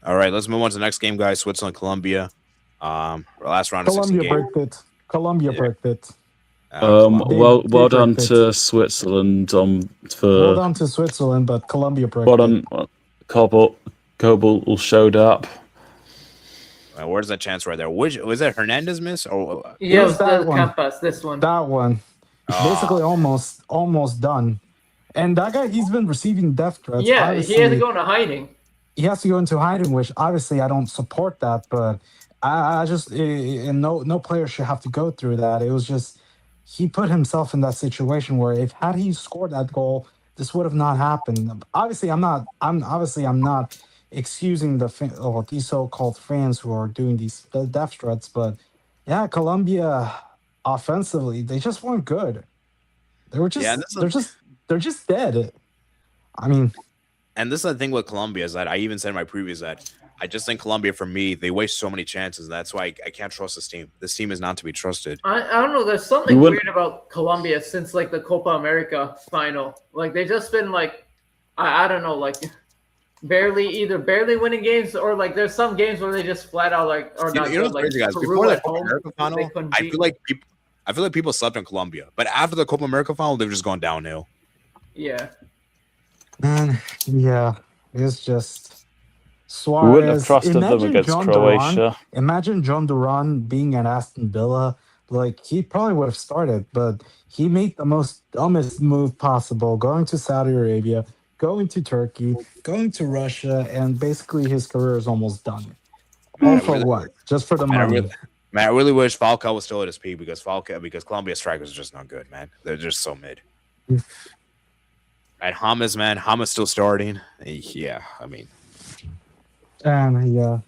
all right, let's move on to the next game, guys. Switzerland, Colombia. Last round of 16 Colombia games. bricked it. Colombia bricked it. Well done bricked to it. Switzerland Well for done to Switzerland, but Colombia bricked well it. done. Kobel showed up. Where's that chance right there? Which was that Hernandez miss or Yeah, it was was that the one. Campas, this one. That one. Basically almost done. And that guy, he's been receiving death threats. Yeah, he had to Obviously, go into hiding. he has to go into hiding, which obviously I don't support that, but I just and no player should have to go through that. It was just he put himself in that situation where if had he scored that goal, this would have not happened. Obviously, I'm not excusing these so-called fans who are doing these death threats, but yeah, Colombia offensively, they just weren't good. They were just they're just dead. I mean, and this is the thing with Colombia is that I even said in my previews that I just think Colombia, for me, they waste so many chances. And that's why I can't trust this team. This team is not to be trusted. I don't know. There's something weird about Colombia since like the Copa America final. Like they just been like, I don't know, like barely winning games, or like there's some games where they just flat out like are not You know good. what's crazy, Like guys? Peru Before the at Copa home, America final, they couldn't I beat. feel like people slept on Colombia. But after the Copa America final, they've just gone downhill. Yeah. man, yeah, it's just We wouldn't have Suarez. trusted them Imagine against John Croatia. Duran. Imagine John Duran being at Aston Villa. Like he probably would have started, but he made the most dumbest move possible, going to Saudi Arabia, going to Turkey, going to Russia, and basically his career is almost done. All for what? Just for the money. I really wish Falcao was still at his peak because Colombia's strikers are just not good, man. They're just so mid. And Hamas still starting. Yeah, I mean. And yeah.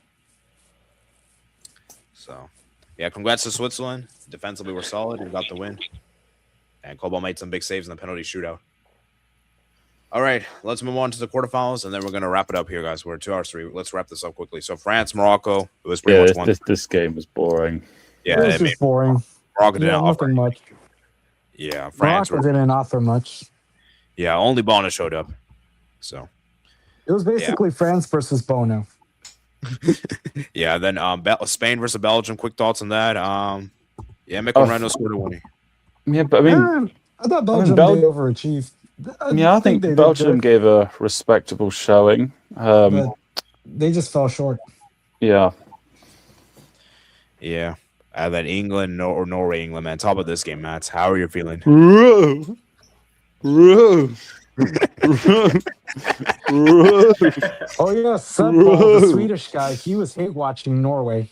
So, yeah, congrats to Switzerland. Defensively, we're solid. We got the win. And Cobalt made some big saves in the penalty shootout. All right, let's move on to the quarterfinals, and then we're going to wrap it up here, guys. We're at 2 hours 3. Let's wrap this up quickly. So, France, Morocco, it was pretty much one. This game was boring. Yeah, It was just boring. Morocco didn't offer nothing much. Yeah, France. Morocco didn't offer much. Yeah, only Bono showed up. So, It was basically France versus Bono. yeah, then Spain versus Belgium. Quick thoughts on that. Yeah, Mikel Reno scored a winning. Yeah, but I mean, I thought Belgium did overachieve. I think Belgium gave a respectable showing. But they just fell short. Yeah. Yeah. Then England or Norway, England, man. Top of this game, Matt. How are you feeling? Oh yeah, Sepp Ball, the Swedish guy, he was hate watching Norway.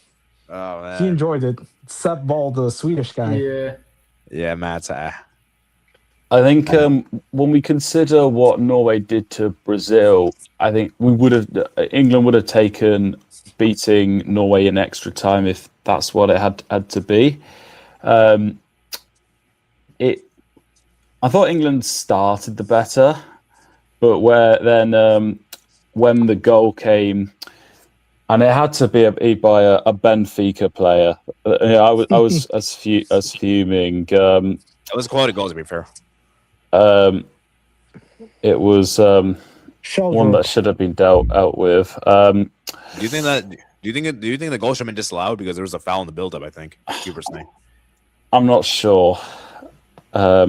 Oh man, he enjoyed it. Sepp Ball, the Swedish guy. Yeah, Matt. I think when we consider what Norway did to Brazil, I think England would have taken beating Norway in extra time if that's what it had to be. I thought England started the better, but when the goal came, and it had to be by a Benfica player. I was as fuming. It was a quality goal, to be fair. It was one that should have been dealt out with. Do you think that? Do you think the goal should have been disallowed because there was a foul in the build-up? I think keeper's thing. I'm not sure, but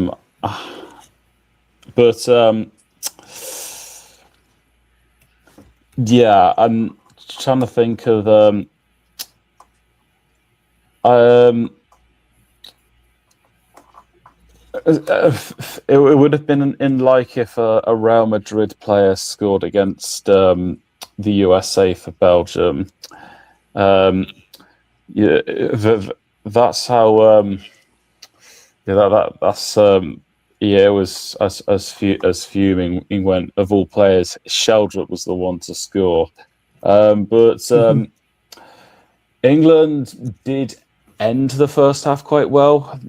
yeah, I'm trying to think of it would have been in like if a Real Madrid player scored against the USA for Belgium. Yeah, that's how. That's yeah. It was as fuming when of all players, Sheldrick was the one to score. But England did end the first half quite well.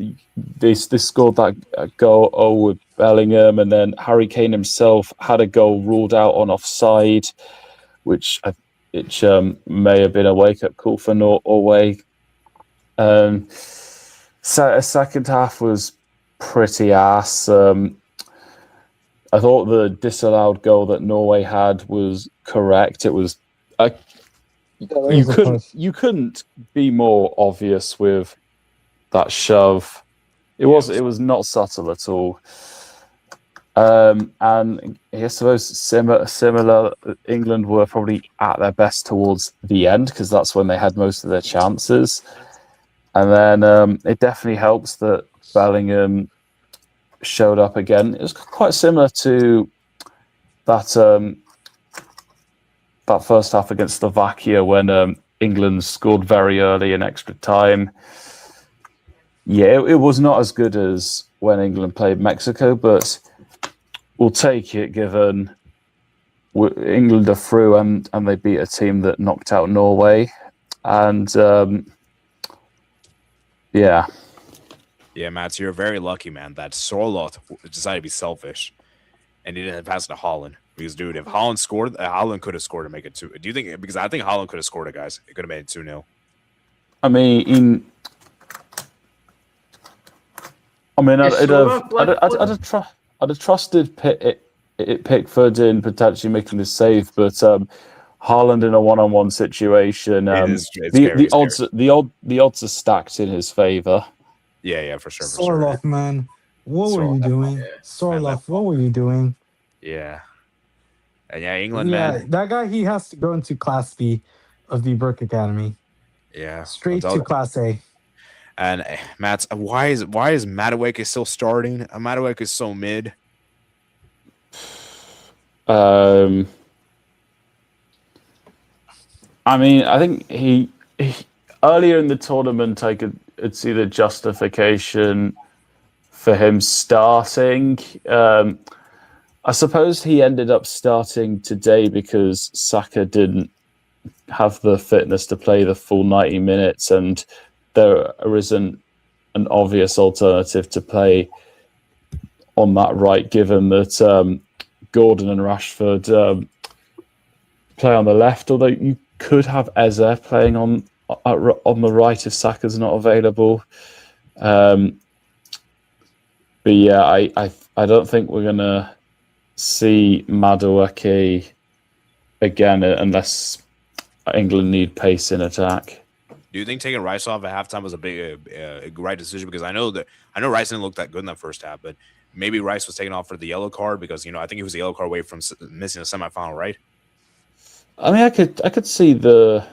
They scored that goal with Bellingham, and then Harry Kane himself had a goal ruled out on offside, which may have been a wake-up call for Norway. So a second half was pretty ass. I thought the disallowed goal that Norway had was correct. It was you couldn't be more obvious with that shove. It was not subtle at all. And I suppose similar. England were probably at their best towards the end because that's when they had most of their chances. And then it definitely helps that Bellingham showed up again. It was quite similar to that that first half against Slovakia when England scored very early in extra time. Yeah, it was not as good as when England played Mexico, but we'll take it given England are through and they beat a team that knocked out Norway. And yeah. Yeah, Mats, you're very lucky, man, that Sorloth decided to be selfish and he didn't pass it to Holland. Because, dude, if Holland scored, Holland could have scored to make it 2. Do you think? Because I think Holland could have scored it, guys. It could have made it 2-0. I mean, I'd have trusted Pickford in potentially making the save, but Haaland in a one-on-one situation, the odds are stacked in his favor. Yeah, for sure. Sorloth, man, what were you doing? Sorloth, what were you doing? Yeah. And yeah, England, man. That guy, he has to go into Class B of the Burke Academy. Yeah. Straight to Class A. And Matt's, why is Madueke still starting? Madueke is so mid. I mean, I think he earlier in the tournament, I could see the justification for him starting. I suppose he ended up starting today because Saka didn't have the fitness to play the full 90 minutes, and there isn't an obvious alternative to play on that right, given that Gordon and Rashford play on the left, although you could have Eze playing on the right if Saka's not available. But yeah, I don't think we're going to see Madueke again unless England need pace in attack. Do you think taking Rice off at halftime was a big right decision? Because I know Rice didn't look that good in that first half, but maybe Rice was taken off for the yellow card because I think he was a yellow card away from missing a semifinal, right? I mean, I could see the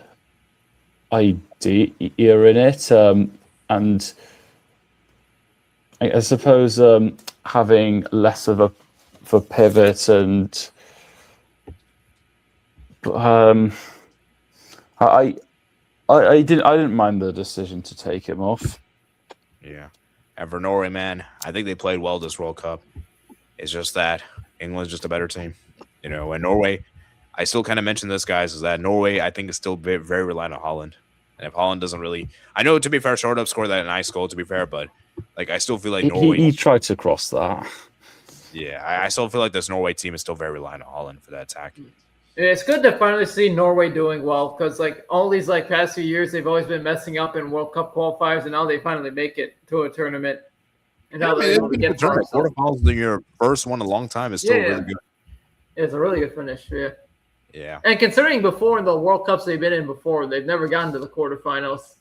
idea in it, and I suppose having less of a pivot and I didn't mind the decision to take him off. Yeah. And for Norway, man, I think they played well this World Cup. It's just that England's just a better team. And Norway, I still kind of mention this, guys, is that Norway, I think, is still very, very reliant on Holland. And if Holland doesn't really... I know, to be fair, Roundup scored that nice goal, to be fair, but Like I still feel like He Norway. tried to cross that. Yeah, I still feel like this Norway team is still very reliant on Holland for that attack. It's good to finally see Norway doing well because like all these like past few years they've always been messing up in World Cup qualifiers and now they finally make it to a tournament and now they're able to get far. So, quarterfinals in your first one in a long time is still really good. it's a really good finish. Yeah. Yeah. And considering before in the World Cups they've been in before, they've never gotten to the quarterfinals.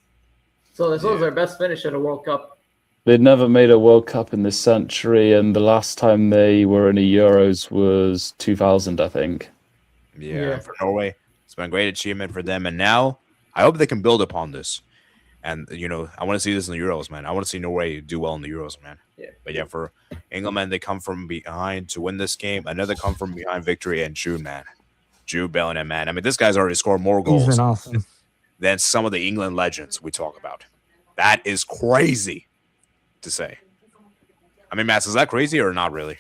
So this was their best finish at a World Cup. They'd never made a World Cup in this century, and the last time they were in a Euros was 2000, I think. Yeah, for Norway, it's been a great achievement for them. And now I hope they can build upon this. And, you know, I want to see this in the Euros, man. I want to see Norway do well in the Euros, man. Yeah. But yeah, for England, man, they come from behind to win this game. Another come from behind victory, and Jude Bellingham, man. I mean, this guy's already scored more He's goals been awesome. than some of the England legends we talk about. That is crazy to say. I mean, Matt, is that crazy or not really?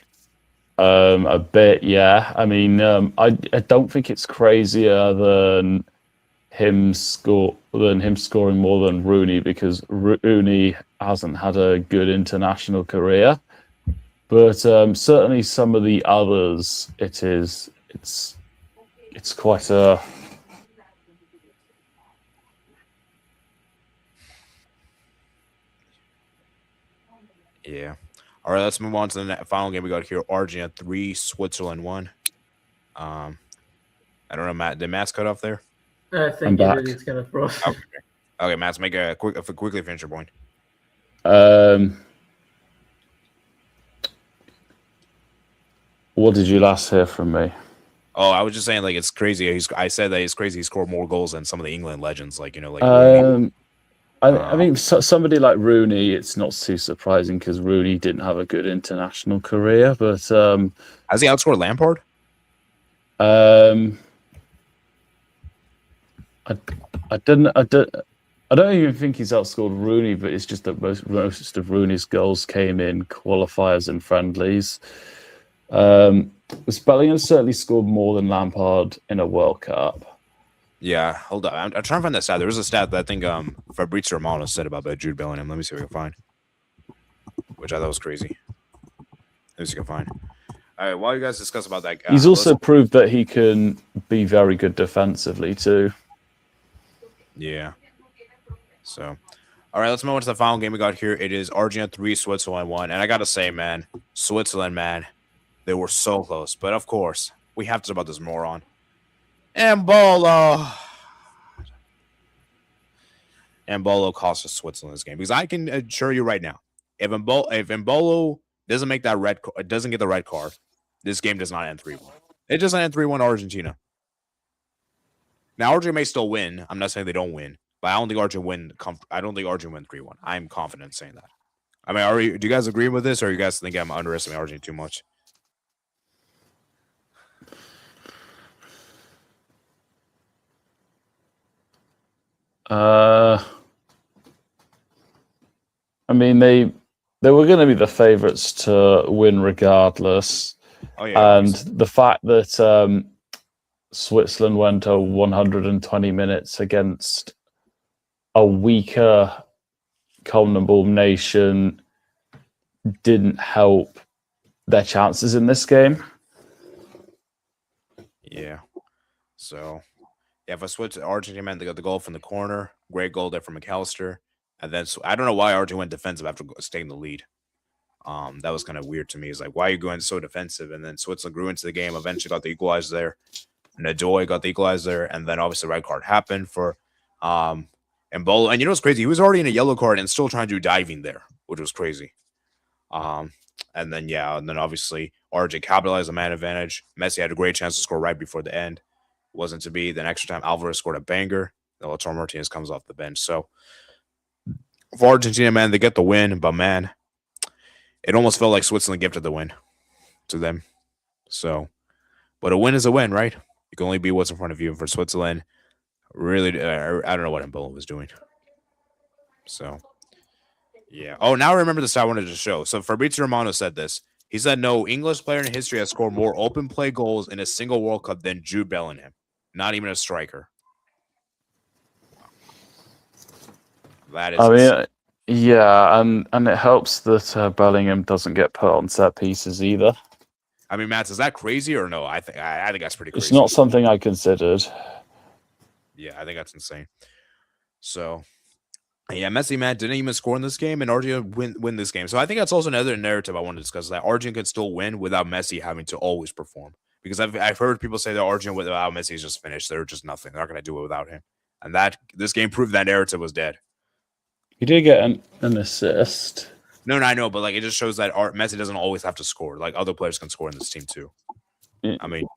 A bit, yeah. I mean, I don't think it's crazier than him scoring more than Rooney, because Rooney hasn't had a good international career. But certainly some of the others, it's quite a. Yeah. All right, let's move on to the final game we got here. Argentina 3, Switzerland 1. I don't know, Matt. Did Matt's cut off there? I think he's gonna throw. Okay, Matt's make quickly finish your point. What did you last hear from me? Oh, I was just saying, like, it's crazy. I said that it's crazy. He scored more goals than some of the England legends, like, you know, like. I mean, somebody like Rooney, it's not too surprising because Rooney didn't have a good international career. But has he outscored Lampard? I don't even think he's outscored Rooney, but it's just that most of Rooney's goals came in qualifiers and friendlies. Bellingham certainly scored more than Lampard in a World Cup. Yeah, hold on. I'm trying to find that stat. There was a stat that I think Fabrizio Romano said about Jude Bellingham. Let me see if I can find. Which I thought was crazy. Let me see if I can find. All right, while you guys discuss about that, he's also proved that he can be very good defensively too. Yeah. So, all right, let's move on to the final game we got here. It is Argentina 3, Switzerland 1. And I got to say, man, Switzerland, man, they were so close. But, of course, we have to talk about this moron. Embolo cost us Switzerland this game. Because I can assure you right now, if Embolo doesn't make that doesn't get the red card, this game does not end 3-1. It doesn't end 3-1 Argentina. Now, Argentina may still win. I'm not saying they don't win. But I don't think Argentina win. I don't think Argentina win 3-1. I'm confident in saying that. I mean, do you guys agree with this, or you guys think I'm underestimating Argentina too much? I mean, they were going to be the favourites to win regardless. Oh yeah, and the fact that Switzerland went to 120 minutes against a weaker CONMEBOL nation didn't help their chances in this game. Yeah. So, yeah, for Argentina, man, they got the goal from the corner. Great goal there from McAllister. And then I don't know why Argentina went defensive after staying the lead. That was kind of weird to me. It's like, why are you going so defensive? And then Switzerland grew into the game, eventually got the equalizer there. Nadoy got the equalizer, and then obviously the red card happened for Embolo. And you know what's crazy? He was already in a yellow card and still trying to do diving there, which was crazy. And then obviously Argentina capitalized the man advantage. Messi had a great chance to score right before the end. Wasn't to be. Then extra time, Alvarez scored a banger. Then Lautaro Martinez comes off the bench. So for Argentina, man, they get the win, but man, it almost felt like Switzerland gifted the win to them. So, but a win is a win, right? You can only be what's in front of you. For Switzerland, really, I don't know what Embolo was doing. So, yeah. Oh, now I remember the stat I wanted to show. So Fabrizio Romano said this. He said, no English player in history has scored more open play goals in a single World Cup than Jude Bellingham. Not even a striker. That is. Yeah, and it helps that Bellingham doesn't get put on set pieces either. I mean, Matt, is that crazy or no? I think that's pretty crazy. It's not something I considered. Yeah, I think that's insane. So, yeah, Messi, man, didn't even score in this game, and Argentina win this game. So I think that's also another narrative I want to discuss, that Argentina could still win without Messi having to always perform. Because I've heard people say that Argentina without Messi is just finished. They're just nothing. They're not going to do it without him. And this game proved that narrative was dead. He did get an assist. No, I know, but like it just shows that Messi doesn't always have to score. Like other players can score in this team too. Yeah. I mean,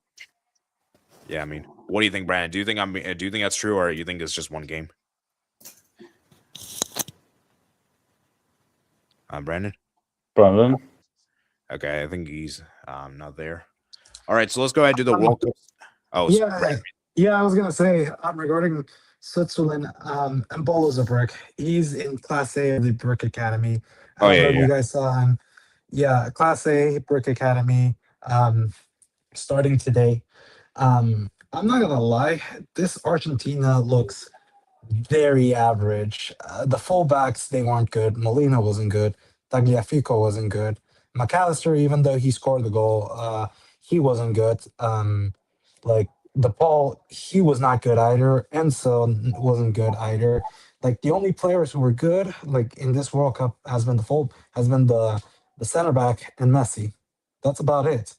what do you think, Brandon? Do you think that's true, or you think it's just one game? Brandon? Okay, I think he's not there. All right, so let's go ahead and do the World Cup. Oh, I was gonna say regarding Switzerland, Mbolo's a brick. He's in Class A of the Brick Academy. I don't know if you guys saw him. Yeah, Class A Brick Academy. Starting today. I'm not gonna lie, this Argentina looks very average. The fullbacks, they weren't good. Molina wasn't good. Tagliafico wasn't good. McAllister, even though he scored the goal, he wasn't good. Like the Paul, he was not good either. Enzo wasn't good either. Like the only players who were good, like in this World Cup, has been the center back and Messi. That's about it.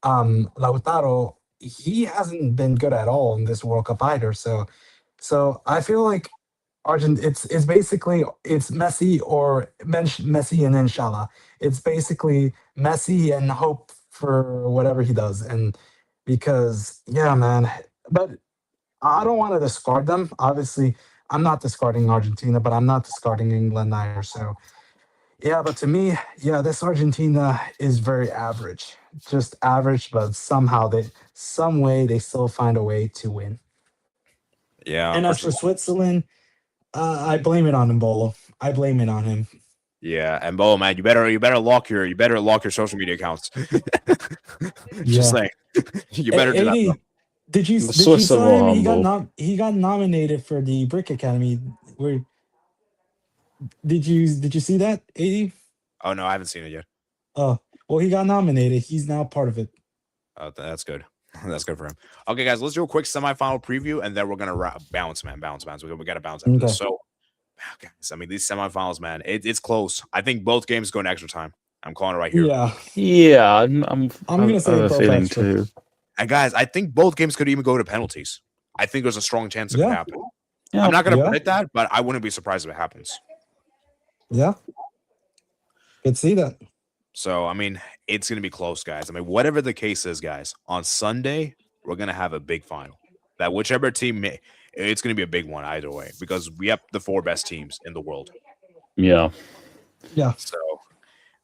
Lautaro, he hasn't been good at all in this World Cup either. So I feel like it's basically it's Messi or Messi and inshallah. It's basically Messi and hope for whatever he does. And because yeah, man, but I don't want to discard them. Obviously, I'm not discarding Argentina, but I'm not discarding England either. So yeah, but to me, yeah, this Argentina is very average, just average, but some way they still find a way to win. Yeah. And as for Switzerland, I blame it on Mbolo. I blame it on him. Yeah, and Bo, man, you better lock your social media accounts. Just saying, you better do that. Did you saw him? He got nominated for the Brick Academy. Where did you see that, 80? Oh no, I haven't seen it yet. Oh well, he got nominated. He's now part of it. Oh, that's good. That's good for him. Okay, guys, let's do a quick semifinal preview, and then we're gonna bounce. We gotta bounce after this. So, guys, I mean, these semifinals, man, it's close. I think both games go in extra time. I'm calling it right here. Yeah. I'm gonna say both feeling extra. too. And guys, I think both games could even go to penalties. I think there's a strong chance it could happen. Yeah. I'm not gonna predict that, but I wouldn't be surprised if it happens. Yeah, could see that. So, I mean, it's going to be close, guys. I mean, whatever the case is, guys, on Sunday, we're going to have a big final. That whichever team, it's going to be a big one either way because we have the 4 best teams in the world. Yeah. So,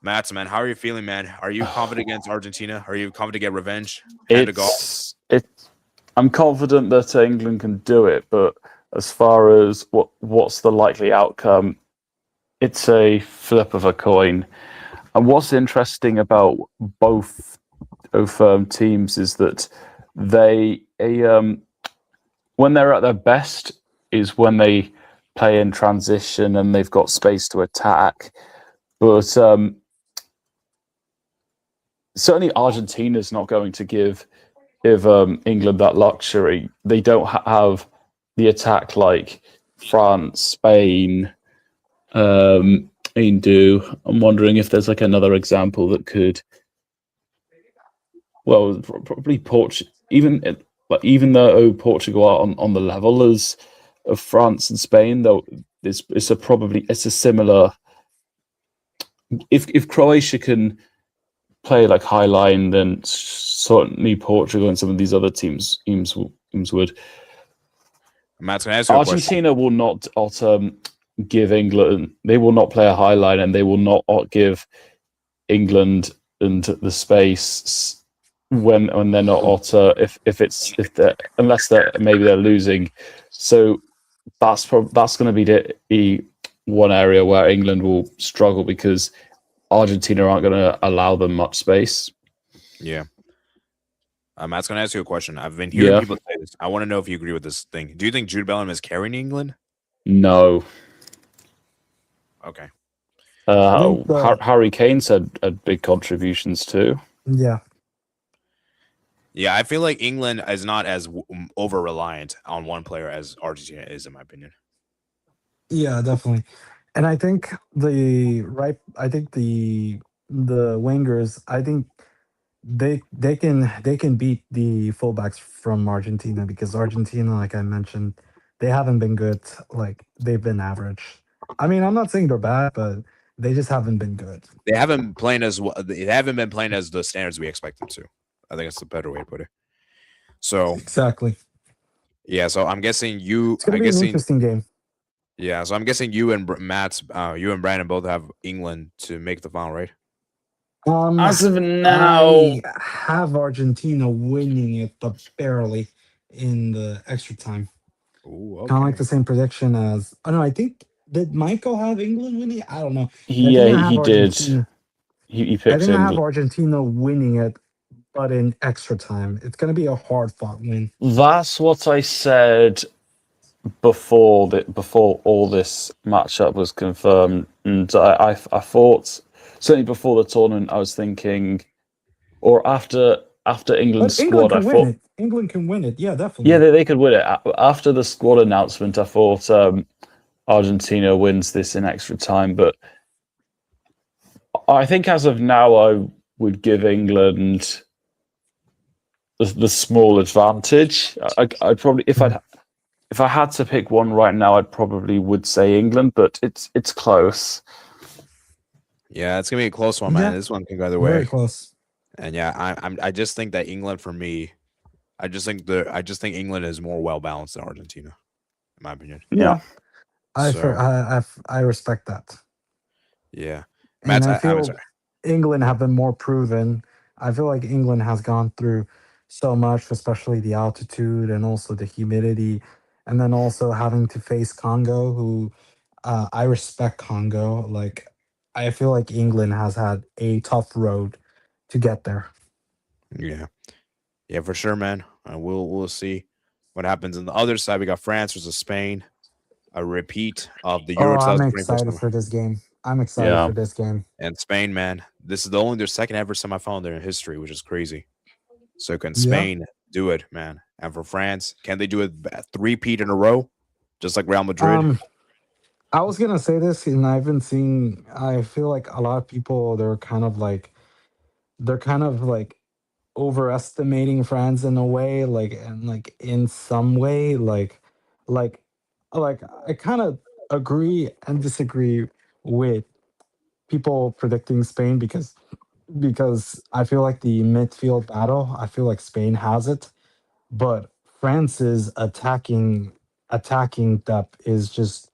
Mats, man, how are you feeling, man? Are you confident against Argentina? Are you confident to get revenge? I'm confident that England can do it, but as far as what's the likely outcome, it's a flip of a coin. And what's interesting about both teams is that they when they're at their best is when they play in transition and they've got space to attack. But certainly Argentina's not going to give England that luxury. They don't have the attack like France, Spain, do. I'm wondering if there's like another example that could. Well, probably Portugal. Even though Portugal are on the level as of France and Spain, though, it's a similar. If Croatia can play like high line, then certainly Portugal and some of these other teams would. Matt's gonna ask you a question. Argentina will not give England. They will not play a high line, and they will not give England and the space when they're not unless they're losing. So that's going to be the one area where England will struggle because Argentina aren't going to allow them much space. Yeah. Matt's going to ask you a question. I've been hearing people say this. I want to know if you agree with this thing. Do you think Jude Bellingham is carrying England? No. Okay. think the- Harry Kane's had big contributions too. Yeah. Yeah, I feel like England is not as over reliant on one player as Argentina is, in my opinion. Yeah, definitely. And I think the wingers, I think they can beat the fullbacks from Argentina, because Argentina, like I mentioned, they haven't been good. Like, they've been average. I mean, I'm not saying they're bad, but they just haven't been good. They haven't playing as well. They haven't been playing as the standards we expect them to. I think that's the better way to put it. So Exactly. yeah, so I'm guessing you. It's gonna I'm be an guessing interesting game. yeah. So I'm guessing you and you and Brandon both have England to make the final, right? As of now, I have Argentina winning it, but barely in the extra time. Ooh, Kind of like okay. the same prediction as. Oh no, I think, did Michael have England winning? I don't know. I he think I have did. Argentina. He I picked think I have England. Argentina winning it, but in extra time. It's gonna be a hard fought win. That's what I said before all this matchup was confirmed, and I thought, certainly before the tournament, I was thinking, or after England's But England squad, I can win thought, it. England can win it. Yeah, definitely. yeah, they could win it. After the squad announcement, I thought Argentina wins this in extra time, but I think as of now, I would give England the small advantage. I'd probably, if I had to pick one right now, I'd probably would say England, but it's close. Yeah, it's gonna be a close one, man. Yeah. This one can go either Very way. close. And yeah, I just think that England for me, I just think England is more well balanced than Argentina, in my opinion. Yeah. I respect that. Yeah, And Matt, I I'm feel sorry. England have been more proven. I feel like England has gone through so much, especially the altitude and also the humidity, and then also having to face Congo, who I respect Congo. Like, I feel like England has had a tough road to get there. Yeah, yeah, for sure, man. We'll see what happens on the other side. We got France versus Spain, a repeat of the Oh, Euro I'm 2024 excited for this game. I'm excited Yeah. for this game. and Spain, man. This is their second ever semifinal in their history, which is crazy. So can Yeah. Spain do it, man? And for France, can they do it three-peat in a row, just like Real Madrid? I was gonna say this, and I've been seeing. I feel like a lot of people, they're kind of like overestimating France in a way, like in some way, like like I kind of agree and disagree with people predicting Spain, because I feel like the midfield battle, I feel like Spain has it, but France's attacking depth is just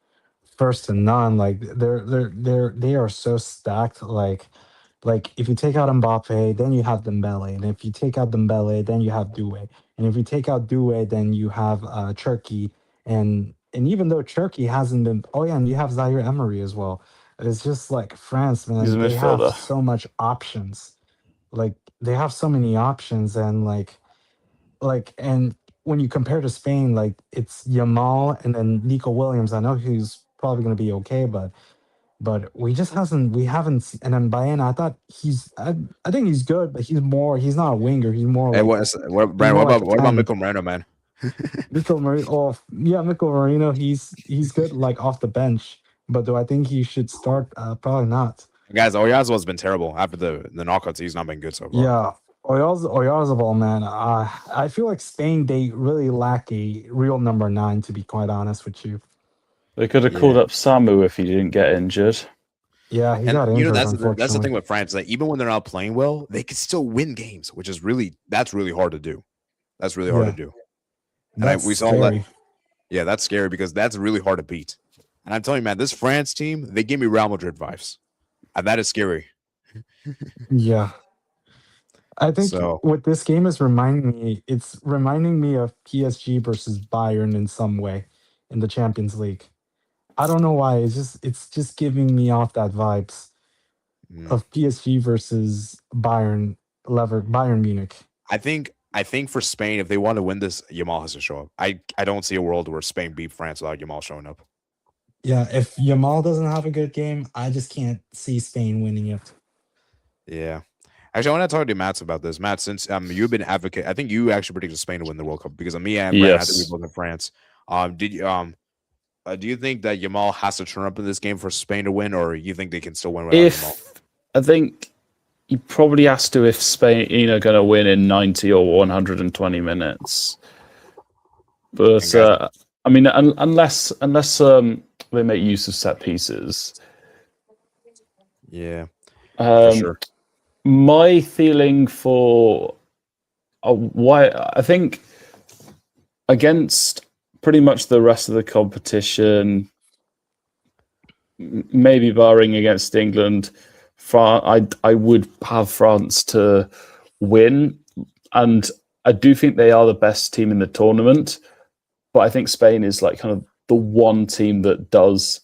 first to none. Like, they are so stacked. Like, if you take out Mbappe, then you have Dembele, and if you take out Dembele, then you have Doué, and if you take out Doué, then you have Turkey, and even though Turkey hasn't been, oh yeah, and you have Zaire Emery as well. It's just like France, He's a man. They have midfielder. so much options. Like, they have so many options, and and when you compare to Spain, like, it's Yamal and then Nico Williams. I know he's probably going to be okay, but we haven't and then Bayern, I think he's good, but he's not a winger. He's more Hey, like Brandon? What a about 10. Mikkel Moreno, man? Mikkel Marino, oh yeah, Mikkel Marino, he's good, like, off the bench. But do I think he should start? Probably not. Guys, Oyarzabal has been terrible after the knockouts. He's not been good so far. Yeah, Oyarzabal, man. I feel like Spain, they really lack a real number 9. To be quite honest with you. They could have called up Samu if he didn't get injured. Yeah, he And got injured, that's the unfortunately. thing with France. Like, even when they're not playing well, they can still win games, which is really hard to do. That's really hard to do. And we saw scary. that. Yeah, that's scary because that's really hard to beat. And I'm telling you, man, this France team, they give me Real Madrid vibes. And that is scary. Yeah. I think So what this game is it's reminding me of PSG versus Bayern in some way in the Champions League. I don't know why. It's just giving me off that vibes of PSG versus Bayern Munich. I think for Spain, if they want to win this, Yamal has to show up. I don't see a world where Spain beat France without Yamal showing up. Yeah, if Yamal doesn't have a good game, I just can't see Spain winning it. Yeah. Actually, I want to talk to Matt about this. Matt, since you've been advocate, I think you actually predicted Spain to win the World Cup because me and Brandon, I think we Yes. both in France. Did you do you think that Yamal has to turn up in this game for Spain to win, or you think they can still win without Yamal? I think he probably has to if Spain are going to win in 90 or 120 minutes. But I mean, unless they make use of set pieces. Yeah, for sure. My feeling for why I think against pretty much the rest of the competition, maybe barring against England, I would have France to win, and I do think they are the best team in the tournament. But I think Spain is like kind of the one team that does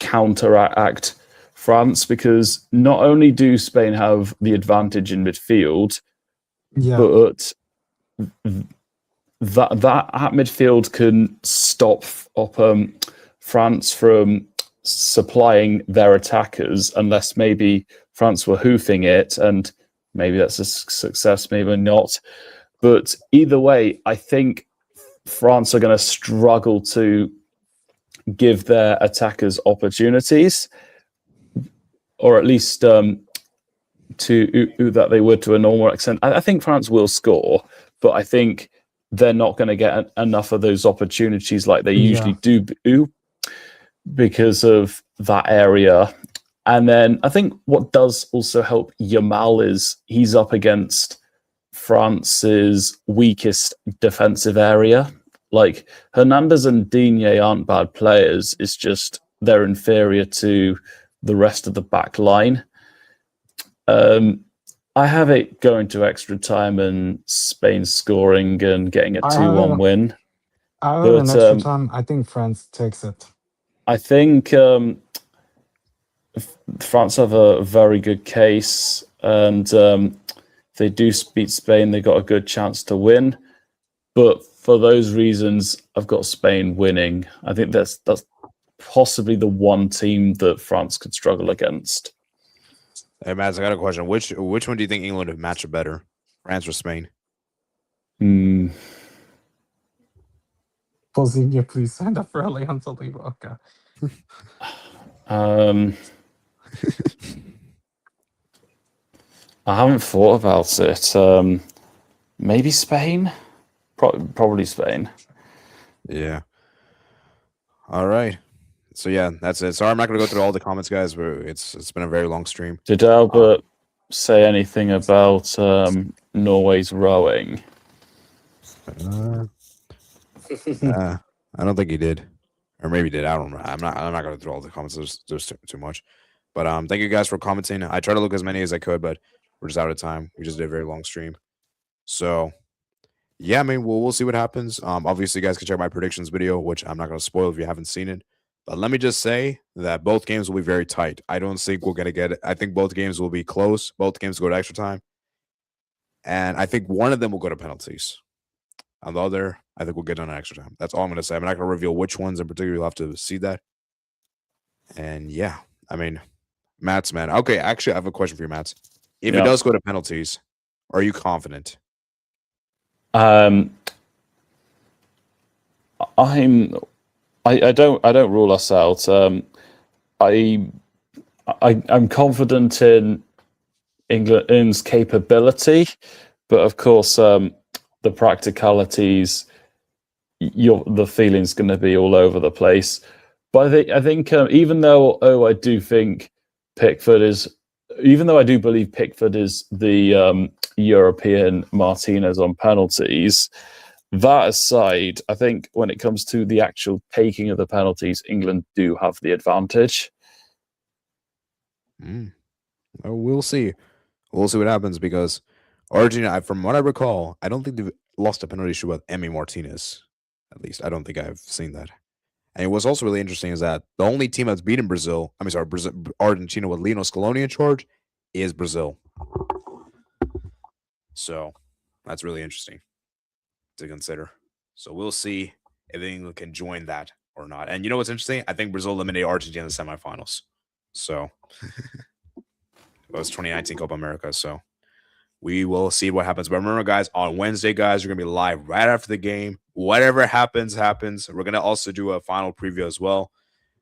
counteract France, because not only do Spain have the advantage in midfield, but that at midfield can stop France from supplying their attackers, unless maybe France were hoofing it, and maybe that's a success, maybe not. But either way, I think France are going to struggle to give their attackers opportunities, or at least to that they would to a normal extent. I think France will score, but I think they're not going to get enough of those opportunities like they usually do because of that area. And then I think what does also help Yamal is he's up against France's weakest defensive area. Like Hernandez and Digne aren't bad players. It's just they're inferior to the rest of the back line. I have it going to extra time and Spain scoring and getting a 2-1 win. I have an extra time. I think France takes it. I think France have a very good case, and if they do beat Spain, they got a good chance to win. But for those reasons, I've got Spain winning. I think that's possibly the one team that France could struggle against. Hey, Matt, I got a question. Which one do you think England would match better, France or Spain? Pausinho, please sign up for Alianza Lima. I haven't thought about it. Maybe Spain? Probably Spain. Yeah. All right. So yeah, that's it. Sorry, I'm not going to go through all the comments, guys, but it's been a very long stream. Did Albert say anything about Norway's rowing? I don't think he did, or maybe he did. I don't know. I'm not going to go through all the comments. There's too much. But thank you guys for commenting. I tried to look as many as I could, but we're just out of time. We just did a very long stream. So yeah, I mean, we'll see what happens. Obviously, you guys can check my predictions video, which I'm not going to spoil if you haven't seen it. But let me just say that both games will be very tight. I don't think we're going to get it. I think both games will be close. Both games go to extra time. And I think one of them will go to penalties. On the other, I think we'll get done in extra time. That's all I'm going to say. I'm not going to reveal which ones in particular. You'll have to see that. And yeah, I mean, Matt's, man. Okay, actually, I have a question for you, Matt. If it does go to penalties, are you confident? I don't rule us out. I'm confident in England's capability, but of course, the practicalities, the feeling's going to be all over the place. But I think even though I do think Pickford is, even though I do believe Pickford is the European Martinez on penalties, that aside, I think when it comes to the actual taking of the penalties, England do have the advantage. Well, we'll see. We'll see what happens because Argentina, from what I recall, I don't think they've lost a penalty shoot with Emi Martinez. At least I don't think I've seen that. And what's also really interesting is that the only team that's beaten Argentina with Lionel Scaloni in charge is Brazil. So that's really interesting to consider. So we'll see if England can join that or or not. And you know what's interesting? I think Brazil eliminated Argentina in the semifinals. So it was 2019 Copa America. So we will see what happens. But remember, guys, on Wednesday, guys, we're going to be live right after the game. Whatever happens, happens. We're going to also do a final preview as well.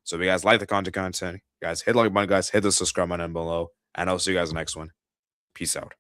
So if you guys like the content, guys, hit the like button, guys, hit the subscribe button below. And I'll see you guys in the next one. Peace out.